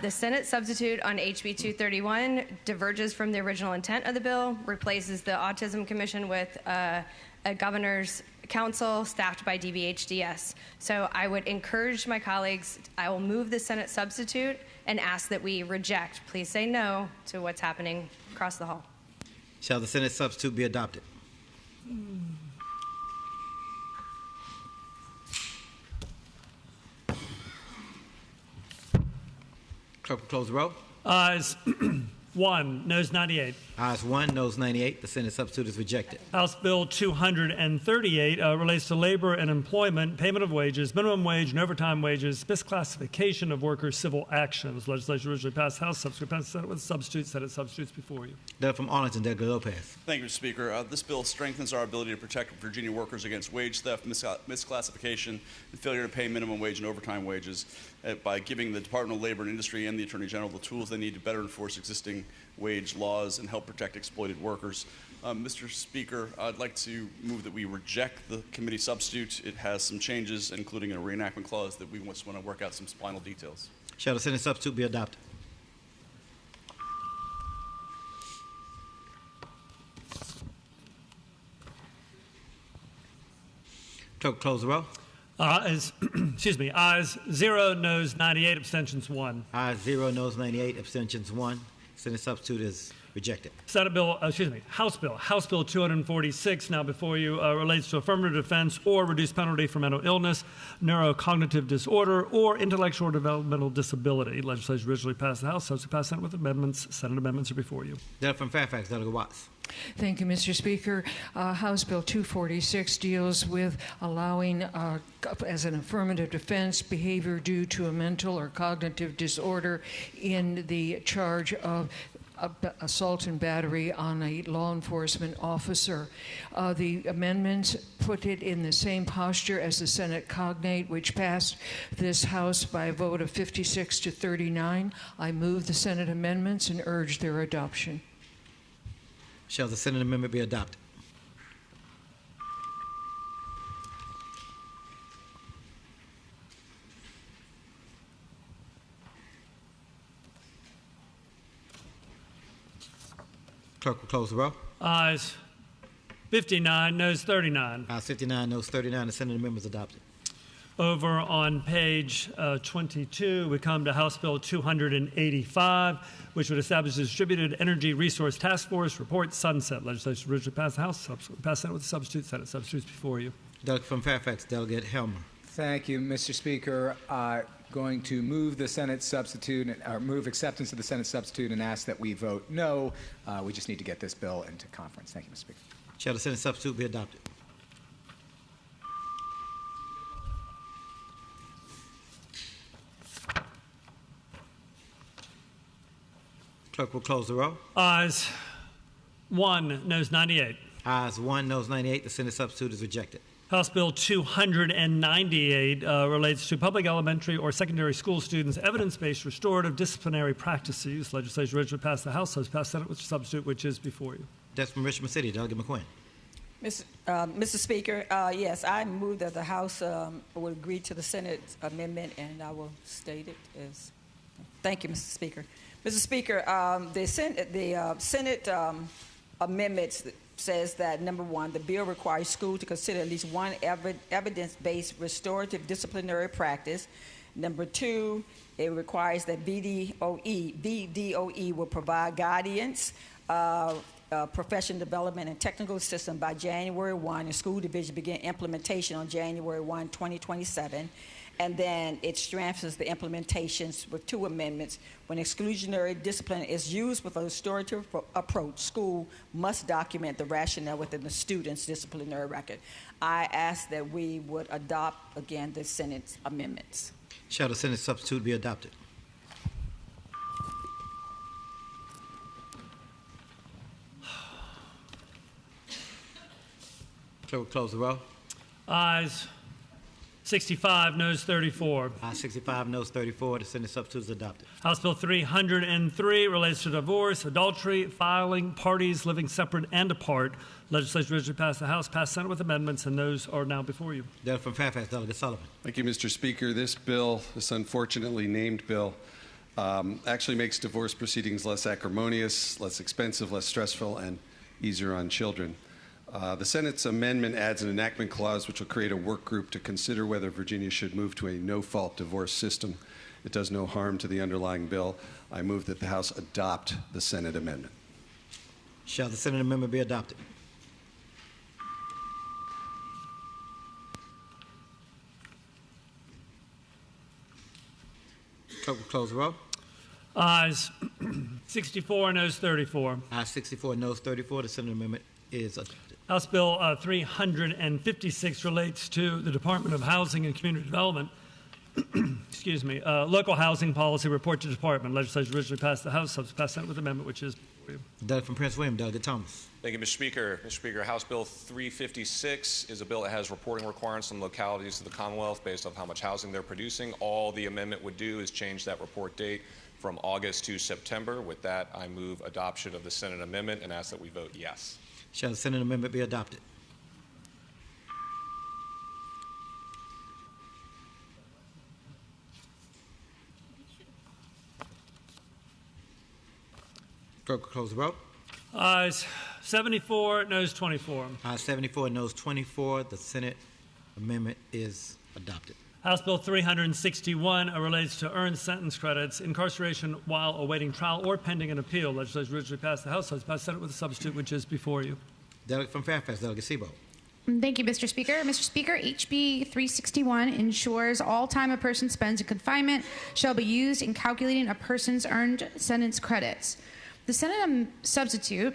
The Senate substitute on HB 231 diverges from the original intent of the bill, replaces the Autism Commission with a governor's council staffed by DBHDS. So I would encourage my colleagues, I will move the Senate substitute and ask that we reject. Please say no to what's happening across the hall.
Shall the Senate substitute be adopted? Clerk will close the roll.
Ayes 1, noes 98.
Ayes 1, noes 98. The Senate substitute is rejected.
House Bill 238 relates to labor and employment, payment of wages, minimum wage and overtime wages, misclassification of workers' civil actions. Legislation originally passed the House, subsequently passed the Senate with substitutes. Senate substitutes before you.
Delegate from Arlington, Delegate Lopez.
Thank you, Mr. Speaker. This bill strengthens our ability to protect Virginia workers against wage theft, misclassification, and failure to pay minimum wage and overtime wages by giving the Department of Labor and Industry and the Attorney General the tools they need to better enforce existing wage laws and help protect exploited workers. Mr. Speaker, I'd like to move that we reject the committee substitute. It has some changes, including a reenactment clause that we just want to work out some final details.
Shall the Senate substitute be adopted? Clerk, close the roll.
Ayes 0, noes 98, abstentions 1.
Ayes 0, noes 98, abstentions 1. Senate substitute is rejected.
House Bill 246, now before you, relates to affirmative defense or reduced penalty for mental illness, neurocognitive disorder, or intellectual or developmental disability. Legislation originally passed the House, subsequently passed Senate with amendments. Senate amendments are before you.
Delegate from Fairfax, Delegate Watts.
Thank you, Mr. Speaker. House Bill 246 deals with allowing, as an affirmative defense, behavior due to a mental or cognitive disorder in the charge of assault and battery on a law enforcement officer. The amendments put it in the same posture as the Senate cognate, which passed this House by a vote of 56 to 39. I move the Senate amendments and urge their adoption.
Shall the Senate amendment be adopted? Clerk will close the roll.
Ayes 59, noes 39.
Ayes 59, noes 39. The Senate amendment is adopted.
Over on page 22, we come to House Bill 285, which would establish a Distributed Energy Resource Task Force. Report sunset. Legislation originally passed the House, subsequently passed Senate with a substitute. Senate substitutes before you.
Delegate from Fairfax, Delegate Helmer.
Thank you, Mr. Speaker. Going to move the Senate substitute, or move acceptance of the Senate substitute, and ask that we vote no. We just need to get this bill into conference. Thank you, Mr. Speaker.
Shall the Senate substitute be adopted? Clerk will close the roll.
Ayes 1, noes 98.
Ayes 1, noes 98. The Senate substitute is rejected.
House Bill 298 relates to public elementary or secondary school students' evidence-based restorative disciplinary practices. Legislation originally passed the House, has passed Senate with a substitute, which is before you.
That's from Richmond City, Delegate McQuinn.
Mr. Speaker, yes, I move that the House would agree to the Senate amendment, and I will state it as. Thank you, Mr. Speaker. Mr. Speaker, the Senate amendments says that, number one, the bill requires schools to consider at least one evidence-based restorative disciplinary practice. Number two, it requires that VDOE will provide guidance, professional development, and technical assistance by January 1, and school division begin implementation on January 1, 2027. And then it strengthens the implementations with two amendments. When exclusionary discipline is used with a restorative approach, school must document the rationale within the student's disciplinary record. I ask that we would adopt, again, the Senate's amendments.
Shall the Senate substitute be adopted? Clerk will close the roll.
Ayes 65, noes 34.
Ayes 65, noes 34. The Senate substitute is adopted.
House Bill 303 relates to divorce, adultery, filing, parties living separate and apart. Legislation originally passed the House, passed Senate with amendments, and those are now before you.
Delegate from Fairfax, Delegate Sullivan.
Thank you, Mr. Speaker. This bill, this unfortunately named bill, actually makes divorce proceedings less acrimonious, less expensive, less stressful, and easier on children. The Senate's amendment adds an enactment clause which will create a work group to consider whether Virginia should move to a no-fault divorce system. It does no harm to the underlying bill. I move that the House adopt the Senate amendment.
Shall the Senate amendment be adopted? Clerk will close the roll.
Ayes 64, noes 34.
Ayes 64, noes 34. The Senate amendment is adopted.
House Bill 356 relates to the Department of Housing and Community Development. Excuse me. Local housing policy report to the department. Legislation originally passed the House, passed Senate with amendment, which is for you.
Delegate from Prince William, Delegate Thomas.
Thank you, Mr. Speaker. Mr. Speaker, House Bill 356 is a bill that has reporting requirements on localities of the Commonwealth based on how much housing they're producing. All the amendment would do is change that report date from August to September. With that, I move adoption of the Senate amendment and ask that we vote yes.
Shall the Senate amendment be adopted? Clerk will close the vote.
Ayes 74, noes 24.
Ayes 74, noes 24. The Senate amendment is adopted.
House Bill 361 relates to earned sentence credits, incarceration while awaiting trial or pending an appeal. Legislation originally passed the House, has passed Senate with a substitute, which is before you.
Delegate from Fairfax, Delegate Sebo.
Thank you, Mr. Speaker. Mr. Speaker, HB 361 ensures all time a person spends in confinement shall be used in calculating a person's earned sentence credits. The Senate substitute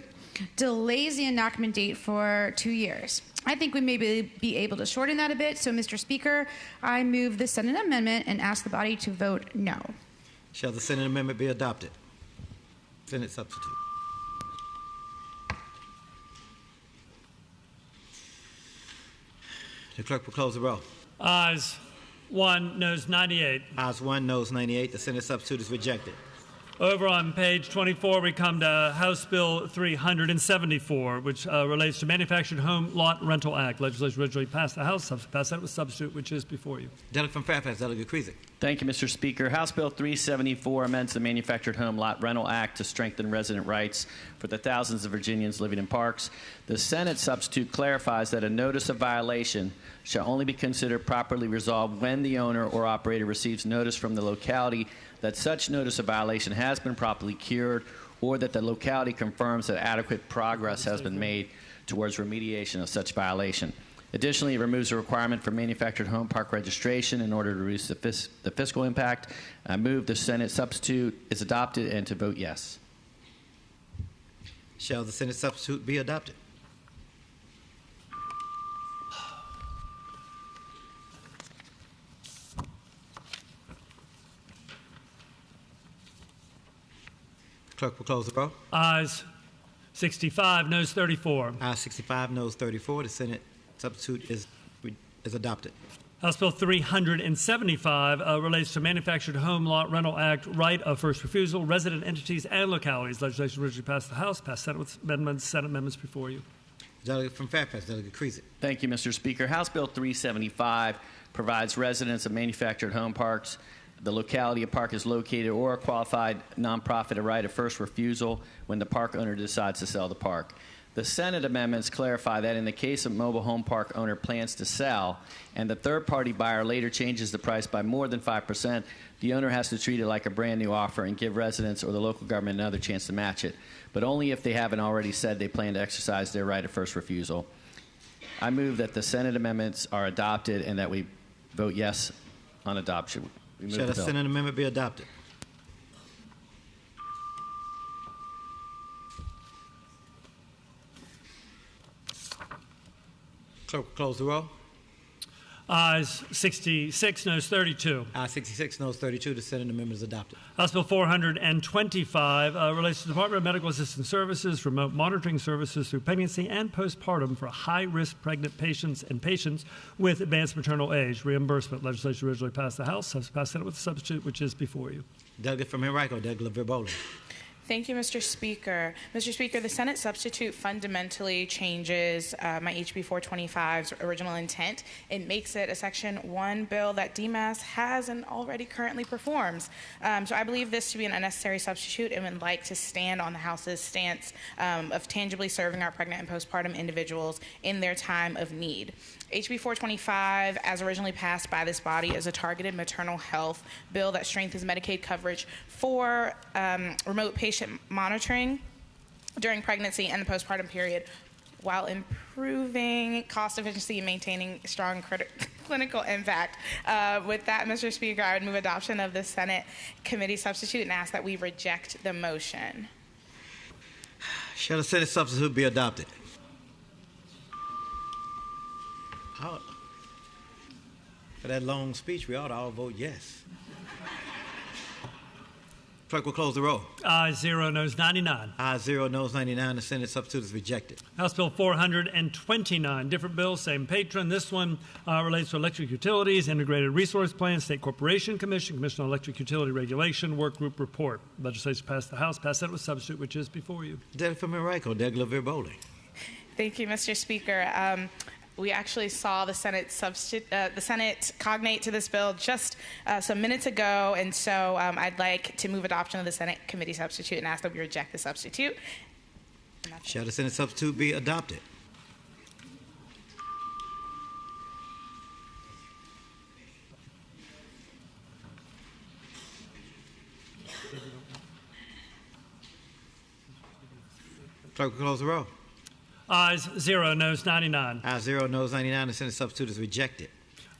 delays the enactment date for 2 years. I think we may be able to shorten that a bit. So, Mr. Speaker, I move the Senate amendment and ask the body to vote no.
Shall the Senate amendment be adopted? Senate substitute. The clerk will close the roll.
Ayes 1, noes 98.
Ayes 1, noes 98. The Senate substitute is rejected.
Over on page 24, we come to House Bill 374, which relates to Manufactured Home Lot Rental Act. Legislation originally passed the House, passed that with substitute, which is before you.
Delegate from Fairfax, Delegate Creasy.
Thank you, Mr. Speaker. House Bill 374 amends the Manufactured Home Lot Rental Act to strengthen resident rights for the thousands of Virginians living in parks. The Senate substitute clarifies that a notice of violation shall only be considered properly resolved when the owner or operator receives notice from the locality that such notice of violation has been properly cured, or that the locality confirms that adequate progress has been made towards remediation of such violation. Additionally, it removes the requirement for manufactured home park registration in order to reduce the fiscal impact. I move the Senate substitute is adopted and to vote yes.
Shall the Senate substitute be adopted? Clerk will close the roll.
Ayes 65, noes 34.
Ayes 65, noes 34. The Senate substitute is adopted.
House Bill 375 relates to Manufactured Home Lot Rental Act, right of first refusal, resident entities and localities. Legislation originally passed the House, passed Senate with amendments, Senate amendments before you.
Delegate from Fairfax, Delegate Creasy.
Thank you, Mr. Speaker. House Bill 375 provides residents of manufactured home parks, the locality a park is located, or a qualified nonprofit a right of first refusal when the park owner decides to sell the park. The Senate amendments clarify that in the case a mobile home park owner plans to sell and the third-party buyer later changes the price by more than 5%, the owner has to treat it like a brand-new offer and give residents or the local government another chance to match it, but only if they haven't already said they plan to exercise their right of first refusal. I move that the Senate amendments are adopted and that we vote yes on adoption.
Shall the Senate amendment be adopted? Clerk will close the roll.
Ayes 66, noes 32.
Ayes 66, noes 32. The Senate amendment is adopted.
House Bill 425 relates to the Department of Medical Assistance Services, remote monitoring services through pregnancy and postpartum for high-risk pregnant patients and patients with advanced maternal age. Reimbursement legislation originally passed the House, has passed Senate with a substitute, which is before you.
Delegate from Henrico, Delegate Verbola.
Thank you, Mr. Speaker. Mr. Speaker, the Senate substitute fundamentally changes my HB 425's original intent. It makes it a Section 1 bill that DMAS has and already currently performs. So I believe this to be an unnecessary substitute and would like to stand on the House's stance of tangibly serving our pregnant and postpartum individuals in their time of need. HB 425, as originally passed by this body, is a targeted maternal health bill that strengthens Medicaid coverage for remote patient monitoring during pregnancy and the postpartum period while improving cost efficiency and maintaining strong clinical impact. With that, Mr. Speaker, I would move adoption of the Senate committee substitute and ask that we reject the motion.
Shall the Senate substitute be adopted? For that long speech, we ought to all vote yes. Clerk will close the roll.
Ayes 0, noes 99.
Ayes 0, noes 99. The Senate substitute is rejected.
House Bill 429, different bill, same patron. This one relates to electric utilities, integrated resource plan, State Corporation Commission, Commission on Electric Utility Regulation, work group report. Legislation passed the House, passed Senate with substitute, which is before you.
Delegate from Henrico, Delegate Verbola.
Thank you, Mr. Speaker. We actually saw the Senate cognate to this bill just some minutes ago, and so I'd like to move adoption of the Senate committee substitute and ask that we reject the substitute.
Shall the Senate substitute be adopted? Clerk will close the roll.
Ayes 0, noes 99.
Ayes 0, noes 99. The Senate substitute is rejected.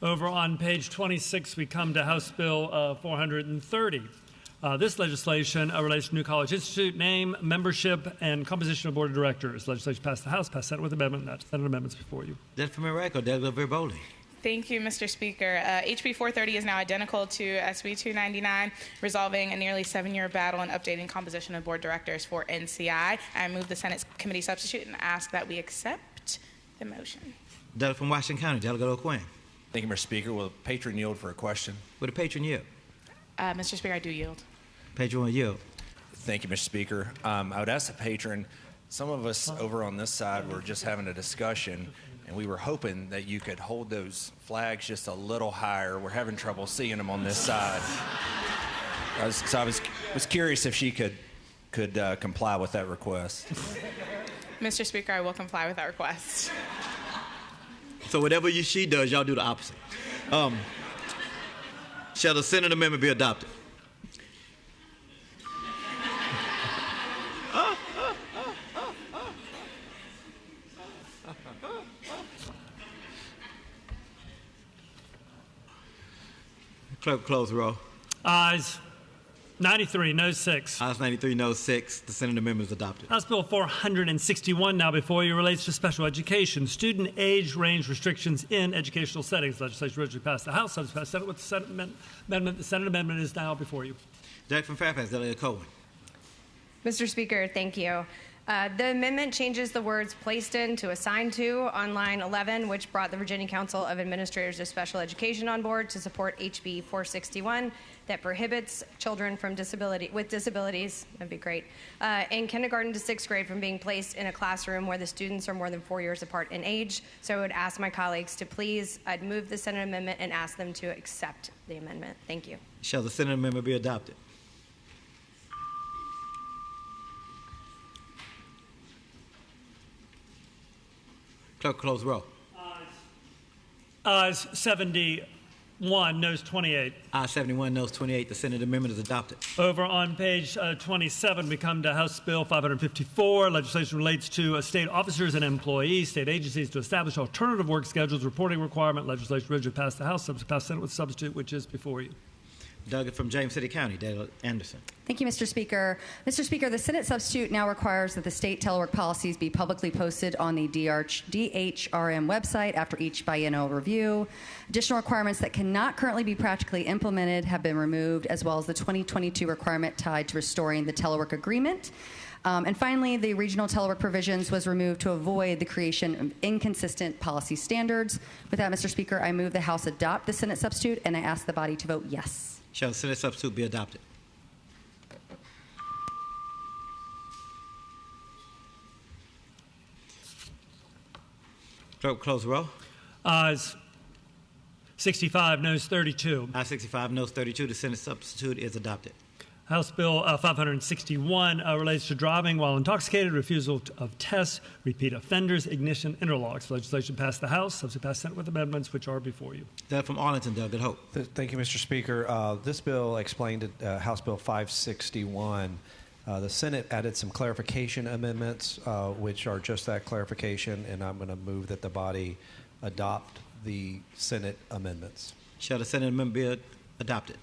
Over on page 26, we come to House Bill 430. This legislation relates to New College Institute, name, membership, and composition of board of directors. Legislation passed the House, passed Senate with amendment. That's Senate amendments before you.
Delegate from Henrico, Delegate Verbola.
Thank you, Mr. Speaker. HB 430 is now identical to SB 299, resolving a nearly 7-year battle and updating composition of board directors for NCI. I move the Senate committee substitute and ask that we accept the motion.
Delegate from Washington County, Delegate O'Quinn.
Thank you, Mr. Speaker. Will the patron yield for a question?
Will the patron yield?
Mr. Speaker, I do yield.
Patron will yield.
Thank you, Mr. Speaker. I would ask the patron, some of us over on this side were just having a discussion, and we were hoping that you could hold those flags just a little higher. We're having trouble seeing them on this side. I was curious if she could comply with that request.
Mr. Speaker, I will comply with that request.
So whatever she does, y'all do the opposite. Shall the Senate amendment be adopted? Clerk, close the roll.
Ayes 93, no 6.
Ayes 93, no 6. The Senate amendment is adopted.
House Bill 461 now before you relates to special education, student age range restrictions in educational settings. Legislation originally passed the House, subject to pass Senate with the Senate amendment. The Senate amendment is now before you.
Delegate from Fairfax, Delegate Cohen.
Mr. Speaker, thank you. The amendment changes the words placed in to assigned to on line 11, which brought the Virginia Council of Administrators of Special Education on board to support HB 461 that prohibits children with disabilities, that'd be great, in kindergarten to 6th grade from being placed in a classroom where the students are more than 4 years apart in age. So I would ask my colleagues to please, I'd move the Senate amendment and ask them to accept the amendment. Thank you.
Shall the Senate amendment be adopted? Clerk, close the roll.
Ayes 71, noes 28.
Ayes 71, noes 28. The Senate amendment is adopted.
Over on page 27, we come to House Bill 554. Legislation relates to state officers and employees, state agencies to establish alternative work schedules, reporting requirement. Legislation originally passed the House, subject to pass Senate with substitute, which is before you.
Delegate from James City County, Delegate Anderson.
Thank you, Mr. Speaker. Mr. Speaker, the Senate substitute now requires that the state telework policies be publicly posted on the DHRM website after each biennial review. Additional requirements that cannot currently be practically implemented have been removed, as well as the 2022 requirement tied to restoring the telework agreement. And finally, the regional telework provisions was removed to avoid the creation of inconsistent policy standards. With that, Mr. Speaker, I move the House adopt the Senate substitute, and I ask the body to vote yes.
Shall the Senate substitute be adopted? Clerk, close the roll.
Ayes 65, noes 32.
Ayes 65, noes 32. The Senate substitute is adopted.
House Bill 561 relates to driving while intoxicated, refusal of tests, repeat offenders, ignition interlocks. Legislation passed the House, subject to pass Senate with amendments, which are before you.
Delegate from Arlington, Delegate Hope.
Thank you, Mr. Speaker. This bill explained House Bill 561. The Senate added some clarification amendments, which are just that clarification, and I'm going to move that the body adopt the Senate amendments.
Shall the Senate amendment be adopted?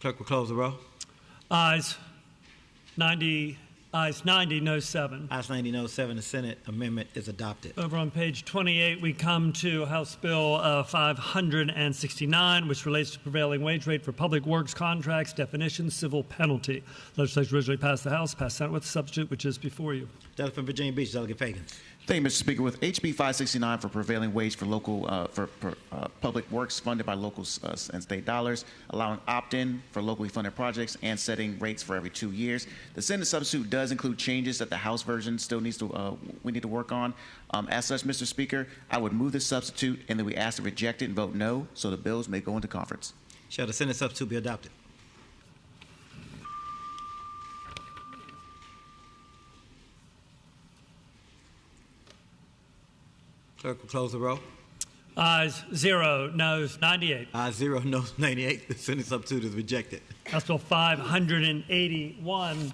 Clerk will close the roll.
Ayes 90, no 7.
Ayes 90, no 7. The Senate amendment is adopted.
Over on page 28, we come to House Bill 569, which relates to prevailing wage rate for public works contracts, definition, civil penalty. Legislation originally passed the House, passed Senate with a substitute, which is before you.
Delegate from Virginia Beach, Delegate Fagan.
Thank you, Mr. Speaker. With HB 569 for prevailing wage for local public works funded by local and state dollars, allowing opt-in for locally funded projects, and setting rates for every 2 years. The Senate substitute does include changes that the House version still needs to we need to work on. As such, Mr. Speaker, I would move this substitute, and then we ask to reject it and vote no, so the bills may go into conference.
Shall the Senate substitute be adopted? Clerk will close the roll.
Ayes 0, noes 98.
Ayes 0, noes 98. The Senate substitute is rejected.
House Bill 581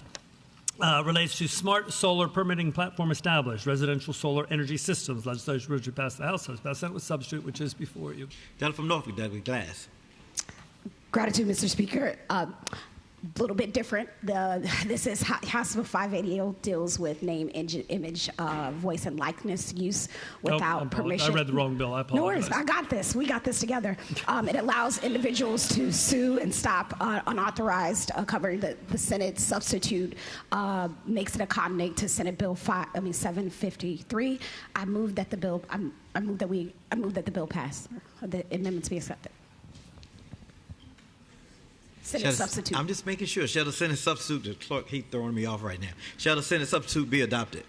relates to smart solar permitting platform established, residential solar energy systems. Legislation originally passed the House, passed Senate with substitute, which is before you.
Delegate from Norfolk, Delegate Glass.
Gratitude, Mr. Speaker.
little bit different. This is House Bill 588 deals with name, image, voice, and likeness use without permission.
I read the wrong bill. I apologize.
No worries. I got this. We got this together. It allows individuals to sue and stop unauthorized covering. The Senate substitute makes it a cognate to Senate Bill 753. I move that the bill. I move that the bill pass. The amendments be accepted. Senate substitute.
I'm just making sure. Shall the Senate substitute, the clerk, he's throwing me off right now. Shall the Senate substitute be adopted?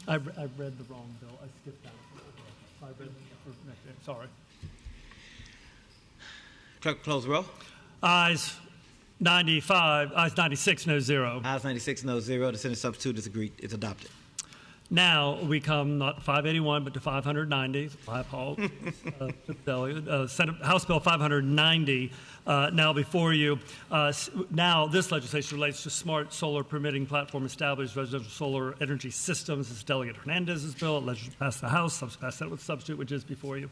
I read the wrong bill. I skipped that. Sorry.
Clerk, close the roll.
Ayes 95. Ayes 96. No 0.
Ayes 96. No 0. The Senate substitute is agreed. It's adopted.
Now we come not 581 but to 590. My apologies. Senate House Bill 590 now before you. Now this legislation relates to smart solar permitting platform established residential solar energy systems. It's Delegate Hernandez's bill. It legislature passed the House. Passed that with substitute, which is before you.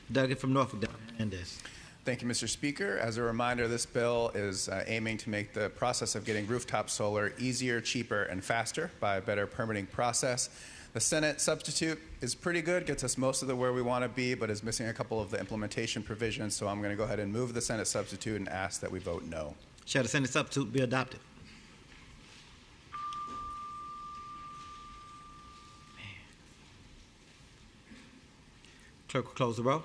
Delegate from Norfolk, Delegate Hernandez.
Thank you, Mr. Speaker. As a reminder, this bill is aiming to make the process of getting rooftop solar easier, cheaper, and faster by a better permitting process. The Senate substitute is pretty good, gets us most of the where we want to be, but is missing a couple of the implementation provisions, so I'm going to go ahead and move the Senate substitute and ask that we vote no.
Shall the Senate substitute be adopted? Clerk will close the roll.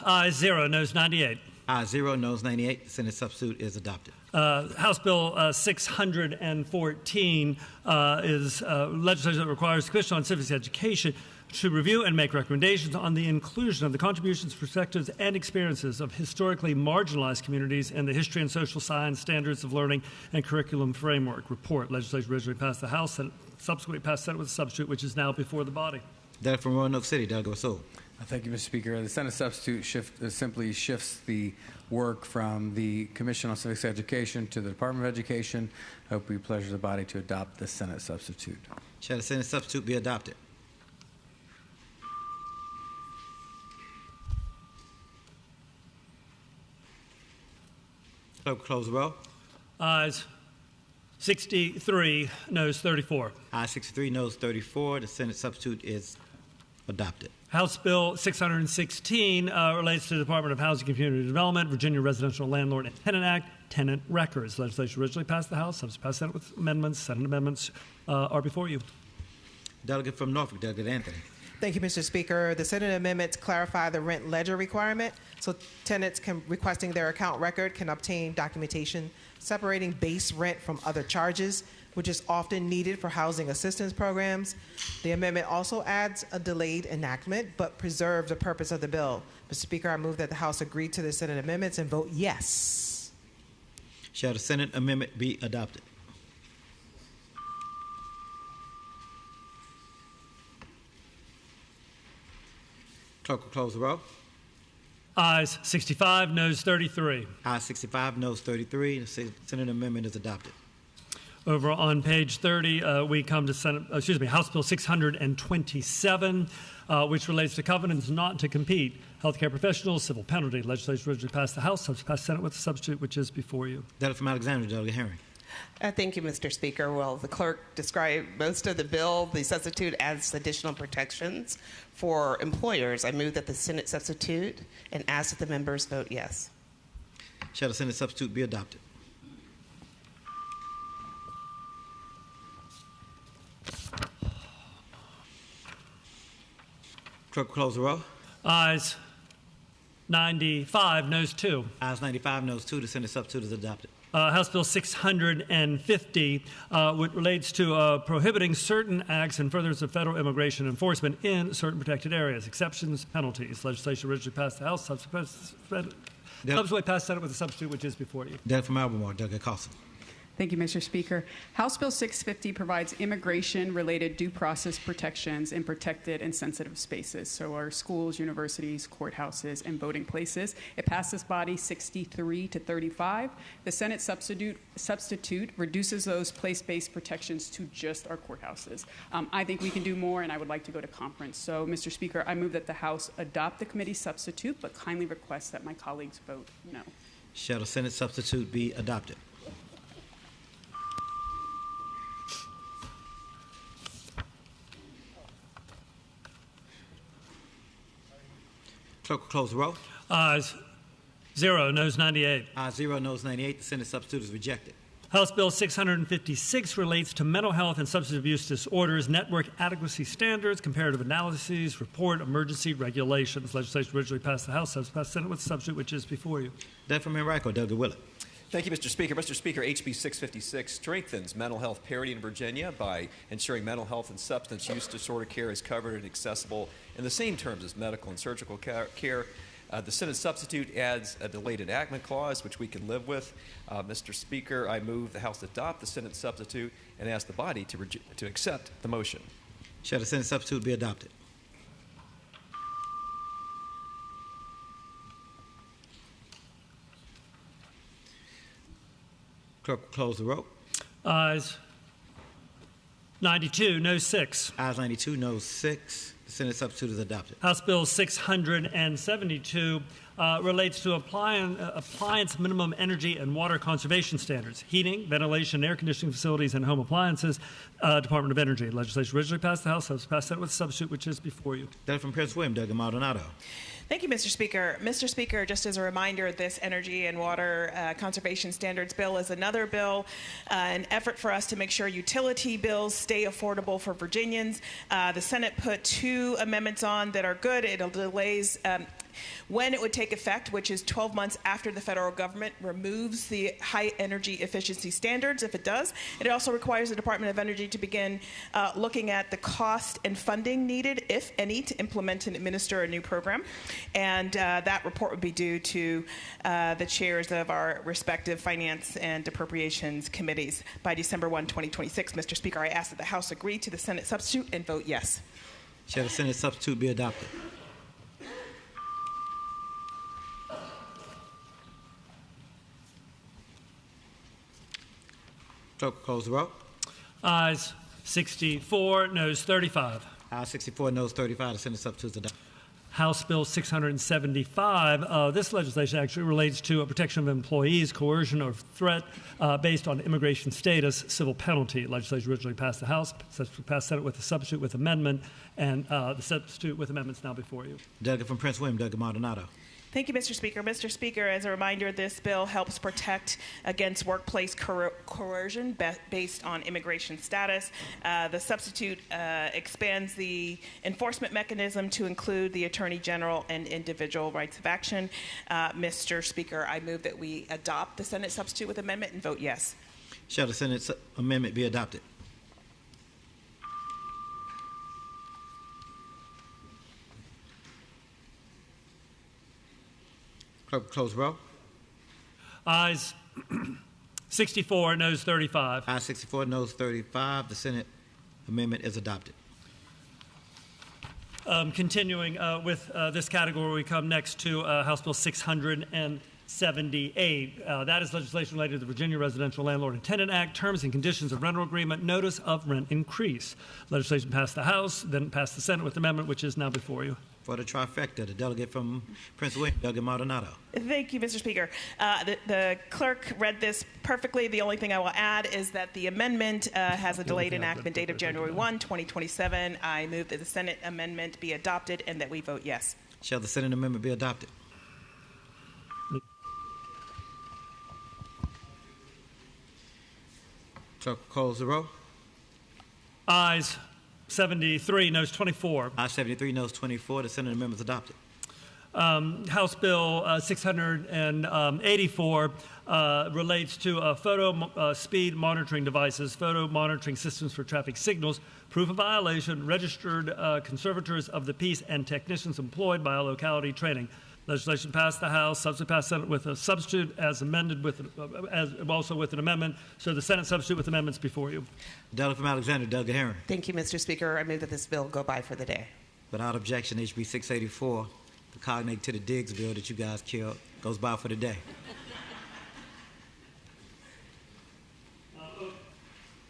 Ayes 0, noes 98.
Ayes 0, noes 98. The Senate substitute is adopted.
House Bill 614 is legislation that requires the Commission on Civics Education to review and make recommendations on the inclusion of the contributions, perspectives, and experiences of historically marginalized communities in the history and social science standards of learning and curriculum framework report. Legislation originally passed the House and subsequently passed Senate with a substitute, which is now before the body.
Delegate from Roanoke City, Delegate Rasool.
Thank you, Mr. Speaker. The Senate substitute simply shifts the work from the Commission on Civics Education to the Department of Education. I hope we pleasure the body to adopt the Senate substitute.
Shall the Senate substitute be adopted? Clerk will close the roll.
Ayes 63, noes 34.
Ayes 63, noes 34. The Senate substitute is adopted.
House Bill 616 relates to the Department of Housing and Community Development, Virginia Residential Landlord and Tenant Act, tenant records. Legislation originally passed the House, subsequently passed Senate with amendments. Senate amendments are before you.
Delegate from Norfolk, Delegate Anthony.
Thank you, Mr. Speaker. The Senate amendments clarify the rent ledger requirement, so tenants requesting their account record can obtain documentation separating base rent from other charges, which is often needed for housing assistance programs. The amendment also adds a delayed enactment, but preserves the purpose of the bill. Mr. Speaker, I move that the House agree to the Senate amendments and vote yes.
Shall the Senate amendment be adopted? Clerk will close the roll.
Ayes 65, noes 33.
Ayes 65, noes 33. The Senate amendment is adopted.
Over on page 30, we come to House Bill 627, which relates to covenants not to compete. Healthcare professionals, civil penalty. Legislation originally passed the House, passed Senate with a substitute, which is before you.
Delegate from Alexandria, Delegate Herring.
Thank you, Mr. Speaker. Well, the clerk described most of the bill. The substitute adds additional protections for employers. I move that the Senate substitute and ask that the members vote yes.
Shall the Senate substitute be adopted? Clerk will close the roll.
Ayes 95, noes 2.
Ayes 95, noes 2. The Senate substitute is adopted.
House Bill 650, which relates to prohibiting certain acts in furtherance of federal immigration enforcement in certain protected areas, exceptions, penalties. Legislation originally passed the House, subsequently passed Senate with a substitute, which is before you.
Delegate from Albemarle, Delegate Carlson.
Thank you, Mr. Speaker. House Bill 650 provides immigration-related due process protections in protected and sensitive spaces, so our schools, universities, courthouses, and voting places. It passed this body 63 to 35. The Senate substitute reduces those place-based protections to just our courthouses. I think we can do more, and I would like to go to conference. So, Mr. Speaker, I move that the House adopt the committee substitute, but kindly request that my colleagues vote no.
Shall the Senate substitute be adopted? Clerk will close the roll.
Ayes 0, noes 98.
Ayes 0, noes 98. The Senate substitute is rejected.
House Bill 656 relates to mental health and substance abuse disorders, network adequacy standards, comparative analyses, report, emergency regulations. Legislation originally passed the House, passed the Senate with the substitute, which is before you.
That from Enrico, Doug Willett.
Thank you, Mr. Speaker. Mr. Speaker, HB 656 strengthens mental health parity in Virginia by ensuring mental health and substance use disorder care is covered and accessible in the same terms as medical and surgical care. The Senate substitute adds a delayed enactment clause, which we can live with. Mr. Speaker, I move the House adopt the Senate substitute and ask the body to accept the motion.
Shall the Senate substitute be adopted? Clerk will close the roll.
Ayes 92, no 6.
Ayes 92, no 6. The Senate substitute is adopted.
House Bill 672 relates to appliance minimum energy and water conservation standards, heating, ventilation, air conditioning facilities, and home appliances, Department of Energy. Legislation originally passed the House, passed the Senate with a substitute, which is before you.
That from Prince William, Doug Maldonado.
Thank you, Mr. Speaker. Mr. Speaker, just as a reminder, this energy and water conservation standards bill is another bill, an effort for us to make sure utility bills stay affordable for Virginians. The Senate put 2 amendments on that are good. It delays when it would take effect, which is 12 months after the federal government removes the high energy efficiency standards. If it does, it also requires the Department of Energy to begin looking at the cost and funding needed, if any, to implement and administer a new program. And that report would be due to the chairs of our respective finance and appropriations committees by December 1, 2026. Mr. Speaker, I ask that the House agree to the Senate substitute and vote yes.
Shall the Senate substitute be adopted? Clerk will close the roll.
Ayes 64, noes 35.
Ayes 64, noes 35. The Senate substitute is adopted.
House Bill 675. This legislation actually relates to a protection of employees, coercion or threat based on immigration status, civil penalty. Legislation originally passed the House, passed the Senate with a substitute with amendment, and the substitute with amendments now before you.
Delegate from Prince William, Doug Maldonado.
Thank you, Mr. Speaker. Mr. Speaker, as a reminder, this bill helps protect against workplace coercion based on immigration status. The substitute expands the enforcement mechanism to include the Attorney General and individual rights of action. Mr. Speaker, I move that we adopt the Senate substitute with amendment and vote yes.
Shall the Senate amendment be adopted? Clerk will close the roll.
Ayes 64, noes 35.
Ayes 64, noes 35. The Senate amendment is adopted.
Continuing with this category, we come next to House Bill 678. That is legislation related to the Virginia Residential Landlord and Tenant Act, terms and conditions of rental agreement, notice of rent increase. Legislation passed the House, then passed the Senate with amendment, which is now before you.
For the trifecta, the delegate from Prince William, Doug Maldonado.
Thank you, Mr. Speaker. The clerk read this perfectly. The only thing I will add is that the amendment has a delayed enactment date of January 1, 2027. I move that the Senate amendment be adopted and that we vote yes.
Shall the Senate amendment be adopted? Clerk will close the roll.
Ayes 73, noes 24.
Ayes 73, noes 24. The Senate amendment is adopted.
House Bill 684 relates to photo speed monitoring devices, photo monitoring systems for traffic signals, proof of violation, registered conservators of the peace, and technicians employed by a locality training. Legislation passed the House, substitute passed the Senate with a substitute as amended also with an amendment. So the Senate substitute with amendments before you.
Delegate from Alexander, Delegate Herring.
Thank you, Mr. Speaker. I move that this bill go by for the day.
Without objection, HB 684, the cognate to the Diggs bill that you guys killed, goes by for the day.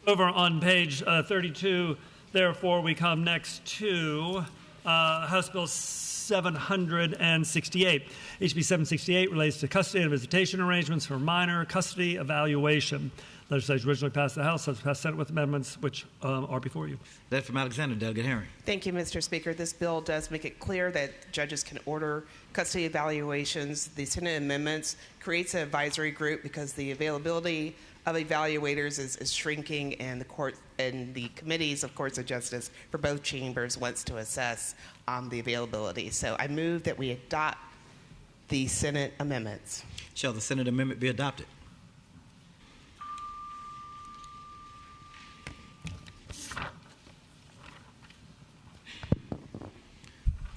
Over on page 32, therefore, we come next to House Bill 768. HB 768 relates to custody and visitation arrangements for minor custody evaluation. Legislation originally passed the House, passed the Senate with amendments which are before you.
Delegate from Alexander, Delegate Herring.
Thank you, Mr. Speaker. This bill does make it clear that judges can order custody evaluations. The Senate amendments creates an advisory group because the availability of evaluators is shrinking, and the court and the committees of courts of justice for both chambers wants to assess the availability. So I move that we adopt the Senate amendments.
Shall the Senate amendment be adopted?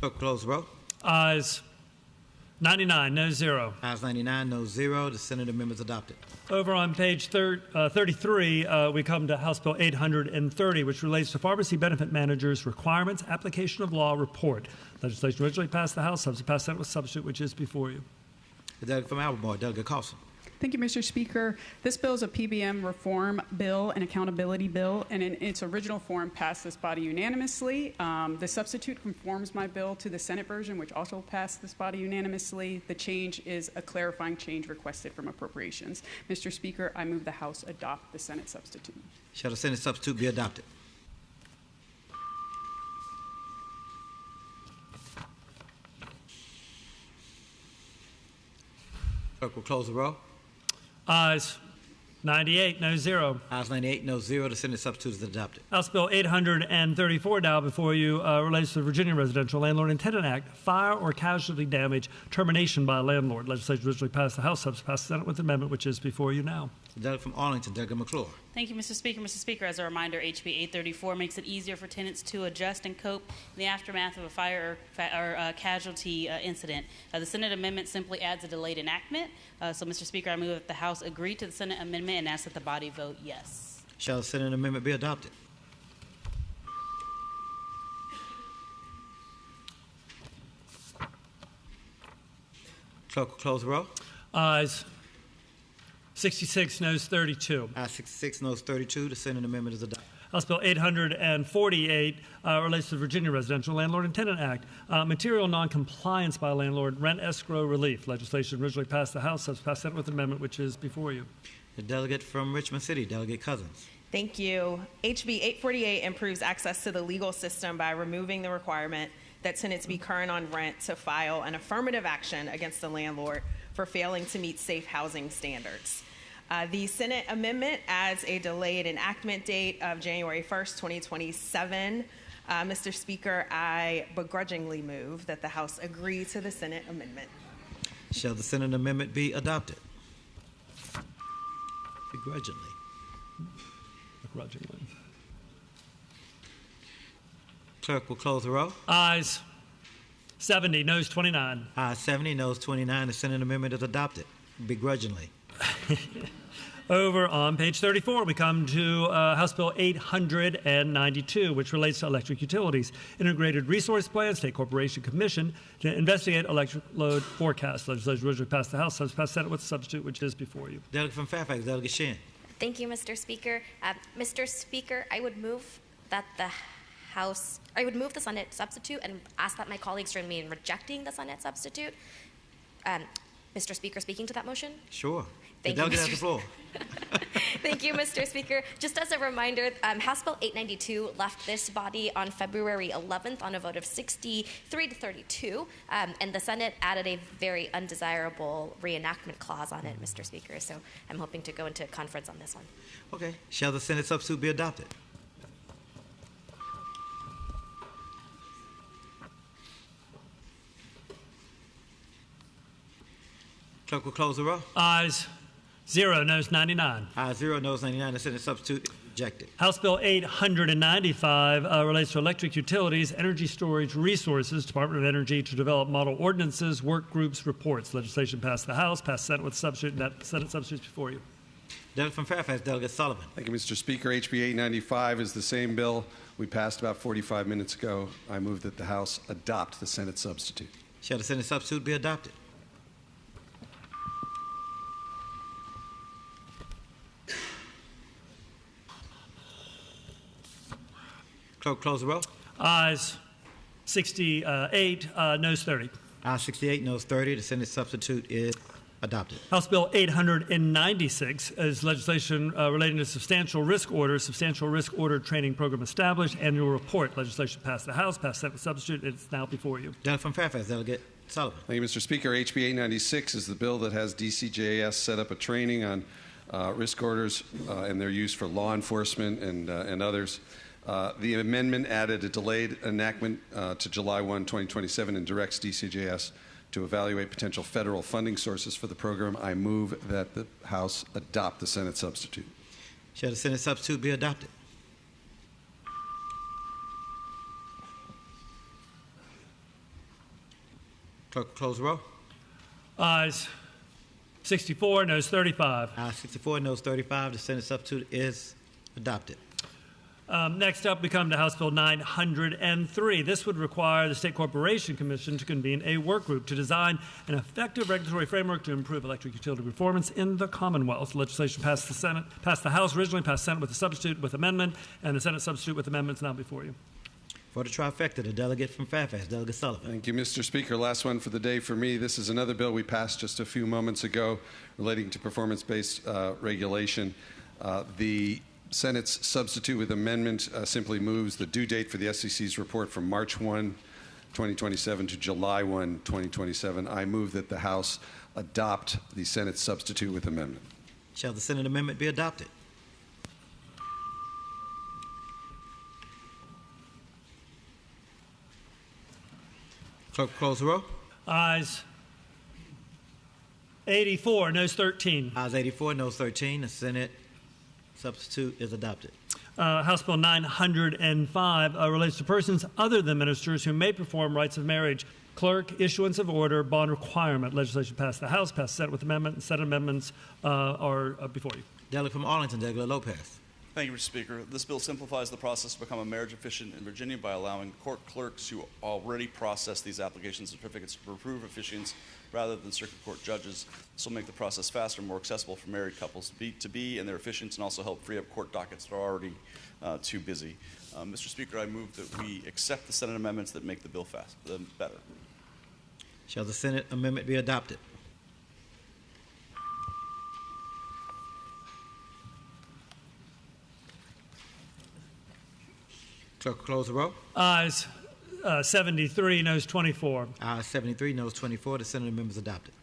Clerk, close the roll.
Ayes 99, no 0.
Ayes 99, no 0. The Senate amendment is adopted.
Over on page 33, we come to House Bill 830, which relates to pharmacy benefit managers' requirements, application of law report. Legislation originally passed the House, substitute passed Senate with substitute, which is before you.
The delegate from Albemarle, Delegate Carlson.
Thank you, Mr. Speaker. This bill is a PBM reform bill, an accountability bill, and in its original form passed this body unanimously. The substitute conforms my bill to the Senate version, which also passed this body unanimously. The change is a clarifying change requested from appropriations. Mr. Speaker, I move the House adopt the Senate substitute.
Shall the Senate substitute be adopted? Clerk will close the roll.
Ayes 98, no 0.
Ayes 98, no 0. The Senate substitute is adopted.
House Bill 834 now before you relates to the Virginia Residential Landlord and Tenant Act, fire or casualty damage termination by a landlord. Legislation originally passed the House, substitute passed the Senate with amendment, which is before you now.
The delegate from Arlington, Delegate McClure.
Thank you, Mr. Speaker. Mr. Speaker, as a reminder, HB 834 makes it easier for tenants to adjust and cope in the aftermath of a fire or casualty incident. The Senate amendment simply adds a delayed enactment. So, Mr. Speaker, I move that the House agree to the Senate amendment and ask that the body vote yes.
Shall the Senate amendment be adopted? Clerk will close the roll.
Ayes 66, noes 32.
Ayes 66, noes 32. The Senate amendment is adopted.
House Bill 848 relates to the Virginia Residential Landlord and Tenant Act, material noncompliance by a landlord, rent escrow relief. Legislation originally passed the House, substitute passed Senate with amendment, which is before you.
The delegate from Richmond City, Delegate Cousins.
Thank you. HB 848 improves access to the legal system by removing the requirement that tenants be current on rent to file an affirmative action against the landlord for failing to meet safe housing standards. The Senate amendment adds a delayed enactment date of January 1st, 2027. Mr. Speaker, I begrudgingly move that the House agree to the Senate amendment.
Shall the Senate amendment be adopted? Begrudgingly.
Begrudgingly.
Clerk will close the roll.
Ayes 70, noes 29.
Ayes 70, noes 29. The Senate amendment is adopted. Begrudgingly.
Over on page 34, we come to House Bill 892, which relates to electric utilities. Integrated Resource Plan, State Corporation Commission to investigate electric load forecast. Legislation originally passed the House, passed Senate with a substitute, which is before you.
Delegate from Fairfax, Delegate Shin.
Thank you, Mr. Speaker. Mr. Speaker, I would move that the Senate substitute and ask that my colleagues join me in rejecting the Senate substitute. Mr. Speaker, speaking to that motion?
Sure.
Thank
the delegate
you,
has the floor.
Thank you, Mr. Speaker. Just as a reminder, House Bill 892 left this body on February 11th on a vote of 63 to 32, and the Senate added a very undesirable reenactment clause on it, Mr. Speaker. So I'm hoping to go into conference on this one.
Okay. Shall the Senate substitute be adopted? Clerk will close the roll.
Ayes 0, noes 99.
Ayes 0, noes 99. The Senate substitute Rejected.
House Bill 895 relates to electric utilities, energy storage resources, Department of Energy to develop model ordinances, work groups, reports. Legislation passed the House, passed Senate with substitute, and that Senate substitute is before you.
Delegate from Fairfax, Delegate Sullivan.
Thank you, Mr. Speaker. HB 895 is the same bill we passed about 45 minutes ago. I move that the House adopt the Senate substitute.
Shall the Senate substitute be adopted? Clerk, close the roll.
Ayes 68, noes 30.
Ayes 68, noes 30. The Senate substitute is adopted.
House Bill 896 is legislation relating to substantial risk order training program established, annual report. Legislation passed the House, passed Senate with substitute. It's now before you.
Delegate from Fairfax, Delegate Sullivan.
Thank you, Mr. Speaker. HB 896 is the bill that has DCJS set up a training on risk orders and their use for law enforcement and others. The amendment added a delayed enactment to July 1, 2027 and directs DCJS to evaluate potential federal funding sources for the program. I move that the House adopt the Senate substitute.
Shall the Senate substitute be adopted? Clerk, close the roll.
Ayes 64, noes 35.
Ayes 64, noes 35. The Senate substitute is adopted.
Next up, we come to House Bill 903. This would require the State Corporation Commission to convene a work group to design an effective regulatory framework to improve electric utility performance in the Commonwealth. Legislation passed the House originally, passed Senate with a substitute with amendment, and the Senate substitute with amendments now before you.
For the trifecta, the delegate from Fairfax, Delegate Sullivan.
Thank you, Mr. Speaker. Last one for the day for me. This is another bill we passed just a few moments ago relating to performance-based regulation. The Senate's substitute with amendment simply moves the due date for the SEC's report from March 1, 2027 to July 1, 2027. I move that the House adopt the Senate substitute with amendment.
Shall the Senate amendment be adopted? Clerk, close the roll.
Ayes 84, noes 13.
Ayes 84, noes 13. The Senate substitute is adopted.
House Bill 905 relates to persons other than ministers who may perform rites of marriage. Clerk, issuance of order, bond requirement. Legislation passed the House, passed Senate with amendment, and Senate amendments are before you.
Delegate from Arlington, Delegate Lopez.
Thank you, Mr. Speaker. This bill simplifies the process to become a marriage efficient in Virginia by allowing court clerks who already process these application certificates to approve officiants rather than circuit court judges. This will make the process faster and more accessible for married couples to be and their officiants, and also help free up court dockets that are already too busy. Mr. Speaker, I move that we accept the Senate amendments that make the bill better.
Shall the Senate amendment be adopted? Clerk, close the roll.
Ayes 73, noes 24.
Ayes 73, noes 24. The Senate amendment is adopted.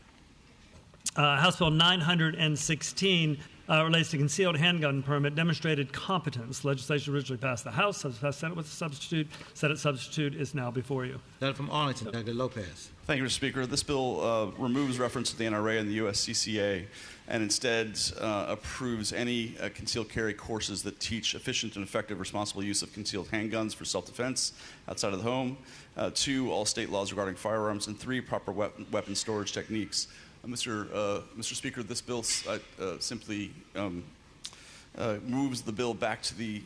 House Bill 916 relates to concealed handgun permit, demonstrated competence. Legislation originally passed the House, passed Senate with a substitute. Senate substitute is now before you.
Delegate from Arlington, Delegate Lopez.
Thank you, Mr. Speaker. This bill removes reference to the NRA and the USCCA and instead approves any concealed carry courses that teach efficient and effective responsible use of concealed handguns for self-defense outside of the home. 2, all state laws regarding firearms, and 3, proper weapon storage techniques. Mr. Speaker, this bill simply moves the bill back to the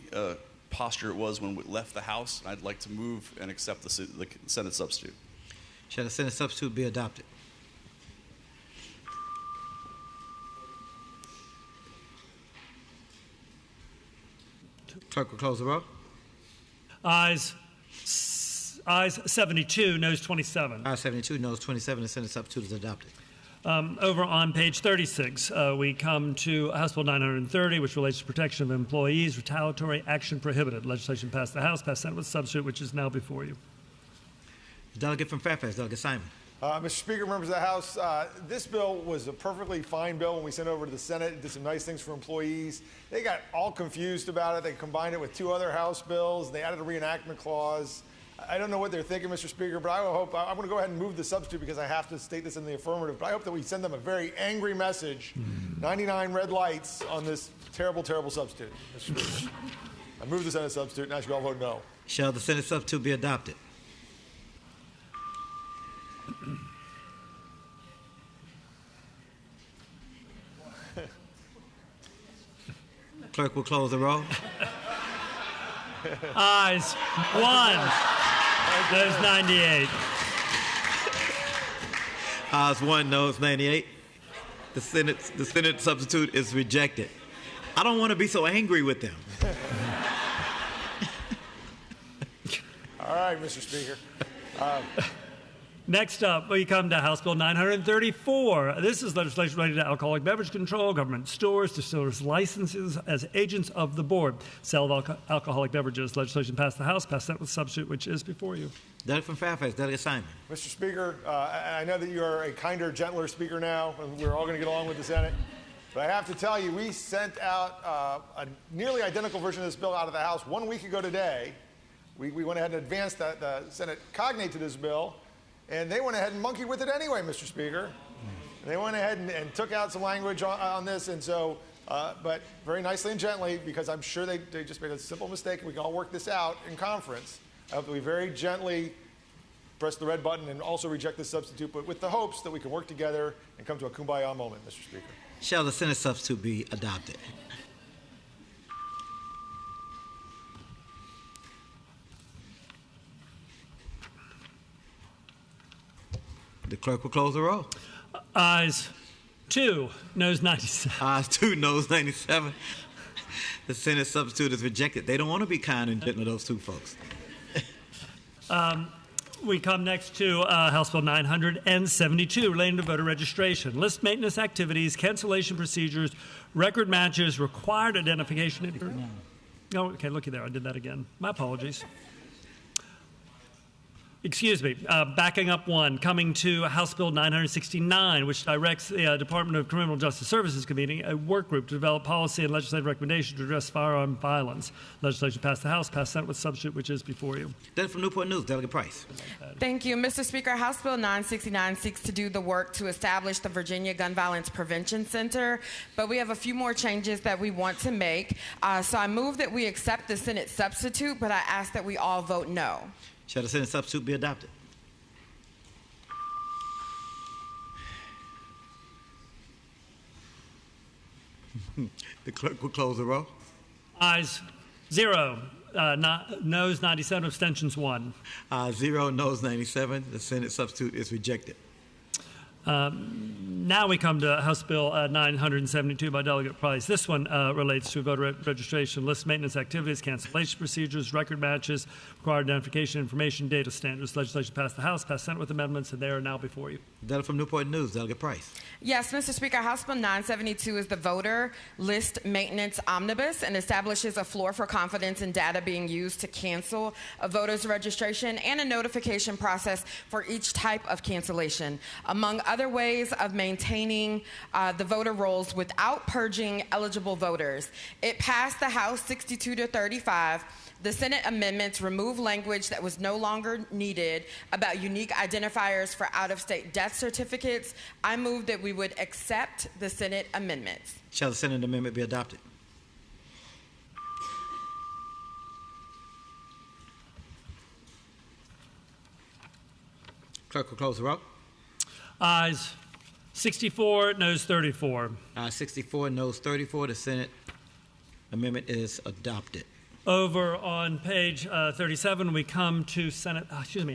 posture it was when it left the House. I'd like to move and accept the Senate substitute.
Shall the Senate substitute be adopted? Clerk will close the roll.
Ayes 72, noes 27.
Ayes 72, noes 27. The Senate substitute is adopted.
Over on page 36, we come to House Bill 930, which relates to protection of employees, retaliatory action prohibited. Legislation passed the House, passed Senate with substitute, which is now before you.
The delegate from Fairfax, Delegate Simon.
Mr. Speaker, members of the House, this bill was a perfectly fine bill when we sent it over to the Senate. It did some nice things for employees. They got all confused about it. They combined it with 2 other House bills. They added a reenactment clause. I don't know what they're thinking, Mr. Speaker, but I hope I'm going to go ahead and move the substitute because I have to state this in the affirmative. But I hope that we send them a very angry message, 99 red lights on this terrible, terrible substitute, Mr. Speaker. I move the Senate substitute and ask you all to vote no.
Shall the Senate substitute be adopted? Clerk will close the roll.
Ayes 1. Noes 98.
Ayes 1, noes 98. The Senate substitute is rejected. I don't want to be so angry with them.
All right, Mr. Speaker.
Next up, we come to House Bill 934. This is legislation related to alcoholic beverage control, government stores, distillers' licenses as agents of the board. Sale of alcoholic beverages. Legislation passed the House, passed Senate with substitute, which is before you.
Delegate from Fairfax, Delegate Simon.
Mr. Speaker, I know that you are a kinder, gentler speaker now, and we're all going to get along with the Senate. But I have to tell you, we sent out a nearly identical version of this bill out of the House 1 week ago today. We went ahead and advanced the Senate cognate to this bill. And they went ahead and monkeyed with it anyway, Mr. Speaker. And they went ahead and took out some language on this. And so, but very nicely and gently, because I'm sure they just made a simple mistake, and we can all work this out in conference. I hope that we very gently press the red button and also reject this substitute, but with the hopes that we can work together and come to a kumbaya moment, Mr. Speaker.
Shall the Senate substitute be adopted? The clerk will close the roll.
Ayes 2, noes 97.
Ayes 2, noes 97. The Senate substitute is rejected. They don't want to be kind and gentle to those two folks.
We come next to House Bill 972, relating to voter registration. List maintenance activities, cancellation procedures, record matches, required identification. Oh, okay, looky there. I did that again. My apologies. Excuse me, backing up one, coming to House Bill 969, which directs the Department of Criminal Justice Services Committee, a work group, to develop policy and legislative recommendations to address firearm violence. Legislation passed the House, passed Senate with substitute, which is before you.
Delegate from Newport News, Delegate Price.
Thank you, Mr. Speaker. House Bill 969 seeks to do the work to establish the Virginia Gun Violence Prevention Center, but we have a few more changes that we want to make. So I move that we accept the Senate substitute, but I ask that we all vote no.
Shall the Senate substitute be adopted? The clerk will close the roll.
Ayes 0, noes 97, abstentions 1.
0, noes 97. The Senate substitute is rejected.
Now we come to House Bill 972 by Delegate Price. This one relates to voter registration, list maintenance activities, cancellation procedures, record matches, required identification information, data standards. Legislation passed the House, passed Senate with amendments, and they are now before you.
Delegate from Newport News, Delegate Price.
Yes, Mr. Speaker, House Bill 972 is the voter list maintenance omnibus and establishes a floor for confidence in data being used to cancel a voter's registration and a notification process for each type of cancellation, among other ways of maintaining the voter rolls without purging eligible voters. It passed the House 62-35. The Senate amendments remove language that was no longer needed about unique identifiers for out-of-state death certificates. I move that we would accept the Senate amendments.
Shall the Senate amendment be adopted? Clerk will close the roll.
Ayes 64, noes 34.
64, noes 34. The Senate amendment is adopted.
Over on page 37, we come to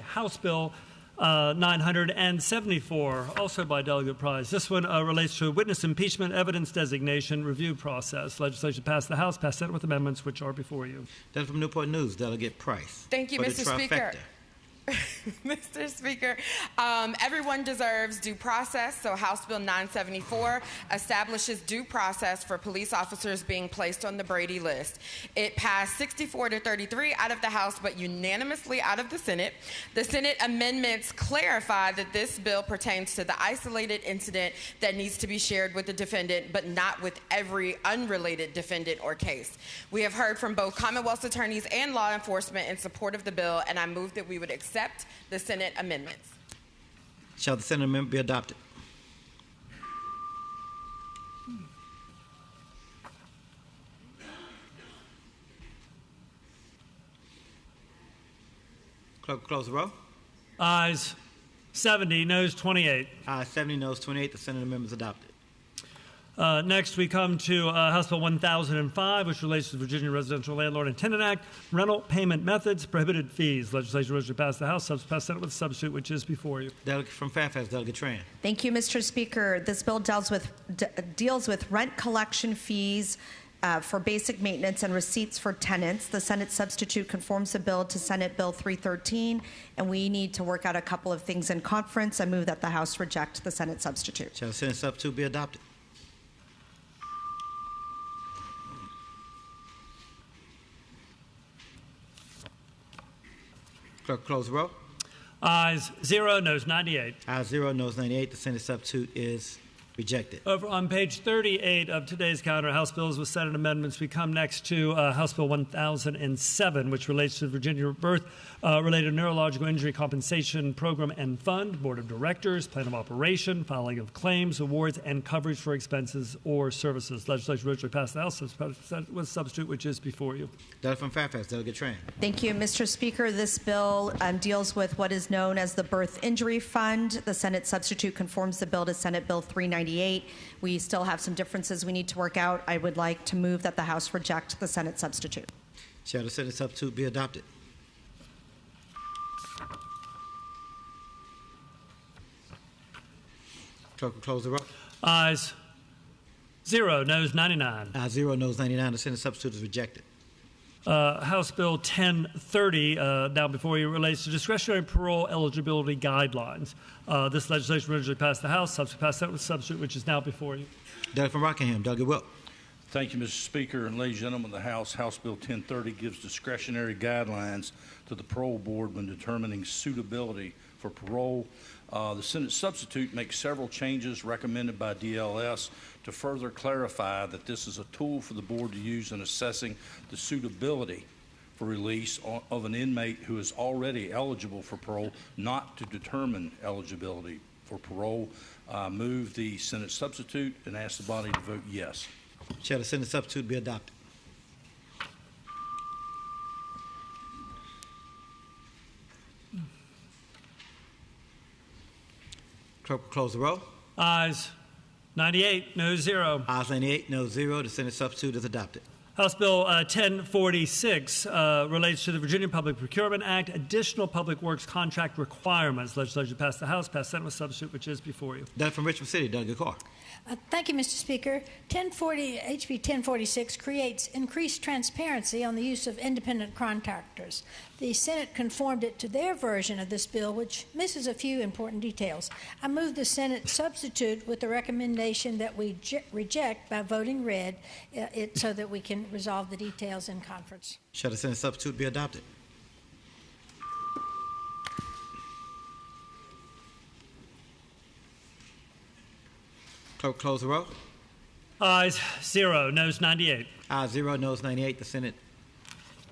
House Bill 974, also by Delegate Price. This one relates to a witness impeachment evidence designation review process. Legislation passed the House, passed Senate with amendments, which are before you.
Delegate from Newport News, Delegate Price.
Thank you, Mr. Speaker. Mr. Speaker, everyone deserves due process, so House Bill 974 establishes due process for police officers being placed on the Brady list. It passed 64-33 out of the House, but unanimously out of the Senate. The Senate amendments clarify that this bill pertains to the isolated incident that needs to be shared with the defendant, but not with every unrelated defendant or case. We have heard from both Commonwealth's attorneys and law enforcement in support of the bill, and I move that we would accept the Senate amendments.
Shall the Senate amendment be adopted? Clerk will close the roll.
Ayes 70, noes 28.
Ayes 70, noes 28. The Senate amendment is adopted.
Next, we come to House Bill 1005, which relates to the Virginia Residential Landlord and Tenant Act, rental payment methods, prohibited fees. Legislation originally passed the House, passed Senate with a substitute, which is before you.
Delegate from Fairfax, Delegate Tran.
Thank you, Mr. Speaker. This bill deals with rent collection fees for basic maintenance and receipts for tenants. The Senate substitute conforms the bill to Senate Bill 313, and we need to work out a couple of things in conference. I move that the House reject the Senate substitute.
Shall the Senate substitute be adopted? Clerk, close the roll.
Ayes 0, noes 98.
Ayes 0, noes 98. The Senate substitute is rejected.
Over on page 38 of today's calendar, House bills with Senate amendments, we come next to House Bill 1007, which relates to the Virginia Birth-Related Neurological Injury Compensation Program and Fund, Board of Directors, Plan of Operation, filing of claims, awards, and coverage for expenses or services. Legislation originally passed the House with substitute, which is before you.
Delegate from Fairfax, Delegate Tran.
Thank you, Mr. Speaker. This bill deals with what is known as the Birth Injury Fund. The Senate substitute conforms the bill to Senate Bill 398. We still have some differences we need to work out. I would like to move that the House reject the Senate substitute.
Shall the Senate substitute be adopted? Clerk will close the roll.
Ayes 0, noes 99.
Ayes 0, noes 99. The Senate substitute is rejected.
House Bill 1030, now before you, relates to discretionary parole eligibility guidelines. This legislation originally passed the House, subsequently passed Senate with substitute, which is now before you.
Delegate from Rockingham, Delegate Wilk.
Thank you, Mr. Speaker, and ladies and gentlemen of the House. House Bill 1030 gives discretionary guidelines to the parole board when determining suitability for parole. The Senate substitute makes several changes recommended by DLS to further clarify that this is a tool for the board to use in assessing the suitability for release of an inmate who is already eligible for parole, not to determine eligibility for parole. Move the Senate substitute and ask the body to vote yes.
Shall the Senate substitute be adopted? Clerk will close the roll.
Ayes 98, noes 0.
Ayes 98, noes 0. The Senate substitute is adopted.
House Bill 1046 relates to the Virginia Public Procurement Act, additional public works contract requirements. Legislation passed the House, passed Senate with substitute, which is before you.
Delegate from Richmond City, Delegate Carr.
Thank you, Mr. Speaker. HB 1046 creates increased transparency on the use of independent contractors. The Senate conformed it to their version of this bill, which misses a few important details. I move the Senate substitute with the recommendation that we reject by voting red, so that we can resolve the details in conference.
Shall the Senate substitute be adopted? Clerk, close the roll.
Ayes 0, noes 98.
Ayes 0, noes 98. The Senate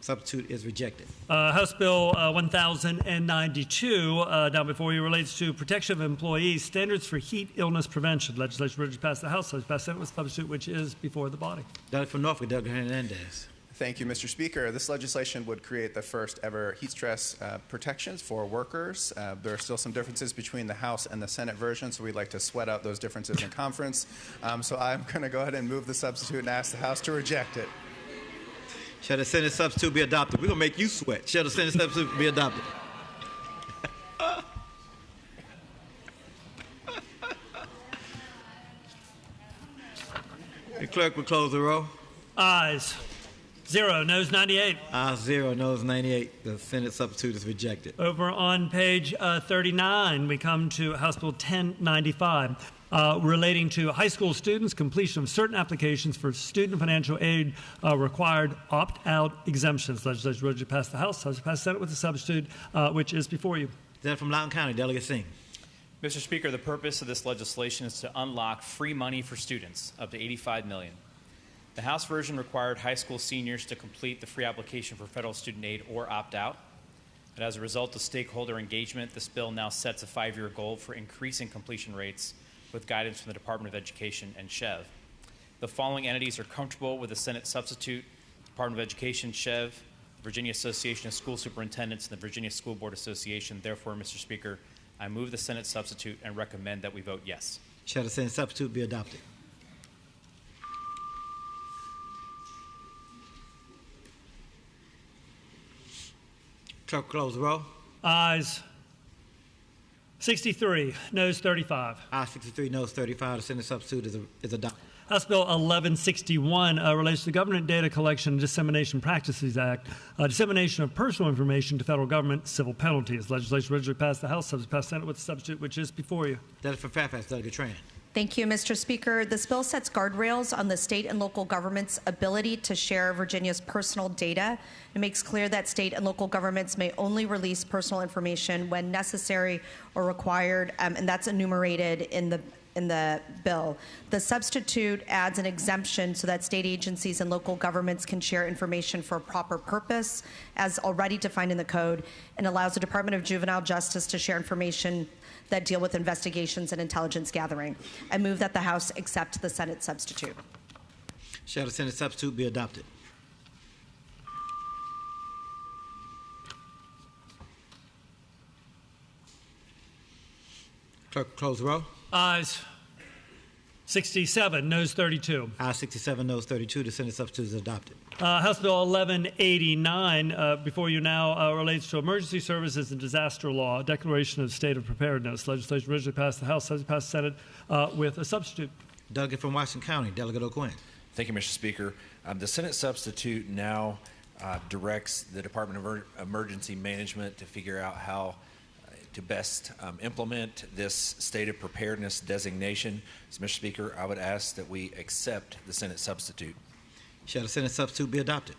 substitute is rejected.
House Bill 1092, now before you, relates to protection of employees, standards for heat illness prevention. Legislation originally passed the House, passed Senate with substitute, which is before the body.
Delegate from Norfolk, Delegate Hernandez.
Thank you, Mr. Speaker. This legislation would create the first ever heat stress protections for workers. There are still some differences between the House and the Senate version, so we'd like to sweat out those differences in conference. So I'm going to go ahead and move the substitute and ask the House to reject it.
Shall the Senate substitute be adopted? We're going to make you sweat. Shall the Senate substitute be adopted? The clerk will close the roll.
Ayes 0, noes 98.
Ayes 0, noes 98. The Senate substitute is rejected.
Over on page 39, we come to House Bill 1095, relating to high school students' completion of certain applications for student financial aid required opt-out exemptions. Legislation ready to pass the House has passed the Senate with a substitute, which is before you.
Senator from Loudoun County, Delegate Singh.
Mr. Speaker, the purpose of this legislation is to unlock free money for students, up to $85 million. The House version required high school seniors to complete the free application for federal student aid or opt out. And as a result of stakeholder engagement, this bill now sets a 5-year goal for increasing completion rates with guidance from the Department of Education and SHEV. The following entities are comfortable with the Senate substitute: Department of Education, SHEV, Virginia Association of School Superintendents, and the Virginia School Board Association. Therefore, Mr. Speaker, I move the Senate substitute and recommend that we vote yes.
Shall the Senate substitute be adopted? Clerk, close the roll.
Ayes 63, noes 35.
Ayes 63, noes 35. The Senate substitute is adopted.
House Bill 1161 relates to the Government Data Collection and Dissemination Practices Act, dissemination of personal information to federal government, civil penalties. Legislation originally passed the House, passed the Senate with a substitute, which is before you.
Delegate from Fairfax, Delegate Tran.
Thank you, Mr. Speaker. This bill sets guardrails on the state and local government's ability to share Virginia's personal data. It makes clear that state and local governments may only release personal information when necessary or required, and that's enumerated in the bill. The substitute adds an exemption so that state agencies and local governments can share information for a proper purpose, as already defined in the code, and allows the Department of Juvenile Justice to share information that deal with investigations and intelligence gathering. I move that the House accept the Senate substitute.
Shall the Senate substitute be adopted? Clerk, close the roll.
Ayes 67, noes 32.
Ayes 67, noes 32. The Senate substitute is adopted.
House Bill 1189, before you now, relates to emergency services and disaster law, declaration of state of preparedness. Legislation originally passed the House, has passed the Senate with a substitute.
Delegate from Washington County, Delegate O'Quinn.
Thank you, Mr. Speaker. The Senate substitute now directs the Department of Emergency Management to figure out how to best implement this state of preparedness designation. So, Mr. Speaker, I would ask that we accept the Senate substitute.
Shall the Senate substitute be adopted?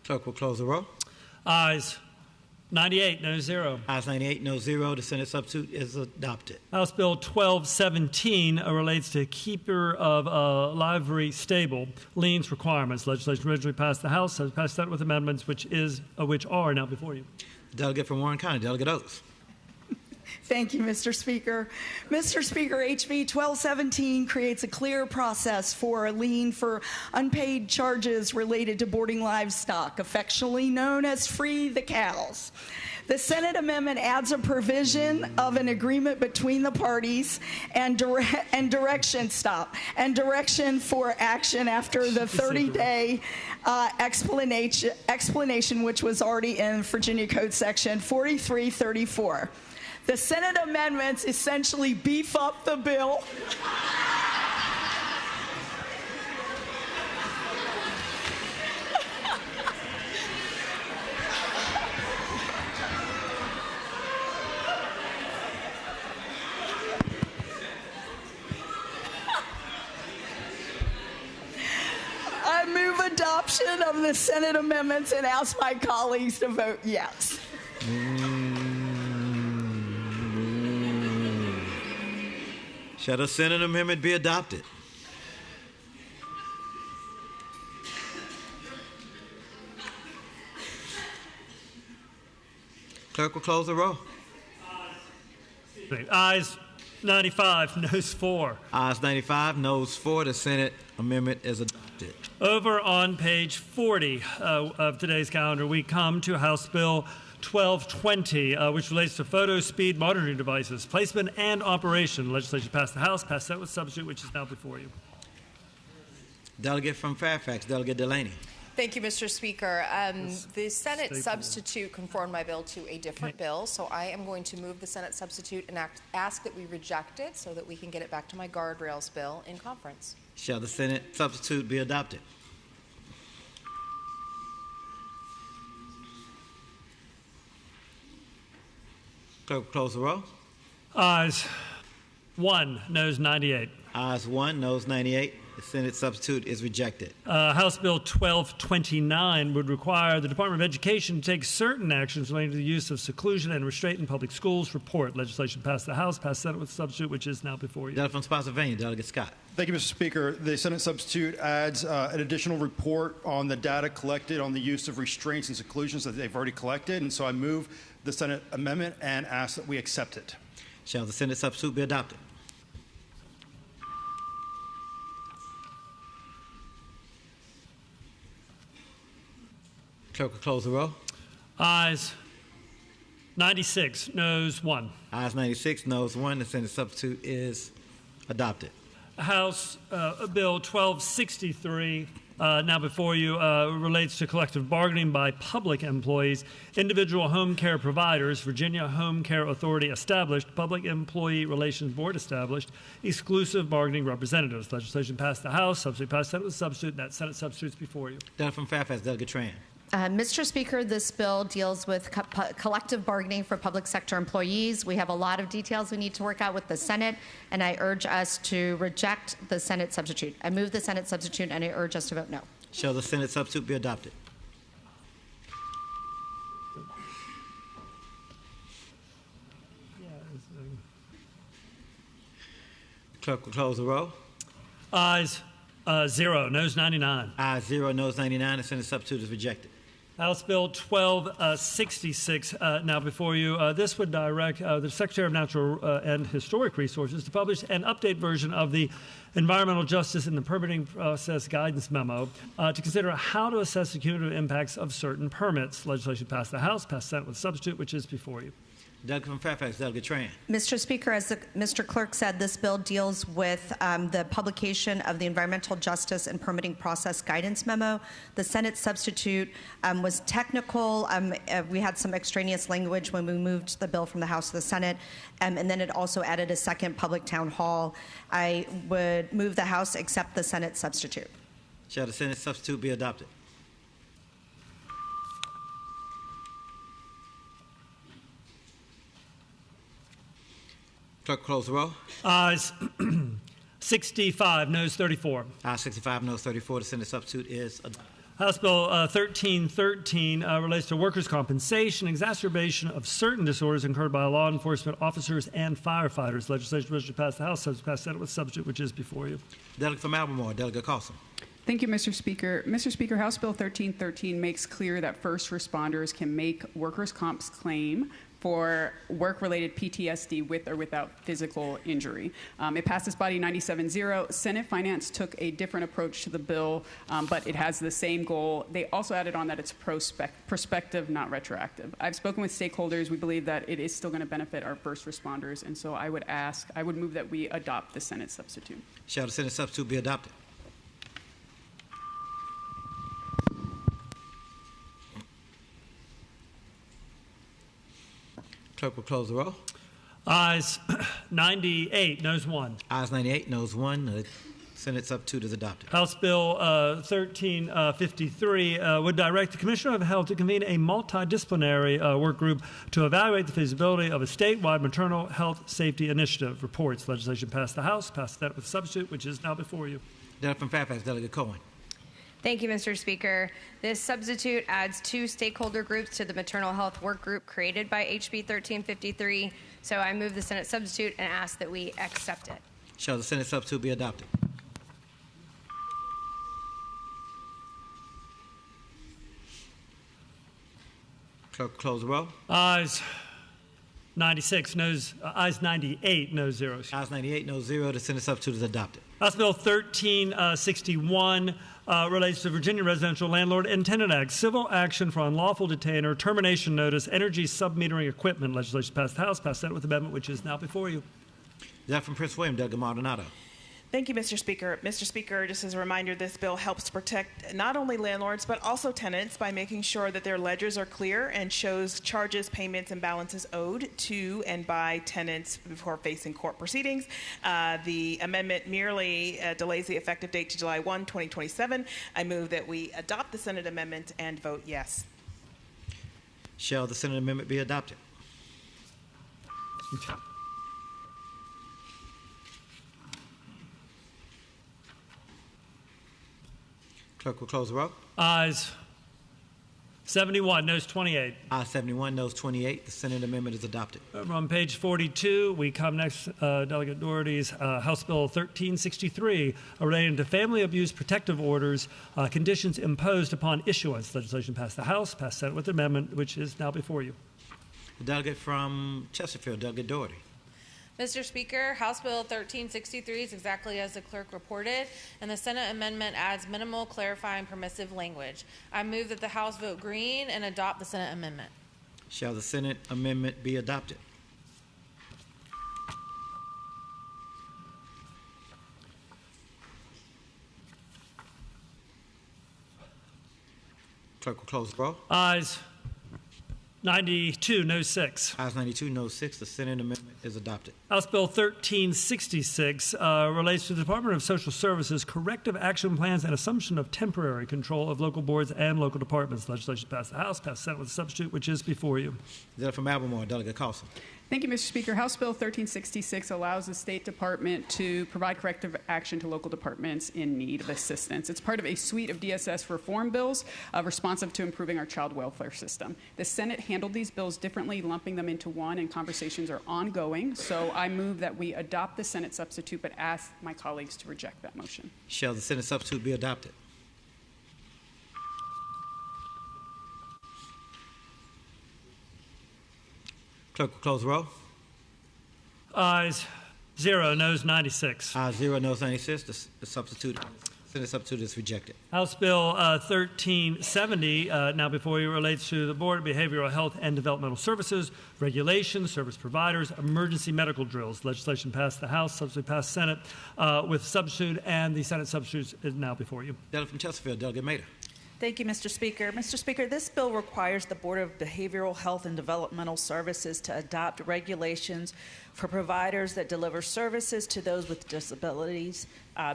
Clerk will close the roll.
Ayes 98, no 0.
Ayes 98, no 0. The Senate substitute is adopted.
House Bill 1217 relates to keeper of livery stable liens requirements. Legislation originally passed the House, has passed the Senate with amendments, which are now before you.
Delegate from Warren County, Delegate Oates.
Thank you, Mr. Speaker. Mr. Speaker, HB 1217 creates a clear process for a lien for unpaid charges related to boarding livestock, affectionately known as Free the Cows. The Senate amendment adds a provision of an agreement between the parties and direction for action after the 30-day explanation, which was already in Virginia Code Section 4334. The Senate amendments essentially beef up the bill. I move adoption of the Senate amendments and ask my colleagues to vote yes.
Shall the Senate amendment be adopted? Clerk will close the roll.
Ayes 95, noes 4.
Ayes 95, noes 4. The Senate amendment is adopted.
Over on page 40 of today's calendar, we come to House Bill 1220, which relates to photo speed monitoring devices, placement and operation. Legislation passed the House, passed Senate with substitute, which is now before you.
Delegate from Fairfax, Delegate Delaney.
Thank you, Mr. Speaker. The Senate substitute conformed my bill to a different bill, so I am going to move the Senate substitute and ask that we reject it so that we can get it back to my guardrails bill in conference.
Shall the Senate substitute be adopted? Clerk, close the roll.
Ayes 1, noes 98.
Ayes 1, noes 98. The Senate substitute is rejected.
House Bill 1229 would require the Department of Education to take certain actions relating to the use of seclusion and restraint in public schools. Report. Legislation passed the House, passed Senate with substitute, which is now before you.
Delegate from Spotsylvania, Delegate Scott.
Thank you, Mr. Speaker. The Senate substitute adds an additional report on the data collected on the use of restraints and seclusions that they've already collected, and so I move the Senate amendment and ask that we accept it.
Shall the Senate substitute be adopted? Clerk will close the roll.
Ayes 96, noes 1.
Ayes 96, noes 1. The Senate substitute is adopted.
House Bill 1263, now before you, relates to collective bargaining by public employees. Individual home care providers, Virginia Home Care Authority established, Public Employee Relations Board established, exclusive bargaining representatives. Legislation passed the House, substitute passed Senate with substitute, and that Senate substitute is before you.
Delegate from Fairfax, Delegate Tran.
Mr. Speaker, this bill deals with collective bargaining for public sector employees. We have a lot of details we need to work out with the Senate, and I urge us to reject the Senate substitute. I move the Senate substitute, and I urge us to vote no.
Shall the Senate substitute be adopted? Clerk will close the roll.
Ayes 0, noes 99.
Ayes 0, noes 99. The Senate substitute is rejected.
House Bill 1266, now before you. This would direct the Secretary of Natural and Historic Resources to publish an update version of the Environmental Justice in the Permitting Process Guidance Memo to consider how to assess the cumulative impacts of certain permits. Legislation passed the House, passed Senate with substitute, which is before you.
Delegate from Fairfax, Delegate Tran.
Mr. Speaker, as Mr. Clerk said, this bill deals with the publication of the Environmental Justice and Permitting Process Guidance Memo. The Senate substitute was technical. We had some extraneous language when we moved the bill from the House to the Senate, and then it also added a second public town hall. I would move the House accept the Senate substitute.
Shall the Senate substitute be adopted? Clerk, close the roll.
Ayes 65, noes 34.
Ayes 65, noes 34. The Senate substitute is adopted.
House Bill 1313 relates to workers' compensation, exacerbation of certain disorders incurred by law enforcement officers and firefighters. Legislation originally passed the House, substitute passed Senate with substitute, which is before you.
Delegate from Albemarle, Delegate Carlson.
Thank you, Mr. Speaker. Mr. Speaker, House Bill 1313 makes clear that first responders can make workers' comp's claim for work-related PTSD with or without physical injury. It passed this body 97-0. Senate Finance took a different approach to the bill, but it has the same goal. They also added on that it's prospective, not retroactive. I've spoken with stakeholders. We believe that it is still going to benefit our first responders, and so I would move that we adopt the Senate substitute.
Shall the Senate substitute be adopted? Clerk will close the roll.
Ayes 98, noes 1.
Ayes 98, noes 1. The Senate substitute is adopted.
House Bill 1353 would direct the Commissioner of Health to convene a multidisciplinary work group to evaluate the feasibility of a statewide maternal health safety initiative. Reports. Legislation passed the House, passed that with substitute, which is now before you.
Delegate from Fairfax, Delegate Cohen.
Thank you, Mr. Speaker. This substitute adds 2 stakeholder groups to the maternal health work group created by HB 1353. So I move the Senate substitute and ask that we accept it.
Shall the Senate substitute be adopted? Clerk, close the roll.
Ayes 96, noes, ayes 98, noes 0.
Ayes 98, noes 0. The Senate substitute is adopted.
House Bill 1361 relates to Virginia Residential Landlord and Tenant Act, civil action for unlawful detainer, termination notice, energy submetering equipment. Legislation passed the House, passed Senate with amendment, which is now before you.
Delegate from Prince William, Delegate Maldonado.
Thank you, Mr. Speaker. Mr. Speaker, just as a reminder, this bill helps protect not only landlords but also tenants by making sure that their ledgers are clear and shows charges, payments, and balances owed to and by tenants before facing court proceedings. The amendment merely delays the effective date to July 1, 2027. I move that we adopt the Senate amendment and vote yes.
Shall the Senate amendment be adopted? Clerk will close the roll.
Ayes 71, noes 28.
Ayes 71, noes 28. The Senate amendment is adopted.
On page 42, we come next, Delegate Doherty's House Bill 1363, relating to family abuse protective orders, conditions imposed upon issuance. Legislation passed the House, passed Senate with amendment, which is now before you.
The delegate from Chesterfield, Delegate Doherty.
Mr. Speaker, House Bill 1363 is exactly as the clerk reported, and the Senate amendment adds minimal clarifying permissive language. I move that the House vote green and adopt the Senate amendment.
Shall the Senate amendment be adopted? Clerk will close the roll.
Ayes 92, no 6.
Ayes 92, no 6. The Senate amendment is adopted.
House Bill 1366 relates to the Department of Social Services corrective action plans and assumption of temporary control of local boards and local departments. Legislation passed the House, passed Senate with a substitute, which is before you.
Delegate from Albemarle, Delegate Carlson.
Thank you, Mr. Speaker. House Bill 1366 allows the State Department to provide corrective action to local departments in need of assistance. It's part of a suite of DSS reform bills responsive to improving our child welfare system. The Senate handled these bills differently, lumping them into one, and conversations are ongoing. So I move that we adopt the Senate substitute, but ask my colleagues to reject that motion.
Shall the Senate substitute be adopted? Clerk will close the roll.
Ayes 0, noes 96.
Ayes 0, noes 96. The Senate substitute is rejected.
House Bill 1370, now before you, relates to the Board of Behavioral Health and Developmental Services, regulations, service providers, emergency medical drills. Legislation passed the House, substitute passed Senate with substitute, and the Senate substitute is now before you.
Delegate from Chesterfield, Delegate Mader.
Thank you, Mr. Speaker. Mr. Speaker, this bill requires the Board of Behavioral Health and Developmental Services to adopt regulations for providers that deliver services to those with disabilities,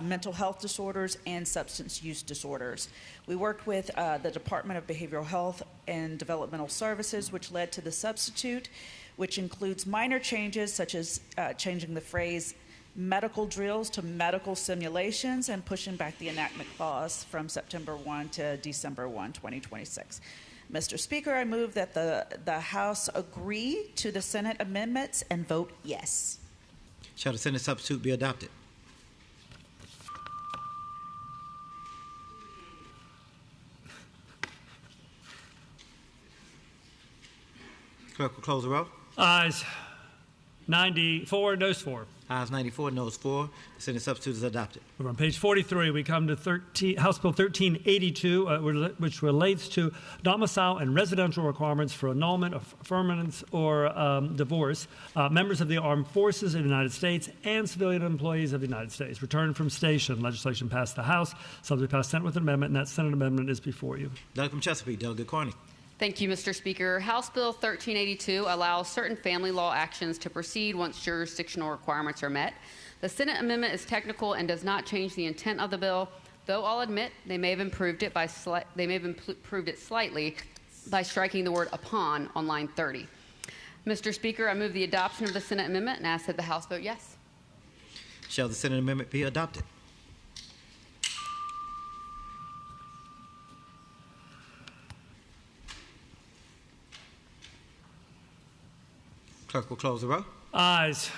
mental health disorders, and substance use disorders. We worked with the Department of Behavioral Health and Developmental Services, which led to the substitute, which includes minor changes such as changing the phrase medical drills to medical simulations and pushing back the enactment clause from September 1 to December 1, 2026. Mr. Speaker, I move that the House agree to the Senate amendments and vote yes.
Shall the Senate substitute be adopted? Clerk will close the roll.
Ayes 94, noes 4.
Ayes 94, noes 4. The Senate substitute is adopted.
Over on page 43, we come to House Bill 1382, which relates to domicile and residential requirements for annulment, affirmance, or divorce, members of the armed forces of the United States and civilian employees of the United States. Returned from station. Legislation passed the House, substitute passed Senate with an amendment, and that Senate amendment is before you.
Delegate from Chesapeake, Delegate Carney.
Thank you, Mr. Speaker. House Bill 1382 allows certain family law actions to proceed once jurisdictional requirements are met. The Senate amendment is technical and does not change the intent of the bill, though I'll admit they may have improved it slightly by striking the word upon on line 30. Mr. Speaker, I move the adoption of the Senate amendment and ask that the House vote yes.
Shall the Senate amendment be adopted? Clerk will close the roll.
Ayes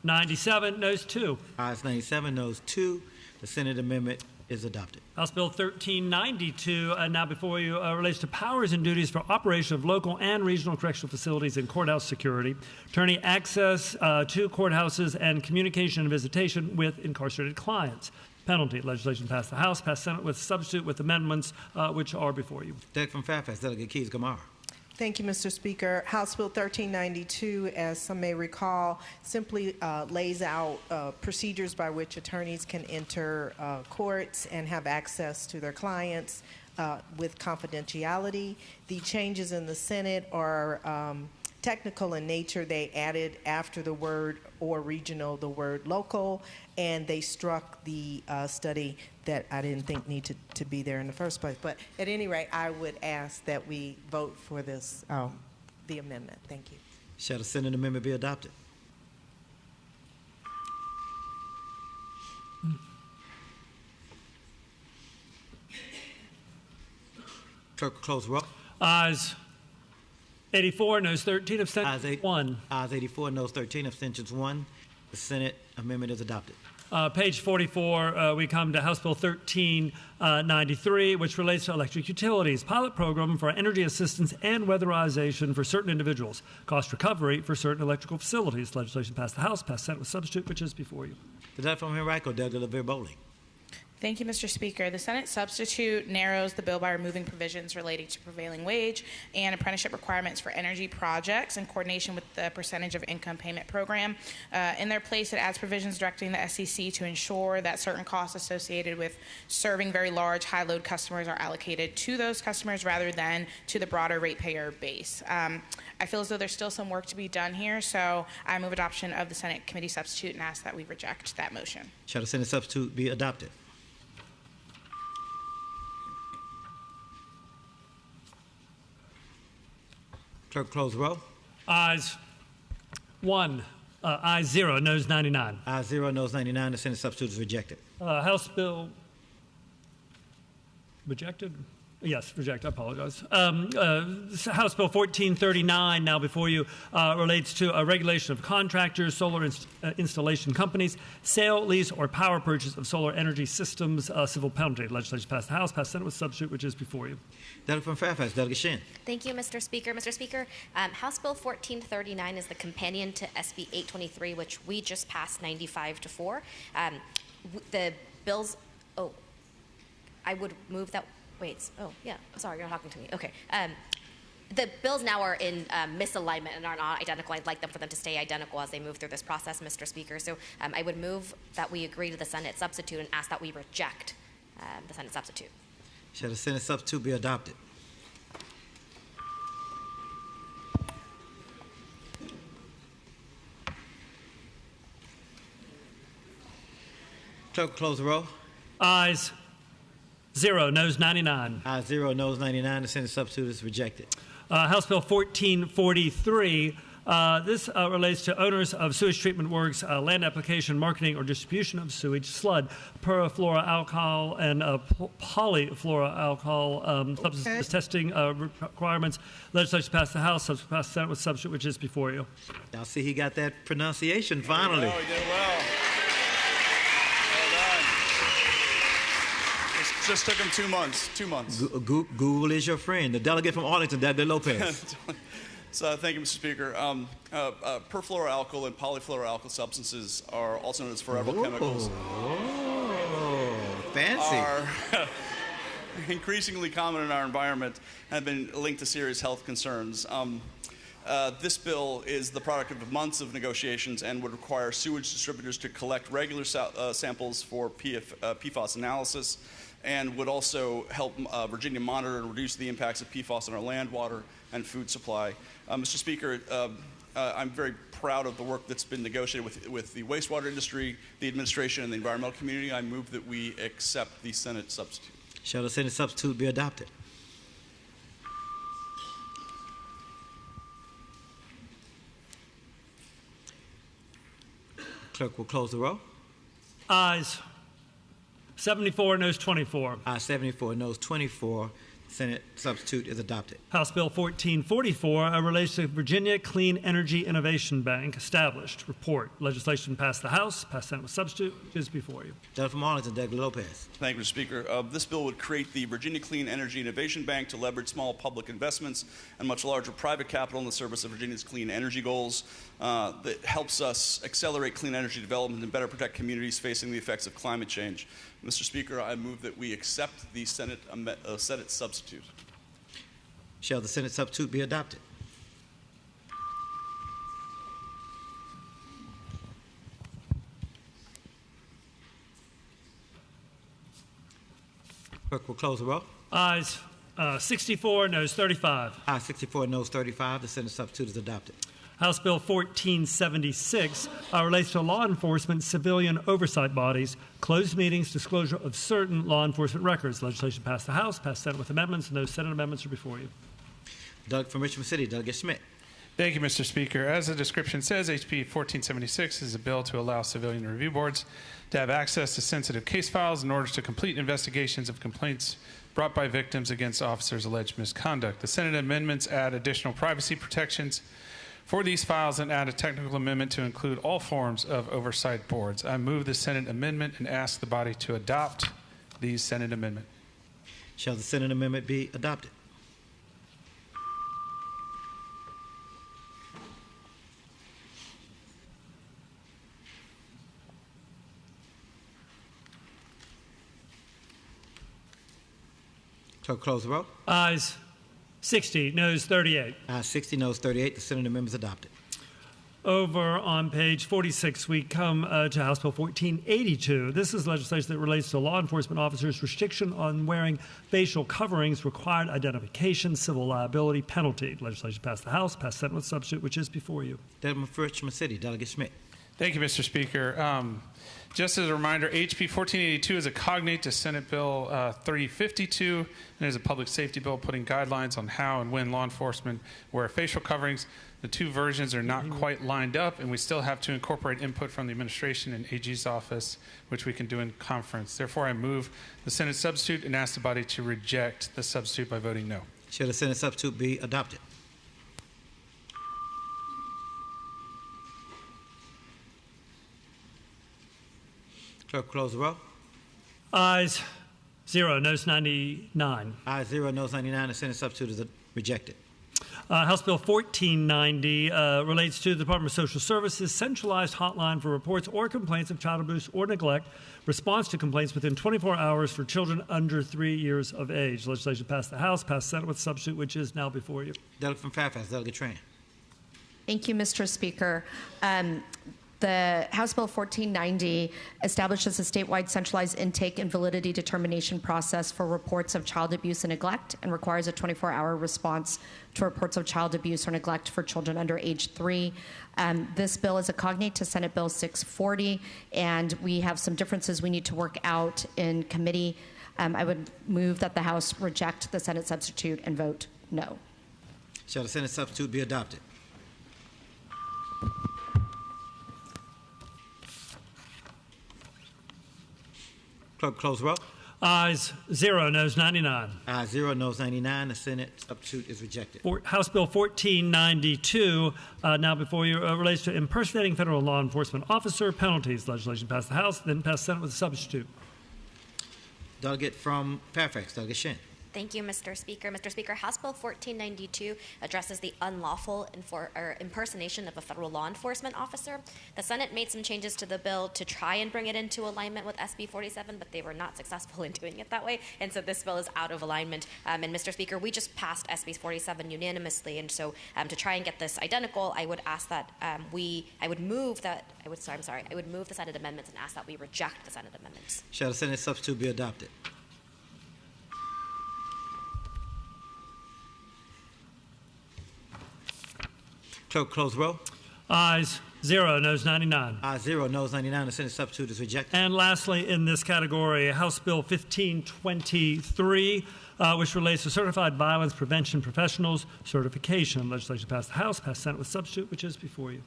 97, noes 2.
Ayes 97, noes 2. The Senate amendment is adopted.
House Bill 1392, now before you, relates to powers and duties for operation of local and regional correctional facilities and courthouse security, attorney access to courthouses, and communication and visitation with incarcerated clients. Penalty. Legislation passed the House, passed Senate with substitute with amendments which are before you.
Delegate from Fairfax, Delegate Keys-Gamarra.
Thank you, Mr. Speaker. House Bill 1392, as some may recall, simply lays out procedures by which attorneys can enter courts and have access to their clients with confidentiality. The changes in the Senate are technical in nature. They added after the word or regional the word local, and they struck the study that I didn't think needed to be there in the first place. But at any rate, I would ask that we vote for this, the amendment. Thank you.
Shall the Senate amendment be adopted? Clerk will close the roll.
Ayes 84, noes 13, abstentions 1.
Ayes 84, noes 13, abstentions 1. The Senate amendment is adopted.
Page 44, we come to House Bill 1393, which relates to electric utilities, pilot program for energy assistance and weatherization for certain individuals, cost recovery for certain electrical facilities. Legislation passed the House, passed Senate with substitute, which is before you.
The delegate from Henrico, Delegate LaVere Bowling.
Thank you, Mr. Speaker. The Senate substitute narrows the bill by removing provisions relating to prevailing wage and apprenticeship requirements for energy projects in coordination with the percentage of income payment program. In their place, it adds provisions directing the SEC to ensure that certain costs associated with serving very large, high-load customers are allocated to those customers rather than to the broader ratepayer base. I feel as though there's still some work to be done here, so I move adoption of the Senate committee substitute and ask that we reject that motion.
Shall the Senate substitute be adopted? Clerk, close the roll.
Ayes 1, ayes 0, noes 99.
Ayes 0, noes 99. The Senate substitute is rejected.
House Bill rejected? Yes, reject. I apologize. House Bill 1439, now before you, relates to a regulation of contractors, solar installation companies, sale, lease, or power purchase of solar energy systems, civil penalty. Legislation passed the House, passed Senate with substitute, which is before you.
Delegate from Fairfax, Delegate Shin.
Thank you, Mr. Speaker. Mr. Speaker, House Bill 1439 is the companion to SB 823, which we just passed 95-4. The bills, I would move that. Wait, yeah, sorry, you're not talking to me. Okay. The bills now are in misalignment and are not identical. I'd like for them to stay identical as they move through this process, Mr. Speaker. So I would move that we agree to the Senate substitute and ask that we reject the Senate substitute.
Shall the Senate substitute be adopted? Clerk, close the roll.
Ayes 0, noes 99.
Ayes 0, noes 99. The Senate substitute is rejected.
House Bill 1443. This relates to owners of sewage treatment works, land application, marketing, or distribution of sewage, SLUD, perfluoroalkyl and polyfluoroalkyl substances testing requirements. Legislation passed the House, passed the Senate with substitute, which is before you.
Y'all see he got that pronunciation finally.
He did well. Just took him 2 months. 2 months.
Google is your friend. The delegate from Arlington, Delegate Lopez.
So, thank you, Mr. Speaker. Perfluoroalkyl and polyfluoroalkyl substances are also known as forever chemicals.
Fancy.
Are increasingly common in our environment and have been linked to serious health concerns. This bill is the product of months of negotiations and would require sewage distributors to collect regular samples for PFAS analysis, and would also help Virginia monitor and reduce the impacts of PFAS on our land, water, and food supply. Mr. Speaker, I'm very proud of the work that's been negotiated with the wastewater industry, the administration, and the environmental community. I move that we accept the Senate substitute.
Shall the Senate substitute be adopted? Clerk will close the roll.
Ayes 74, noes 24.
Ayes 74, noes 24. Senate substitute is adopted.
House Bill 1444 relates to Virginia Clean Energy Innovation Bank, established. Report. Legislation passed the House, passed Senate with substitute, which is before you.
Delegate from Arlington, Delegate Lopez.
Thank you, Mr. Speaker. This bill would create the Virginia Clean Energy Innovation Bank to leverage small public investments and much larger private capital in the service of Virginia's clean energy goals. That helps us accelerate clean energy development and better protect communities facing the effects of climate change. Mr. Speaker, I move that we accept the Senate substitute.
Shall the Senate substitute be adopted? Clerk will close the roll.
Ayes 64, noes 35.
Ayes 64, noes 35. The Senate substitute is adopted.
House Bill 1476 relates to law enforcement civilian oversight bodies, closed meetings, disclosure of certain law enforcement records. Legislation passed the House, passed Senate with amendments, and those Senate amendments are before you.
Doug from Richmond City, Delegate Schmidt.
Thank you, Mr. Speaker. As the description says, HB 1476 is a bill to allow civilian review boards to have access to sensitive case files in order to complete investigations of complaints brought by victims against officers' alleged misconduct. The Senate amendments add additional privacy protections for these files and add a technical amendment to include all forms of oversight boards. I move the Senate amendment and ask the body to adopt the Senate amendment.
Shall the Senate amendment be adopted? Clerk, close the roll.
Ayes 60, noes 38.
Ayes 60, noes 38. The Senate amendment is adopted.
Over on page 46, we come to House Bill 1482. This is legislation that relates to law enforcement officers' restriction on wearing facial coverings, required identification, civil liability penalty. Legislation passed the House, passed Senate with substitute, which is before you.
Delegate from Richmond City, Delegate Schmidt.
Thank you, Mr. Speaker. Just as a reminder, HB 1482 is a cognate to Senate Bill 352 and is a public safety bill putting guidelines on how and when law enforcement wear facial coverings. The two versions are not quite lined up, and we still have to incorporate input from the administration and AG's office, which we can do in conference. Therefore, I move the Senate substitute and ask the body to reject the substitute by voting no.
Shall the Senate substitute be adopted? Clerk, close the roll.
Ayes 0, noes 99.
Ayes 0, noes 99. The Senate substitute is rejected.
House Bill 1490 relates to the Department of Social Services centralized hotline for reports or complaints of child abuse or neglect, response to complaints within 24 hours for children under 3 years of age. Legislation passed the House, passed Senate with substitute, which is now before you.
Delegate from Fairfax, Delegate Tran.
Thank you, Mr. Speaker. The House Bill 1490 establishes a statewide centralized intake and validity determination process for reports of child abuse and neglect and requires a 24-hour response to reports of child abuse or neglect for children under age 3. This bill is a cognate to Senate Bill 640, and we have some differences we need to work out in committee. I would move that the House reject the Senate substitute and vote no.
Shall the Senate substitute be adopted? Clerk, close the roll.
Ayes 0, noes 99.
Ayes 0, noes 99. The Senate substitute is rejected.
House Bill 1492, now before you, relates to impersonating federal law enforcement officer penalties. Legislation passed the House, then passed Senate with a substitute.
Delegate from Fairfax, Delegate Shen.
Thank you, Mr. Speaker. Mr. Speaker, House Bill 1492 addresses the unlawful impersonation of a federal law enforcement officer. The Senate made some changes to the bill to try and bring it into alignment with SB 47, but they were not successful in doing it that way, and so this bill is out of alignment. And Mr. Speaker, we just passed SB 47 unanimously, and so to try and get this identical, I would ask that I would move the Senate amendments and ask that we reject the Senate amendments.
Shall the Senate substitute be adopted? Clerk, close roll.
Ayes 0, noes 99.
Ayes 0, noes 99. The Senate substitute is rejected.
And lastly, in this category, House Bill 1523, which relates to certified violence prevention professionals certification. Legislation passed the House, passed Senate with substitute, which is before you.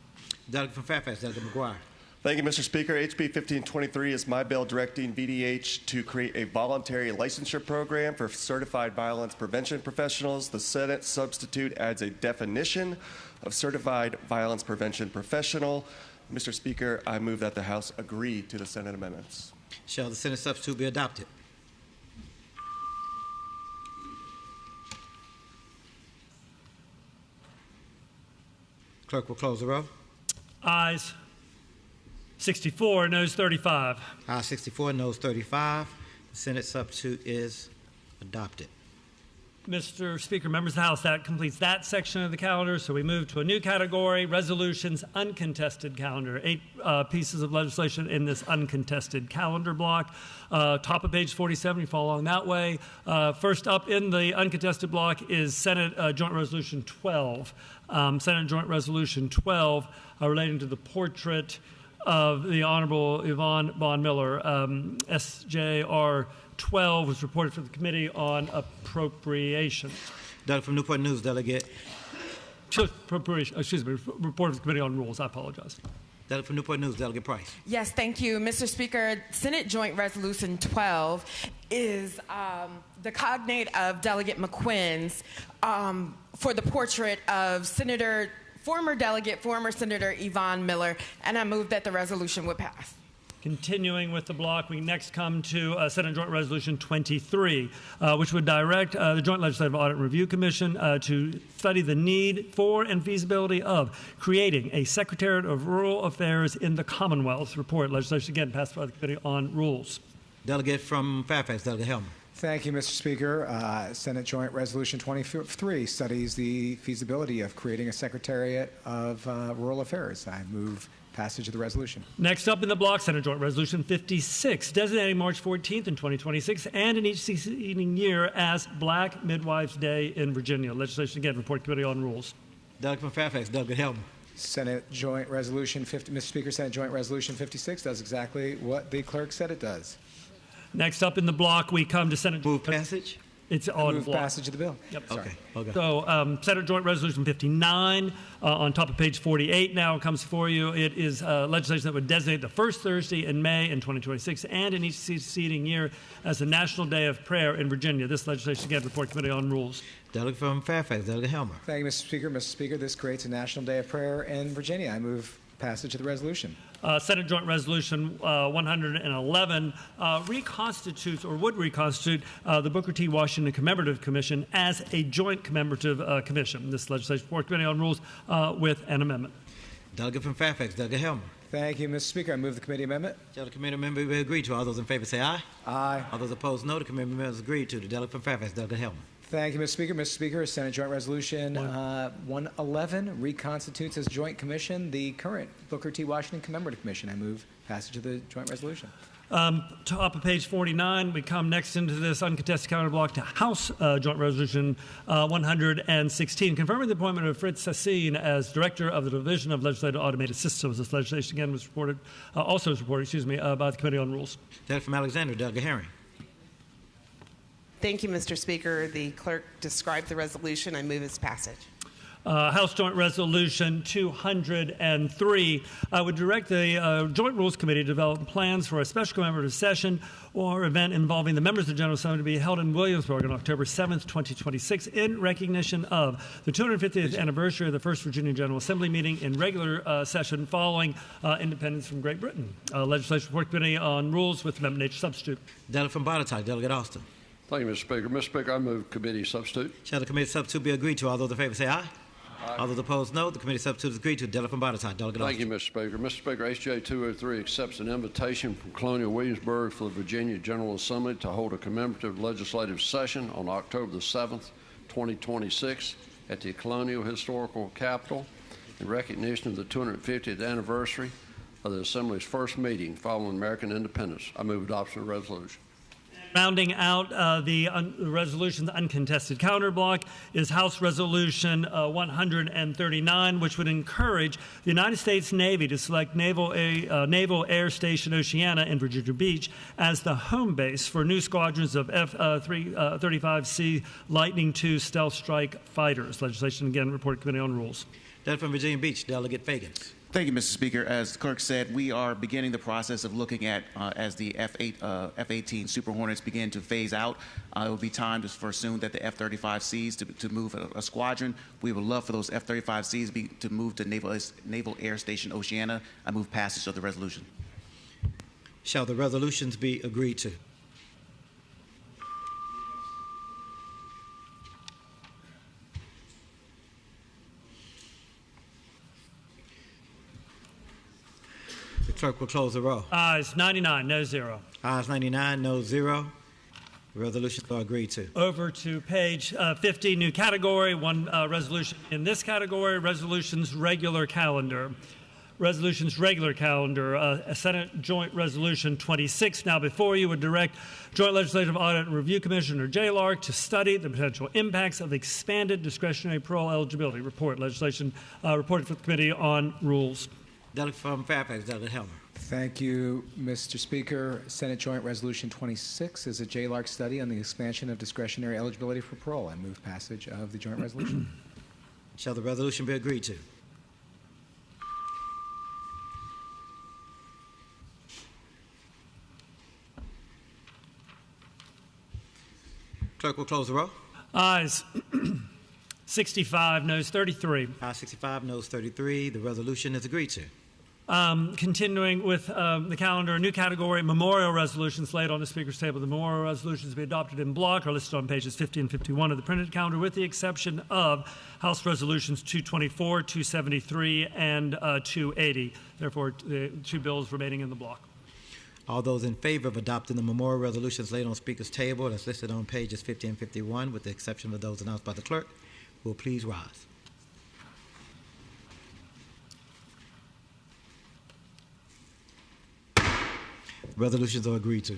Delegate from Fairfax, Delegate McGuire.
Thank you, Mr. Speaker. HB 1523 is my bill directing VDH to create a voluntary licensure program for certified violence prevention professionals. The Senate substitute adds a definition of certified violence prevention professional. Mr. Speaker, I move that the House agree to the Senate amendments.
Shall the Senate substitute be adopted? Clerk will close the roll.
Ayes 64, noes 35.
Ayes 64, noes 35. The Senate substitute is adopted.
Mr. Speaker, members of the House, that completes that section of the calendar. So we move to a new category, resolutions, uncontested calendar. 8 pieces of legislation in this uncontested calendar block. Top of page 47, you follow along that way. First up in the uncontested block is Senate Joint Resolution 12. Senate Joint Resolution 12 relating to the portrait of the Honorable Yvonne Von Miller. SJR 12 was reported for the Committee on Appropriations.
Delegate from Newport News, Delegate.
Excuse me, report of the Committee on Rules. I apologize.
Delegate from Newport News, Delegate Price.
Yes, thank you, Mr. Speaker. Senate Joint Resolution 12 is the cognate of Delegate McQuinn's for the portrait of former Senator Yvonne Miller, and I move that the resolution would pass.
Continuing with the block, we next come to Senate Joint Resolution 23, which would direct the Joint Legislative Audit and Review Commission to study the need for and feasibility of creating a Secretariat of Rural Affairs in the Commonwealth. Report legislation again passed by the Committee on Rules.
Delegate from Fairfax, Delegate Helmer.
Thank you, Mr. Speaker. Senate Joint Resolution 23 studies the feasibility of creating a Secretariat of Rural Affairs. I move passage of the resolution.
Next up in the block, Senate Joint Resolution 56, designating March 14th in 2026 and in each succeeding year as Black Midwives Day in Virginia. Legislation again, report Committee on Rules.
Delegate from Fairfax, Delegate Helmer.
Senate Joint Resolution 50, Mr. Speaker, Senate Joint Resolution 56 does exactly what the clerk said it does.
Next up in the block, we come to Senate.
Move passage?
It's on
move
block.
Passage of the bill.
Yep.
Okay.
So Senate Joint Resolution 59 on top of page 48 now comes for you. It is legislation that would designate the first Thursday in May in 2026 and in each succeeding year as the National Day of Prayer in Virginia. This legislation again, report Committee on Rules.
Delegate from Fairfax, Delegate Helmer.
Thank you, Mr. Speaker. Mr. Speaker, this creates a National Day of Prayer in Virginia. I move passage of the resolution.
Senate Joint Resolution 111 reconstitutes or would reconstitute the Booker T. Washington Commemorative Commission as a joint commemorative commission. This legislation before Committee on Rules with an amendment.
Delegate from Fairfax, Delegate Helmer.
Thank you, Mr. Speaker. I move the committee amendment.
Shall the committee member be agreed to? All those in favor say aye.
Aye.
All those opposed, no. The committee member is agreed to. The delegate from Fairfax, Delegate Helmer.
Thank you, Mr. Speaker. Mr. Speaker, Senate Joint Resolution 111 reconstitutes as joint commission the current Booker T. Washington Commemorative Commission. I move passage of the joint resolution.
Top of page 49, we come next into this uncontested calendar block to House Joint Resolution 116, confirming the appointment of Fritz Sassine as Director of the Division of Legislative Automated Systems. This legislation again was reported, by the Committee on Rules.
Delegate from Alexander, Delegate Herring.
Thank you, Mr. Speaker. The clerk described the resolution. I move its passage.
House Joint Resolution 203 would direct the Joint Rules Committee to develop plans for a special commemorative session or event involving the members of the General Assembly to be held in Williamsburg on October 7th, 2026, in recognition of the 250th anniversary of the First Virginia General Assembly meeting in regular session following independence from Great Britain. Legislation Report Committee on Rules with Amendment H substitute.
Delegate from Botetourt, Delegate Austin.
Thank you, Mr. Speaker. Mr. Speaker, I move committee substitute.
Shall the committee substitute be agreed to? All those in favor say aye. Aye. All those opposed, no. The committee substitute is agreed to. Delegate from Botetourt, Delegate
Thank
Austin.
you, Mr. Speaker. Mr. Speaker, HJ 203 accepts an invitation from Colonial Williamsburg for the Virginia General Assembly to hold a commemorative legislative session on October the 7th, 2026 at the Colonial Historical Capitol in recognition of the 250th anniversary of the Assembly's first meeting following American independence. I move adoption of the resolution.
Rounding out the resolution's uncontested counter block is House Resolution 139, which would encourage the United States Navy to select Naval Air Station Oceana in Virginia Beach as the home base for new squadrons of F-35C Lightning II stealth strike fighters. Legislation again, report Committee on Rules.
Delegate from Virginia Beach, Delegate Fagans.
Thank you, Mr. Speaker. As the clerk said, we are beginning the process of looking at, as the F-18 Super Hornets begin to phase out, it will be time for soon that the F-35Cs to move a squadron. We would love for those F-35Cs to move to Naval Air Station Oceana. I move passage of the resolution.
Shall the resolutions be agreed to? Clerk will close the roll.
Ayes 99, no 0.
Ayes 99, no 0. Resolutions are agreed to.
Over to page 50, new category, one resolution in this category, resolutions regular calendar. Resolutions regular calendar, Senate Joint Resolution 26 now before you would direct Joint Legislative Audit and Review Commission, or JLARC, to study the potential impacts of expanded discretionary parole eligibility. Report legislation reported for the Committee on Rules.
Delegate from Fairfax, Delegate Helmer.
Thank you, Mr. Speaker. Senate Joint Resolution 26 is a JLARC study on the expansion of discretionary eligibility for parole. I move passage of the joint resolution.
Shall the resolution be agreed to? Clerk will close the roll.
Ayes 65, noes 33.
Ayes 65, noes 33. The resolution is agreed to.
Continuing with the calendar, a new category, memorial resolutions laid on the Speaker's table. The memorial resolutions to be adopted in block are listed on pages 50 and 51 of the printed calendar, with the exception of House Resolutions 224, 273, and 280. Therefore, the two bills remaining in the block.
All those in favor of adopting the memorial resolutions laid on Speaker's table that's listed on pages 50 and 51, with the exception of those announced by the clerk, will please rise. Resolutions are agreed to.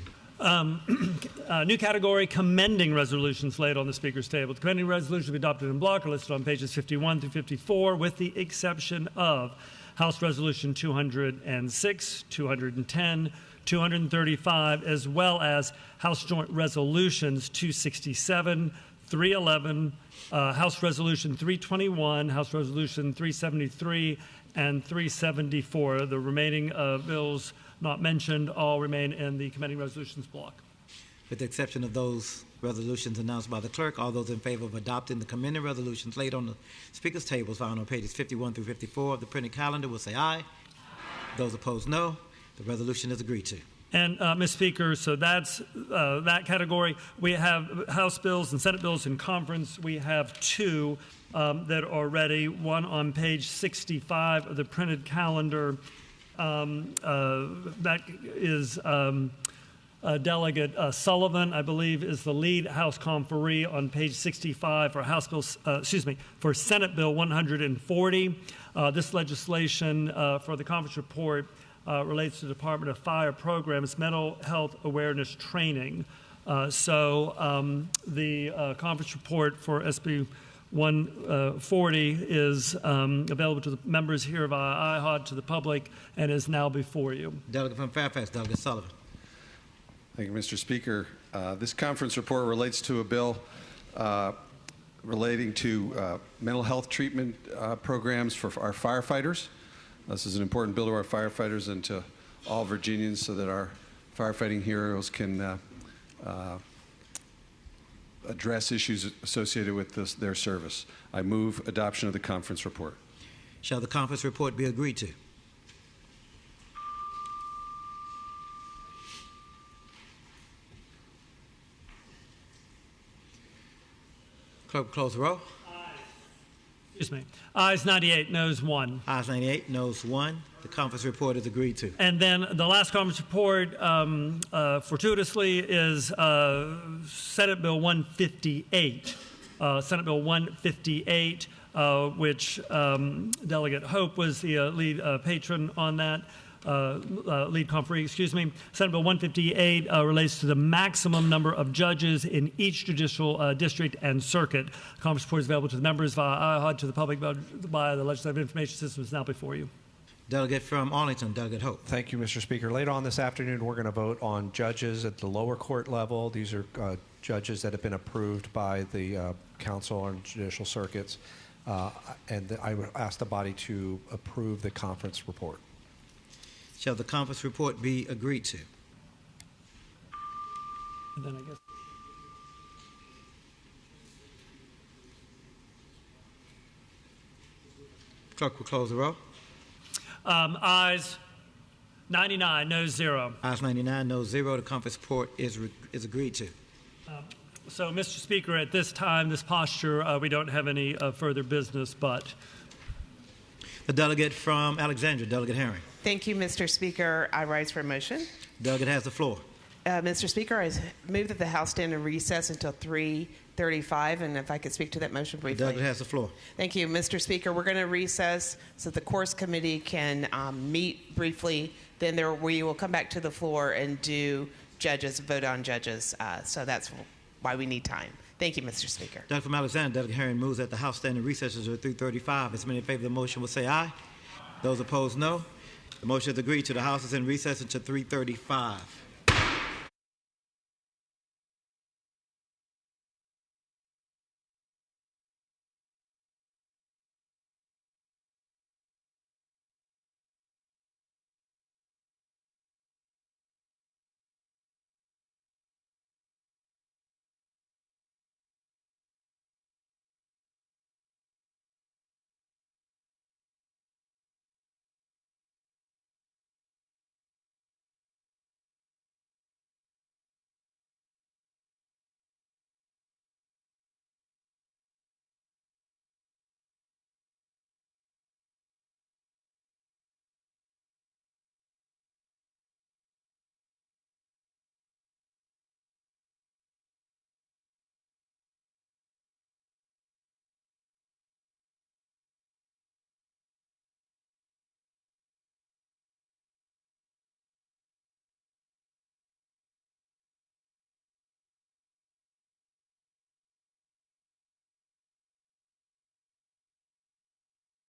New category, commending resolutions laid on the Speaker's table. The commending resolutions to be adopted in block are listed on pages 51 through 54, with the exception of House Resolution 206, 210, 235, as well as House Joint Resolutions 267, 311, House Resolution 321, House Resolution 373, and 374. The remaining bills not mentioned all remain in the commending resolutions block.
With the exception of those resolutions announced by the clerk, all those in favor of adopting the commending resolutions laid on the Speaker's tables found on pages 51 through 54 of the printed calendar will say aye. Those opposed, no. The resolution is agreed to.
And, Ms. Speaker, so that's that category. We have House bills and Senate bills in conference. We have two that are ready, one on page 65 of the printed calendar. That is Delegate Sullivan, I believe, is the lead House conferee on page 65 for House Bill, for Senate Bill 140. This legislation for the conference report relates to the Department of Fire programs, mental health awareness training. The conference report for SB 140 is available to the members here via iHod, to the public, and is now before you.
Delegate from Fairfax, Delegate Sullivan.
Thank you, Mr. Speaker. This conference report relates to a bill relating to mental health treatment programs for our firefighters. This is an important bill to our firefighters and to all Virginians so that our firefighting heroes can address issues associated with their service. I move adoption of the conference report.
Shall the conference report be agreed to? Clerk will close the roll.
Excuse me. Ayes 98, noes 1.
Ayes 98, noes 1. The conference report is agreed to.
And then the last conference report, fortuitously, is Senate Bill 158. Senate Bill 158, which Delegate Hope was the lead patron on that. Lead conferee, excuse me. Senate Bill 158 relates to the maximum number of judges in each judicial district and circuit. The conference report is available to the members via iHod, to the public via the Legislative Information System. Is now before you.
Delegate from Arlington, Delegate Hope.
Thank you, Mr. Speaker. Later on this afternoon, we're going to vote on judges at the lower court level. These are judges that have been approved by the Council on Judicial Circuits. And I would ask the body to approve the conference report.
Shall the conference report be agreed to?
And then I guess.
Clerk will close the roll.
Ayes 99, noes 0.
Ayes 99, noes 0. The conference report is agreed to.
So, Mr. Speaker, at this time, this posture, we don't have any further business, but.
The delegate from Alexandria, Delegate Herring.
Thank you, Mr. Speaker. I rise for a motion.
Delegate has the floor.
Mr. Speaker, I move that the House stand in recess until 3:35, and if I could speak to that motion briefly.
Douglas has the floor.
Thank you, Mr. Speaker. We're going to recess so the Courts Committee can meet briefly. Then we will come back to the floor and do judges, vote on judges. So that's why we need time. Thank you, Mr. Speaker.
Delegate from Alexander, Delegate Herring moves that the House stand in recess until 3:35. As many in favor of the motion will say aye. Those opposed, no. The motion is agreed to. The House is in recess until 3:35.